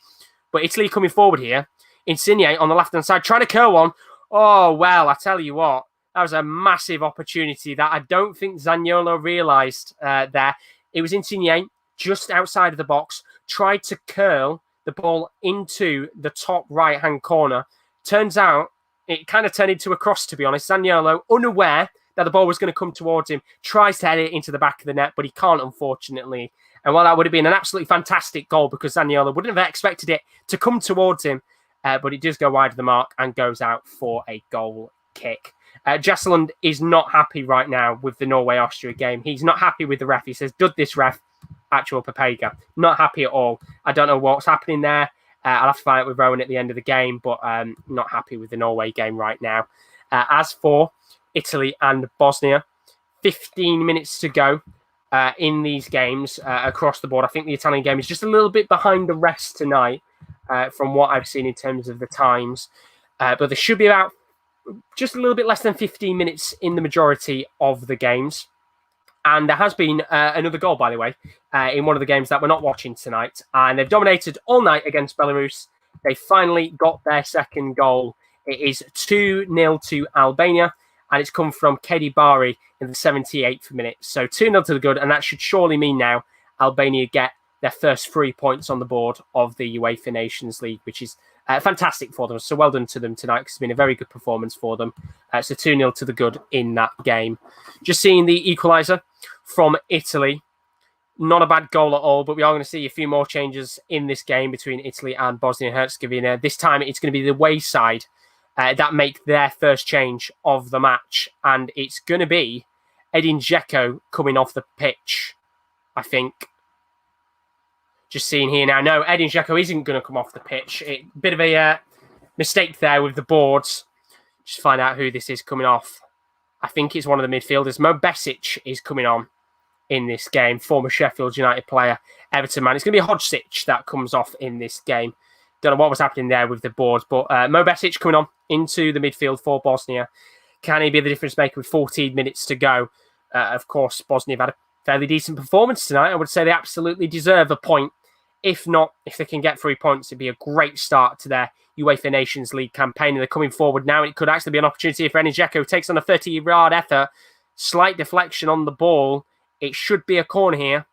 But Italy coming forward here. Insigne on the left-hand side, trying to curl one. Oh, well, I tell you what, that was a massive opportunity that I don't think Zaniolo realised there. It was Insigne just outside of the box, tried to curl the ball into the top right-hand corner. Turns out it kind of turned into a cross, to be honest. Zaniolo, unaware that the ball was going to come towards him, tries to head it into the back of the net, but he can't, unfortunately. And while that would have been an absolutely fantastic goal because Zaniolo wouldn't have expected it to come towards him, but it does go wide of the mark and goes out for a goal kick. Jesseland is not happy right now with the Norway-Austria game. He's not happy with the ref. He says, "Dud this ref, actual Papega." Not happy at all. I don't know what's happening there. I'll have to find out with Rowan at the end of the game, but not happy with the Norway game right now. As for Italy and Bosnia, 15 minutes to go in these games across the board. I think the Italian game is just a little bit behind the rest tonight from what I've seen in terms of the times. But there should be about just a little bit less than 15 minutes in the majority of the games. And there has been another goal, by the way, in one of the games that we're not watching tonight. And they've dominated all night against Belarus. They finally got their second goal. It is 2-0 to Albania. And it's come from Kedi Bari in the 78th minute. So 2-0 to the good. And that should surely mean now Albania get their first 3 points on the board of the UEFA Nations League, which is fantastic for them. So well done to them tonight, because it's been a very good performance for them. So 2-0 to the good in that game. Just seeing the equaliser from Italy. Not a bad goal at all, but we are going to see a few more changes in this game between Italy and Bosnia-Herzegovina. This time it's going to be the away side that make their first change of the match. And it's going to be Edin Dzeko coming off the pitch, I think. Just seeing here now. No, Edin Dzeko isn't going to come off the pitch. Bit of a mistake there with the boards. Just find out who this is coming off. I think it's one of the midfielders. Mo Besic is coming on in this game. Former Sheffield United player, Everton man. It's going to be Hodgsic that comes off in this game. Don't know what was happening there with the boards, but Mo Besic coming on into the midfield for Bosnia. Can he be the difference maker with 14 minutes to go? Of course, Bosnia have had a fairly decent performance tonight. I would say they absolutely deserve a point. If not, if they can get 3 points, it'd be a great start to their UEFA Nations League campaign. And they're coming forward now. It could actually be an opportunity if Edin Dzeko takes on a 30-yard effort. Slight deflection on the ball It should be a corner here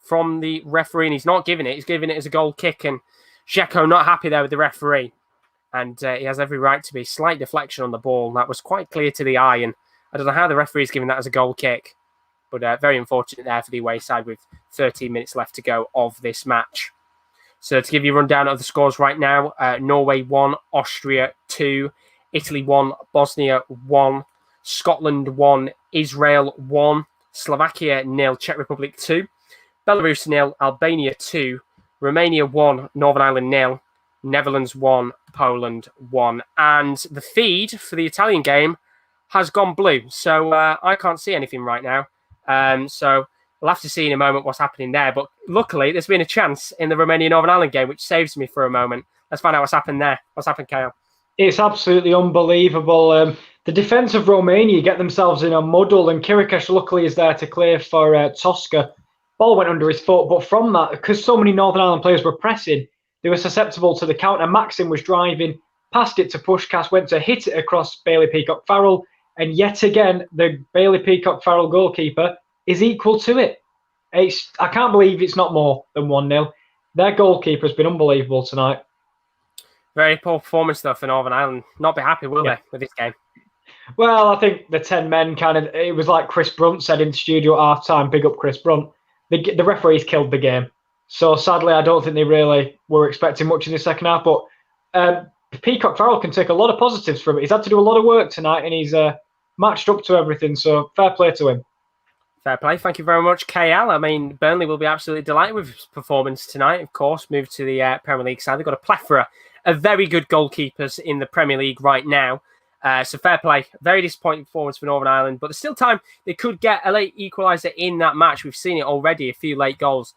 from the referee, and he's not giving it. He's giving it as a goal kick, and Dzeko not happy there with the referee. And he has every right to be. Slight deflection on the ball. That was quite clear to the eye, and I don't know how the referee is giving that as a goal kick. But very unfortunate there for the away side with 13 minutes left to go of this match. So to give you a rundown of the scores right now, Norway 1, Austria 2, Italy 1, Bosnia 1, Scotland 1, Israel 1, Slovakia 0, Czech Republic 2, Belarus 0, Albania 2, Romania 1, Northern Ireland 0, Netherlands 1, Poland 1. And the feed for the Italian game has gone blue. So I can't see anything right now. So we'll have to see in a moment what's happening there. But luckily, there's been a chance in the Romania-Northern Ireland game, which saves me for a moment. Let's find out what's happened there. What's happened, Kyle?
It's absolutely unbelievable. The defence of Romania get themselves in a muddle, and Kirikesh luckily is there to clear for Tosca. Ball went under his foot, but from that, because so many Northern Ireland players were pressing, they were susceptible to the counter. Maxim was driving, passed it to Puskás, went to hit it across Bailey Peacock-Farrell, and yet again, the Bailey Peacock-Farrell goalkeeper is equal to it. I can't believe it's not more than 1-0. Their goalkeeper has been unbelievable tonight.
Very poor performance, though, for Northern Ireland. Not be happy, will they, with this game?
Well, I think the 10 men it was like Chris Brunt said in the studio at half-time, big up Chris Brunt. The referees killed the game. So sadly, I don't think they really were expecting much in the second half. But Peacock-Farrell can take a lot of positives from it. He's had to do a lot of work tonight, and he's matched up to everything. So fair play to him.
Fair play. Thank you very much, KL. I mean, Burnley will be absolutely delighted with his performance tonight, of course. Moved to the Premier League side. They've got a plethora of very good goalkeepers in the Premier League right now. So fair play. Very disappointing performance for Northern Ireland. But there's still time. They could get a late equaliser in that match. We've seen it already, a few late goals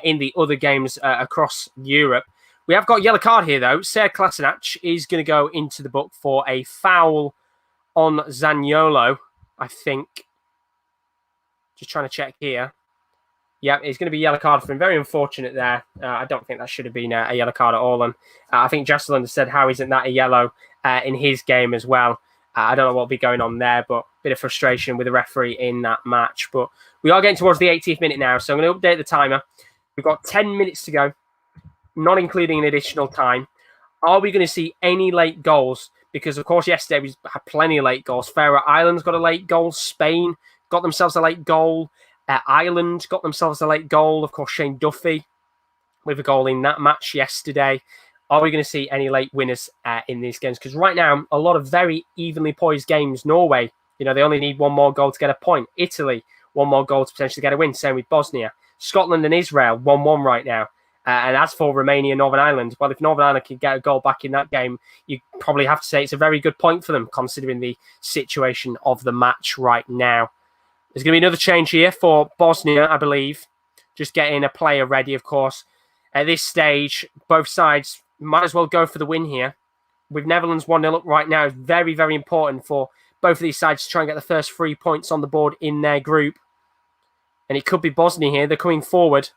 in the other games across Europe. We have got a yellow card here, though. Ser Klasinac is going to go into the book for a foul on Zaniolo, I think. Just trying to check here. Yeah, it's going to be a yellow card for him. Very unfortunate there. I don't think that should have been a yellow card at all. And I think Jocelyn said, how isn't that a yellow in his game as well? I don't know what will be going on there, but a bit of frustration with the referee in that match. But we are getting towards the 80th minute now, so I'm going to update the timer. We've got 10 minutes to go, not including an additional time. Are we going to see any late goals? Because, of course, yesterday we had plenty of late goals. Faroe Islands got a late goal. Spain got themselves a late goal. Ireland got themselves a late goal. Of course, Shane Duffy with a goal in that match yesterday. Are we going to see any late winners in these games? Because right now, a lot of very evenly poised games. Norway, they only need one more goal to get a point. Italy, one more goal to potentially get a win. Same with Bosnia. Scotland and Israel, 1-1 right now. And as for Romania and Northern Ireland, well, if Northern Ireland can get a goal back in that game, you probably have to say it's a very good point for them, considering the situation of the match right now. There's going to be another change here for Bosnia, I believe. Just getting a player ready, of course. At this stage, both sides might as well go for the win here. With Netherlands 1-0 up right now, it's very, very important for both of these sides to try and get the first 3 points on the board in their group. And it could be Bosnia here. They're coming forward.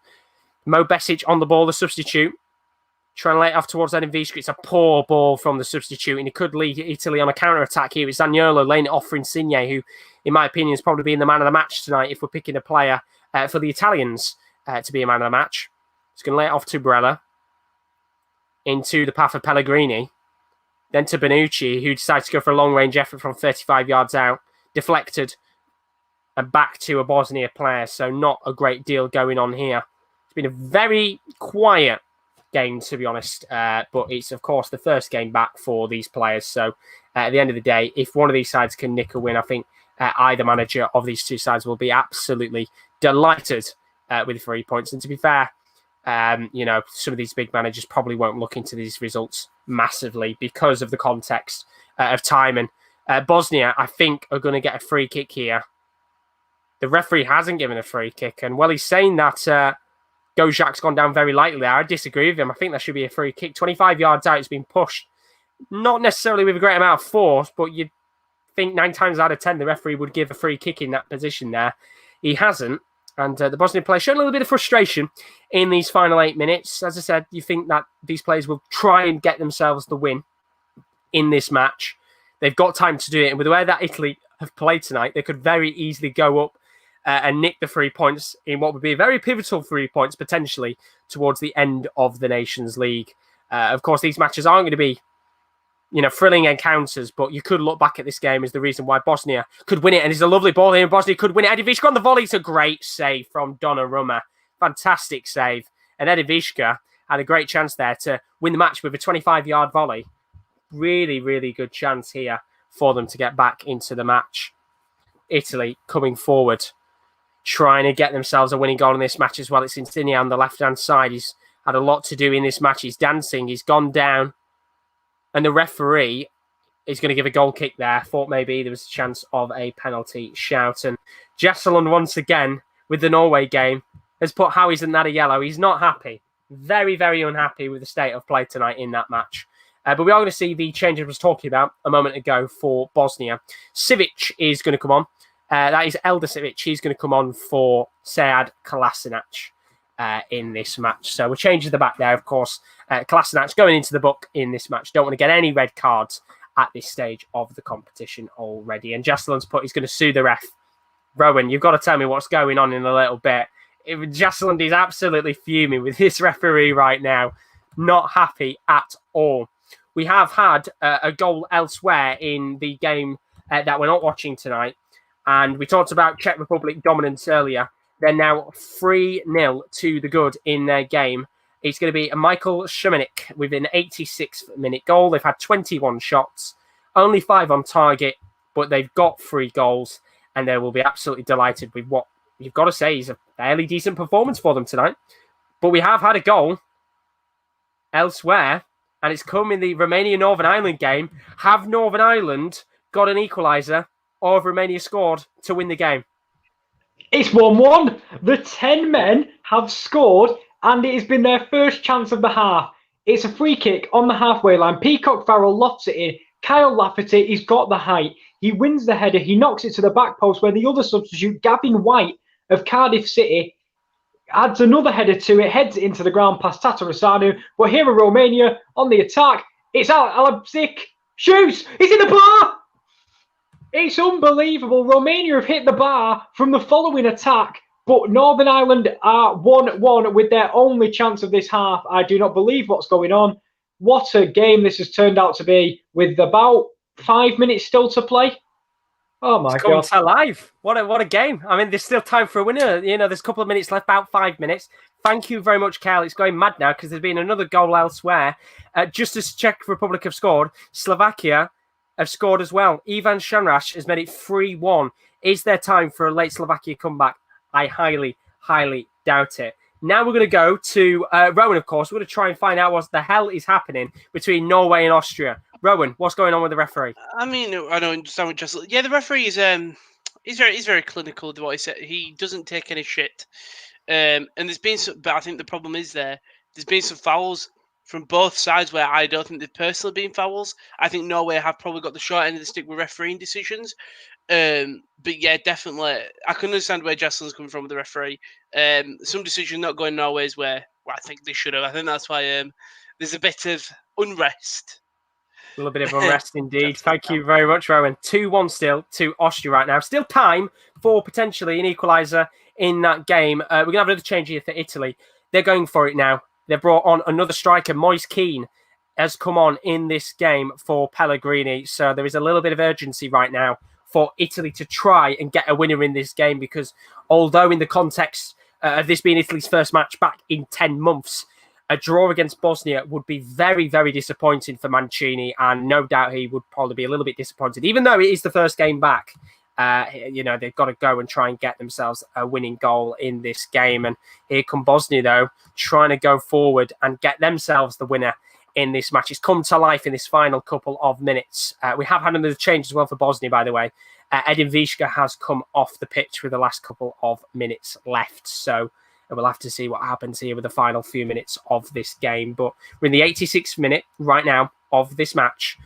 Mo Besic on the ball, the substitute. Trying to lay it off towards Edin Viskri. It's a poor ball from the substitute, and it could lead Italy on a counter-attack here. It's Zaniolo laying it off for Insigne, who, in my opinion, is probably being the man of the match tonight if we're picking a player for the Italians to be a man of the match. He's going to lay it off to Barella. Into the path of Pellegrini. Then to Bonucci, who decides to go for a long-range effort from 35 yards out. Deflected. And back to a Bosnia player. So not a great deal going on here. It's been a very quiet game, to be honest. But it's, of course, the first game back for these players. So at the end of the day, if one of these sides can nick a win, I think either manager of these two sides will be absolutely delighted with 3 points. And to be fair, some of these big managers probably won't look into these results massively because of the context of time. And Bosnia, I think, are going to get a free kick here. The referee hasn't given a free kick. And while he's saying that Gojak's gone down very lightly there, I disagree with him. I think that should be a free kick. 25 yards out, it's been pushed. Not necessarily with a great amount of force, but you'd think 9 times out of 10 the referee would give a free kick in that position there. He hasn't. And the Bosnian players showed a little bit of frustration in these final 8 minutes. As I said, you think that these players will try and get themselves the win in this match. They've got time to do it. And with the way that Italy have played tonight, they could very easily go up and nick the 3 points in what would be a very pivotal 3 points potentially towards the end of the Nations League. Of course, these matches aren't going to be thrilling encounters, but you could look back at this game as the reason why Bosnia could win it. And it's a lovely ball here, and Bosnia could win it. Edivishka on the volley. It's a great save from Donnarumma. Fantastic save. And Edivishka had a great chance there to win the match with a 25-yard volley. Really, really good chance here for them to get back into the match. Italy coming forward, trying to get themselves a winning goal in this match as well. It's Insigne on the left-hand side. He's had a lot to do in this match. He's dancing. He's gone down. And the referee is going to give a goal kick there. Thought maybe there was a chance of a penalty shout. And Jesselund, once again, with the Norway game, has put Howie's and that a yellow. He's not happy. Very, very unhappy with the state of play tonight in that match. But we are going to see the changes I was talking about a moment ago for Bosnia. Sivic is going to come on. That is Elder Sivic. He's going to come on for Sead Kolasinac in this match. So we're changing the back there, of course. Kolasinac going into the book in this match. Don't want to get any red cards at this stage of the competition already. And Jesselund's put he's going to sue the ref. Rowan, you've got to tell me what's going on in a little bit. Jesselund is absolutely fuming with this referee right now. Not happy at all. We have had a goal elsewhere in the game that we're not watching tonight. And we talked about Czech Republic dominance earlier. They're now 3-0 to the good in their game. It's going to be a Michael Shumenik with an 86th minute goal. They've had 21 shots, only 5 on target, but they've got 3 goals. And they will be absolutely delighted with what you've got to say is a fairly decent performance for them tonight. But we have had a goal elsewhere, and it's come in the Romania-Northern Ireland game. Have Northern Ireland got an equaliser, or have Romania scored to win the game?
It's 1-1. The 10 men have scored, and it has been their first chance of the half. It's a free kick on the halfway line. Peacock Farrell lofts it in. Kyle Lafferty, he's got the height. He wins the header. He knocks it to the back post where the other substitute, Gavin White of Cardiff City, adds another header to it, heads it into the ground past Tatarusanu. But here are Romania on the attack. It's Alabzik. Shoots. He's in the bar. It's unbelievable. Romania have hit the bar from the following attack, but Northern Ireland are 1-1 with their only chance of this half. I do not believe what's going on. What a game this has turned out to be with about 5 minutes still to play. Oh my God.
It's alive. What a game. I mean, there's still time for a winner. There's a couple of minutes left, about 5 minutes. Thank you very much, Kyle. It's going mad now because there's been another goal elsewhere. Just as Czech Republic have scored, Slovakia have scored as well. Ivan Shanrash has made it 3-1. Is there time for a late Slovakia comeback? I highly, highly doubt it. Now we're going to go to Rowan, of course. We're going to try and find out what the hell is happening between Norway and Austria. Rowan, what's going on with the referee?
I mean, I don't understand what just. Yeah, the referee is he's very clinical with what he said. He doesn't take any shit. And there's been some, but I think the problem is there's been some fouls from both sides where I don't think they've personally been fouls. I think Norway have probably got the short end of the stick with refereeing decisions. But yeah, definitely, I can understand where Jesselund's coming from with the referee. Some decisions not going Norway's way. Well, I think they should have. I think that's why there's a bit of unrest.
A little bit of unrest indeed. Thank you very much, Rowan. 2-1 still to Austria right now. Still time for potentially an equaliser in that game. We're going to have another change here for Italy. They're going for it now. They've brought on another striker. Moise Keane has come on in this game for Pellegrini. So there is a little bit of urgency right now for Italy to try and get a winner in this game, because although in the context of this being Italy's first match back in 10 months, a draw against Bosnia would be very, very disappointing for Mancini, and no doubt he would probably be a little bit disappointed. Even though it is the first game back, they've got to go and try and get themselves a winning goal in this game. And here come Bosnia, though, trying to go forward and get themselves the winner in this match. It's come to life in this final couple of minutes. We have had another change as well for Bosnia, by the way. Edin Vishka has come off the pitch with the last couple of minutes left. So we'll have to see what happens here with the final few minutes of this game. But we're in the 86th minute right now of this match.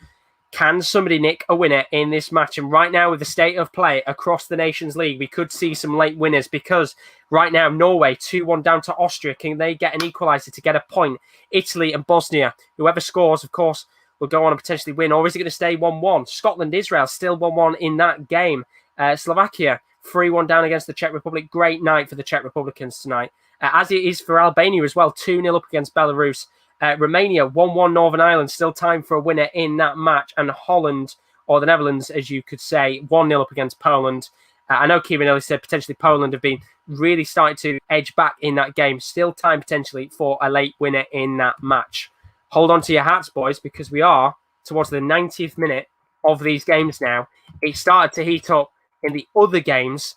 Can somebody nick a winner in this match? And right now, with the state of play across the Nations League, we could see some late winners, because right now, Norway 2-1 down to Austria. Can they get an equaliser to get a point? Italy and Bosnia, whoever scores, of course, will go on and potentially win. Or is it going to stay 1-1? Scotland, Israel, still 1-1 in that game. Slovakia 3-1 down against the Czech Republic. Great night for the Czech Republicans tonight, as it is for Albania as well. 2-0 up against Belarus. Romania 1-1 Northern Ireland. Still time for a winner in that match. And Holland, or the Netherlands, as you could say, 1-0 up against Poland. I know Kieran Ellis said potentially Poland have been really starting to edge back in that game. Still time potentially for a late winner in that match. Hold on to your hats, boys, because we are towards the 90th minute of these games now. It started to heat up in the other games,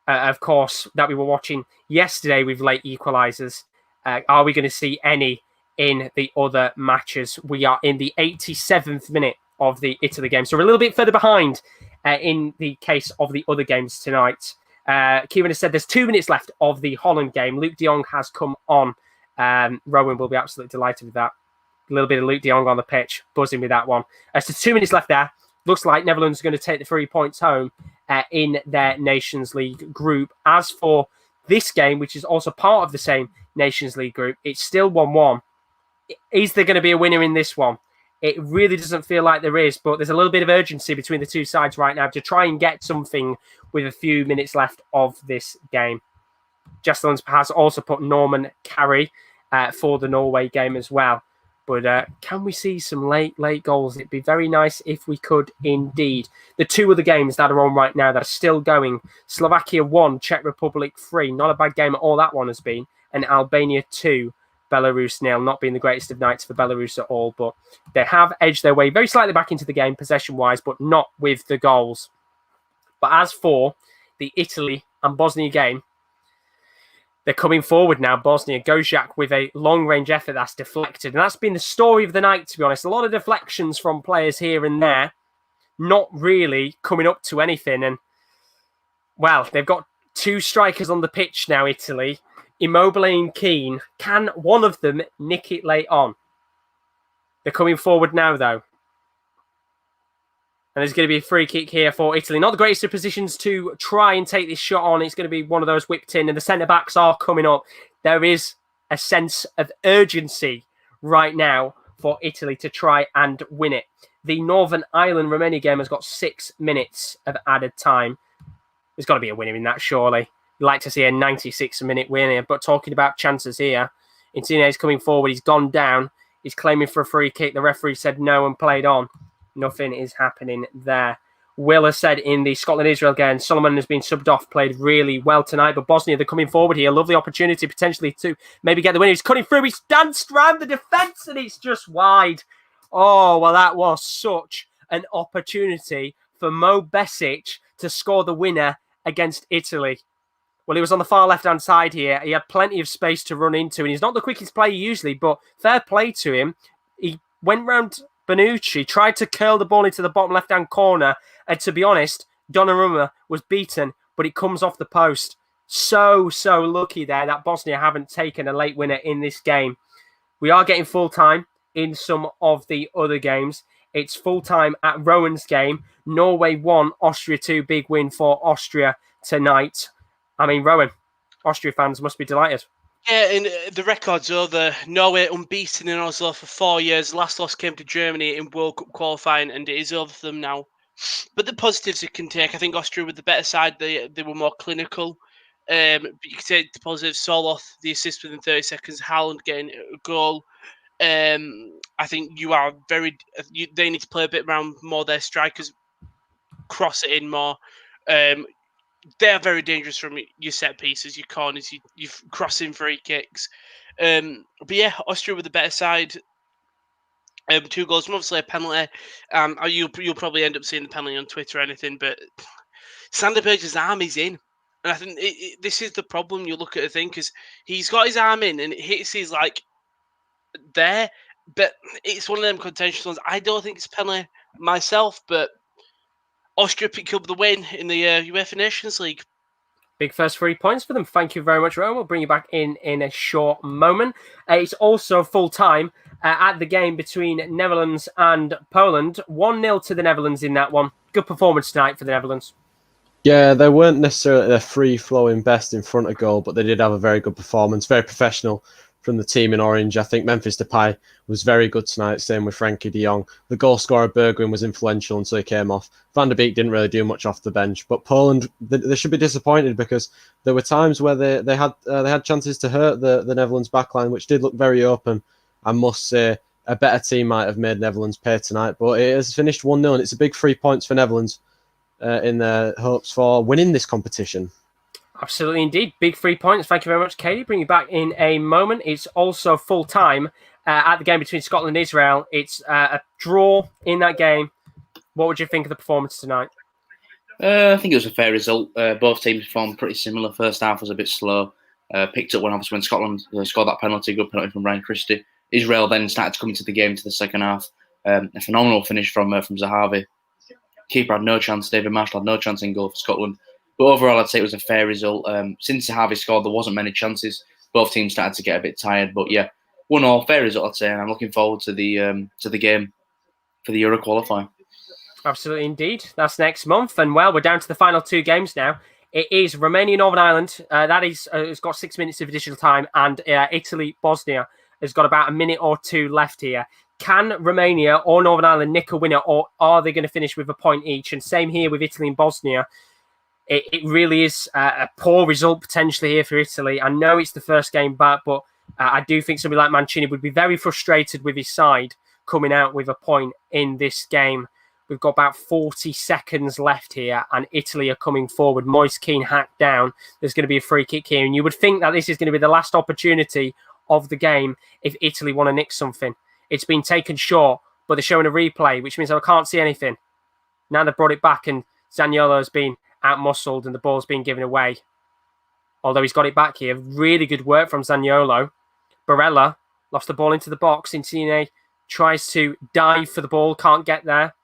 of course, that we were watching yesterday with late equalisers. Are we going to see any in the other matches? We are in the 87th minute of the Italy game. So we're a little bit further behind in the case of the other games tonight. Kieran has said there's 2 minutes left of the Holland game. Luke de Jong has come on. Rowan will be absolutely delighted with that. A little bit of Luke de Jong on the pitch, buzzing with that one. So 2 minutes left there. Looks like Netherlands are going to take the 3 points home in their Nations League group. As for this game, which is also part of the same Nations League group, it's still 1-1. Is there going to be a winner in this one? It really doesn't feel like there is, but there's a little bit of urgency between the two sides right now to try and get something with a few minutes left of this game. Jesseland has also put Norman Carey for the Norway game as well. But can we see some late goals? It'd be very nice if we could indeed. The 2 other games that are on right now that are still going. Slovakia 1, Czech Republic 3. Not a bad game at all that one has been. And Albania 2, Belarus 0. Not being the greatest of nights for Belarus at all. But they have edged their way very slightly back into the game possession-wise, but not with the goals. But as for the Italy and Bosnia game, they're coming forward now. Bosnia, Gojak with a long-range effort that's deflected. And that's been the story of the night, to be honest. A lot of deflections from players here and there, not really coming up to anything. And, well, they've got 2 strikers on the pitch now, Italy. Immobile and Keane. Can one of them nick it late on? They're coming forward now, though. And there's going to be a free kick here for Italy. Not the greatest of positions to try and take this shot on. It's going to be one of those whipped in, and the centre-backs are coming up. There is a sense of urgency right now for Italy to try and win it. The Northern Ireland-Romania game has got 6 minutes of added time. There's got to be a winner in that, surely. You'd like to see a 96-minute winner, but talking about chances here, Insigne is coming forward. He's gone down. He's claiming for a free kick. The referee said no and played on. Nothing is happening there. Will has said in the Scotland-Israel game, Solomon has been subbed off, played really well tonight, but Bosnia, they're coming forward here. Lovely opportunity potentially to maybe get the winner. He's cutting through. He's danced around the defence and it's just wide. Oh, well, that was such an opportunity for Mo Besic to score the winner against Italy. Well, he was on the far left-hand side here. He had plenty of space to run into, and he's not the quickest player usually, but fair play to him. He went round Bonucci, tried to curl the ball into the bottom left-hand corner, and to be honest, Donnarumma was beaten, but it comes off the post. So lucky there that Bosnia haven't taken a late winner in this game. We are getting full-time in some of the other games. It's full-time at Rowan's game. Norway 1, Austria 2, big win for Austria tonight. I mean, Rowan, Austria fans must be delighted.
Yeah, and the record's over. Norway unbeaten in Oslo for 4 years. Last loss came to Germany in World Cup qualifying, and it is over for them now. But the positives it can take, I think Austria with the better side, they were more clinical. But you can take the positives. Soloth, the assist within 30 seconds. Haaland getting a goal. I think they need to play a bit around more their strikers, cross it in more. They are very dangerous from your set pieces, your corners, your crossing free kicks. But yeah, Austria with the better side. 2 goals, obviously a penalty. You'll probably end up seeing the penalty on Twitter or anything, but Sander Berge's arm is in. And I think this is the problem. You look at the thing, because he's got his arm in and it hits his there, but it's one of them contentious ones. I don't think it's a penalty myself, but Austria picked up the win in the UEFA Nations League.
Big first 3 points for them. Thank you very much, Rowan. We'll bring you back in a short moment. It's also full-time at the game between Netherlands and Poland. 1-0 to the Netherlands in that one. Good performance tonight for the Netherlands.
Yeah, they weren't necessarily their free-flowing best in front of goal, but they did have a very good performance, very professional, from the team in orange. I think Memphis Depay was very good tonight, same with Frankie de Jong. The goal scorer Bergwijn was influential until he came off. Van der Beek didn't really do much off the bench, but Poland, they should be disappointed because there were times where they had chances to hurt the Netherlands backline, which did look very open. I must say, a better team might have made Netherlands pay tonight, but it has finished 1-0, and it's a big 3 points for Netherlands in their hopes for winning this competition.
Absolutely indeed. Big 3 points. Thank you very much, Katie. Bring you back in a moment. It's also full time at the game between Scotland and Israel. It's a draw in that game. What would you think of the performance tonight?
I think it was a fair result. Both teams performed pretty similar. First half was a bit slow. Picked up when Scotland scored that penalty, good penalty from Ryan Christie. Israel then started to come into the game to the second half. A phenomenal finish from Zahavi. Keeper had no chance. David Marshall had no chance in goal for Scotland. But overall, I'd say it was a fair result. Since Zahavi scored, there wasn't many chances. Both teams started to get a bit tired. But yeah, 1-1, fair result, I'd say. And I'm looking forward to the game for the Euro qualifier.
Absolutely indeed. That's next month. And well, we're down to the final 2 games now. It is Romania, Northern Ireland. That is, it's got 6 minutes of additional time. And Italy, Bosnia has got about a minute or 2 left here. Can Romania or Northern Ireland nick a winner, or are they going to finish with a point each? And same here with Italy and Bosnia. It really is a poor result potentially here for Italy. I know it's the first game back, but I do think somebody like Mancini would be very frustrated with his side coming out with a point in this game. We've got about 40 seconds left here, and Italy are coming forward. Moise Kean hacked down. There's going to be a free kick here, and you would think that this is going to be the last opportunity of the game if Italy want to nick something. It's been taken short, but they're showing a replay, which means I can't see anything. Now they've brought it back, and Zaniolo has been out-muscled, and the ball's been given away. Although he's got it back here. Really good work from Zaniolo. Barella lost the ball into the box. Insigne tries to dive for the ball, can't get there.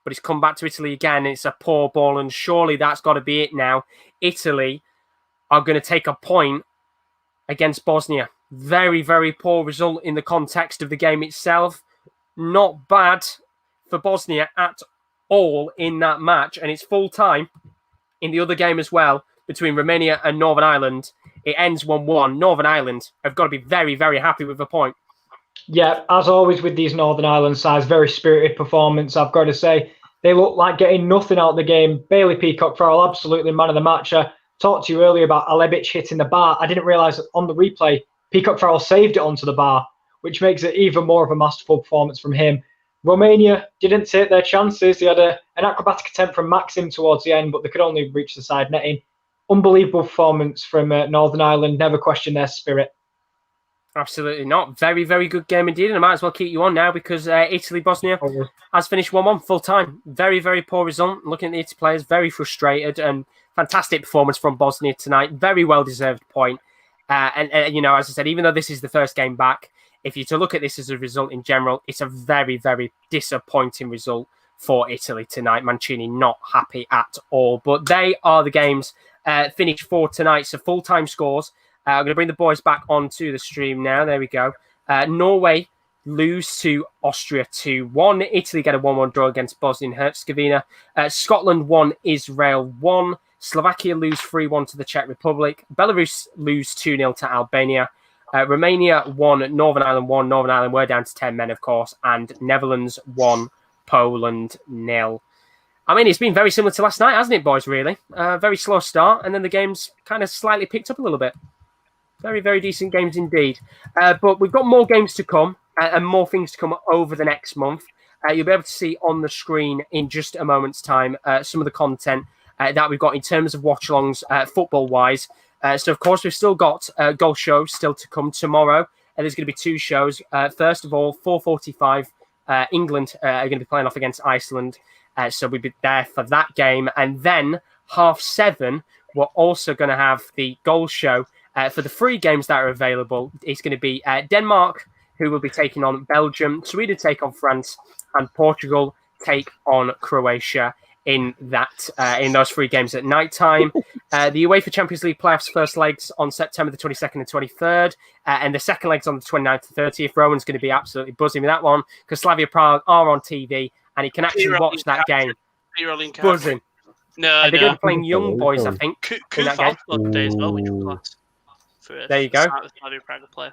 But he's come back to Italy again. It's a poor ball, and surely that's got to be it now. Italy are going to take a point against Bosnia. Very, very poor result in the context of the game itself. Not bad for Bosnia at all in that match, and it's full time in the other game as well between Romania and Northern Ireland. It ends 1-1. Northern Ireland have got to be very, very happy with the point.
Yeah, as always with these Northern Ireland sides, very spirited performance, I've got to say. They look like getting nothing out of the game. Bailey Peacock-Farrell, absolutely man of the match. I talked to you earlier about Alebic hitting the bar. I didn't realise on the replay, Peacock-Farrell saved it onto the bar, which makes it even more of a masterful performance from him. Romania didn't take their chances. They had an acrobatic attempt from Maxim towards the end, but they could only reach the side netting. Unbelievable performance from Northern Ireland. Never question their spirit.
Absolutely not. Very, very good game indeed. And I might as well keep you on now because Italy-Bosnia has finished 1-1 full time. Very, very poor result. Looking at the Italy players, very frustrated, and fantastic performance from Bosnia tonight. Very well-deserved point. And you know, as I said, even though this is the first game back, if you're to look at this as a result in general, it's a very, very disappointing result for Italy tonight. Mancini not happy at all. But they are the games finished for tonight. So full-time scores. I'm going to bring the boys back onto the stream now. There we go. Norway lose to Austria 2-1. Italy get a 1-1 draw against Bosnia and Herzegovina. Scotland 1, Israel 1. Slovakia lose 3-1 to the Czech Republic. Belarus lose 2-0 to Albania. Romania 1, Northern Ireland 1. Northern Ireland were down to 10 men, of course. And Netherlands 1, Poland 0. I mean, it's been very similar to last night, hasn't it, boys, really? Very slow start, and then the game's kind of slightly picked up a little bit. Very, very decent games indeed. But we've got more games to come and more things to come over the next month. You'll be able to see on the screen in just a moment's time some of the content that we've got in terms of watchalongs football-wise. So, of course, we've still got golf shows still to come tomorrow. There's going to be 2 shows. First of all, 4:45, England are going to be playing off against Iceland. So we'll be there for that game. And then 7:30, we're also going to have the goal show for the 3 games that are available. It's going to be Denmark, who will be taking on Belgium, Sweden take on France, and Portugal take on Croatia in those 3 games at night time. The UEFA Champions League playoffs first legs on September the 22nd and 23rd, and the second legs on the 29th and 30th. Rowan's going to be absolutely buzzing with that one because Slavia Prague are on TV and he can actually watch that game. Buzzing.
No,
they're going to be playing young boys, I think.
Kuf on day as well, which was class.
There you go.
Slavia Prague player.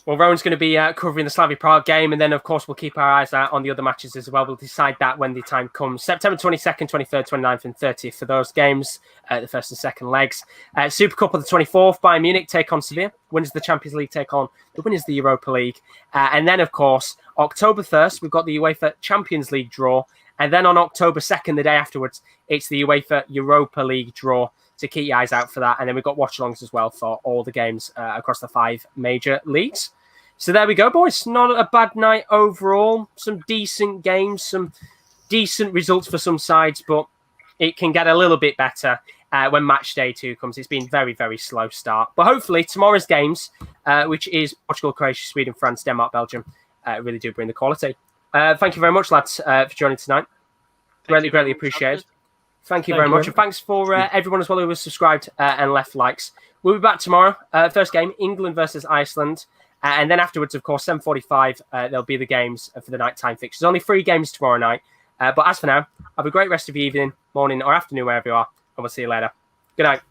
Well, Rowan's going to be covering the Slavia Prague game, and then, of course, we'll keep our eyes out on the other matches as well. We'll decide that when the time comes. September 22nd, 23rd, 29th, and 30th for those games, the first and second legs. Super Cup on the 24th, Bayern Munich take on Sevilla. Winners of the Champions League take on the winners of the Europa League. And then, of course, October 1st, we've got the UEFA Champions League draw. And then on October 2nd, the day afterwards, it's the UEFA Europa League draw. So keep your eyes out for that. And then we've got watchalongs as well for all the games across the 5 major leagues. So there we go, boys. Not a bad night overall. Some decent games, some decent results for some sides, but it can get a little bit better when match day 2 comes. It's been very, very slow start. But hopefully tomorrow's games, which is Portugal, Croatia, Sweden, France, Denmark, Belgium, really do bring the quality. Thank you very much, lads, for joining tonight. Greatly appreciated. Thank you very much. And thanks for everyone as well who was subscribed and left likes. We'll be back tomorrow. First game, England versus Iceland. And then afterwards, of course, 7:45, there'll be the games for the nighttime fixtures. Only 3 games tomorrow night. But as for now, have a great rest of your evening, morning, or afternoon, wherever you are. And we'll see you later. Good night.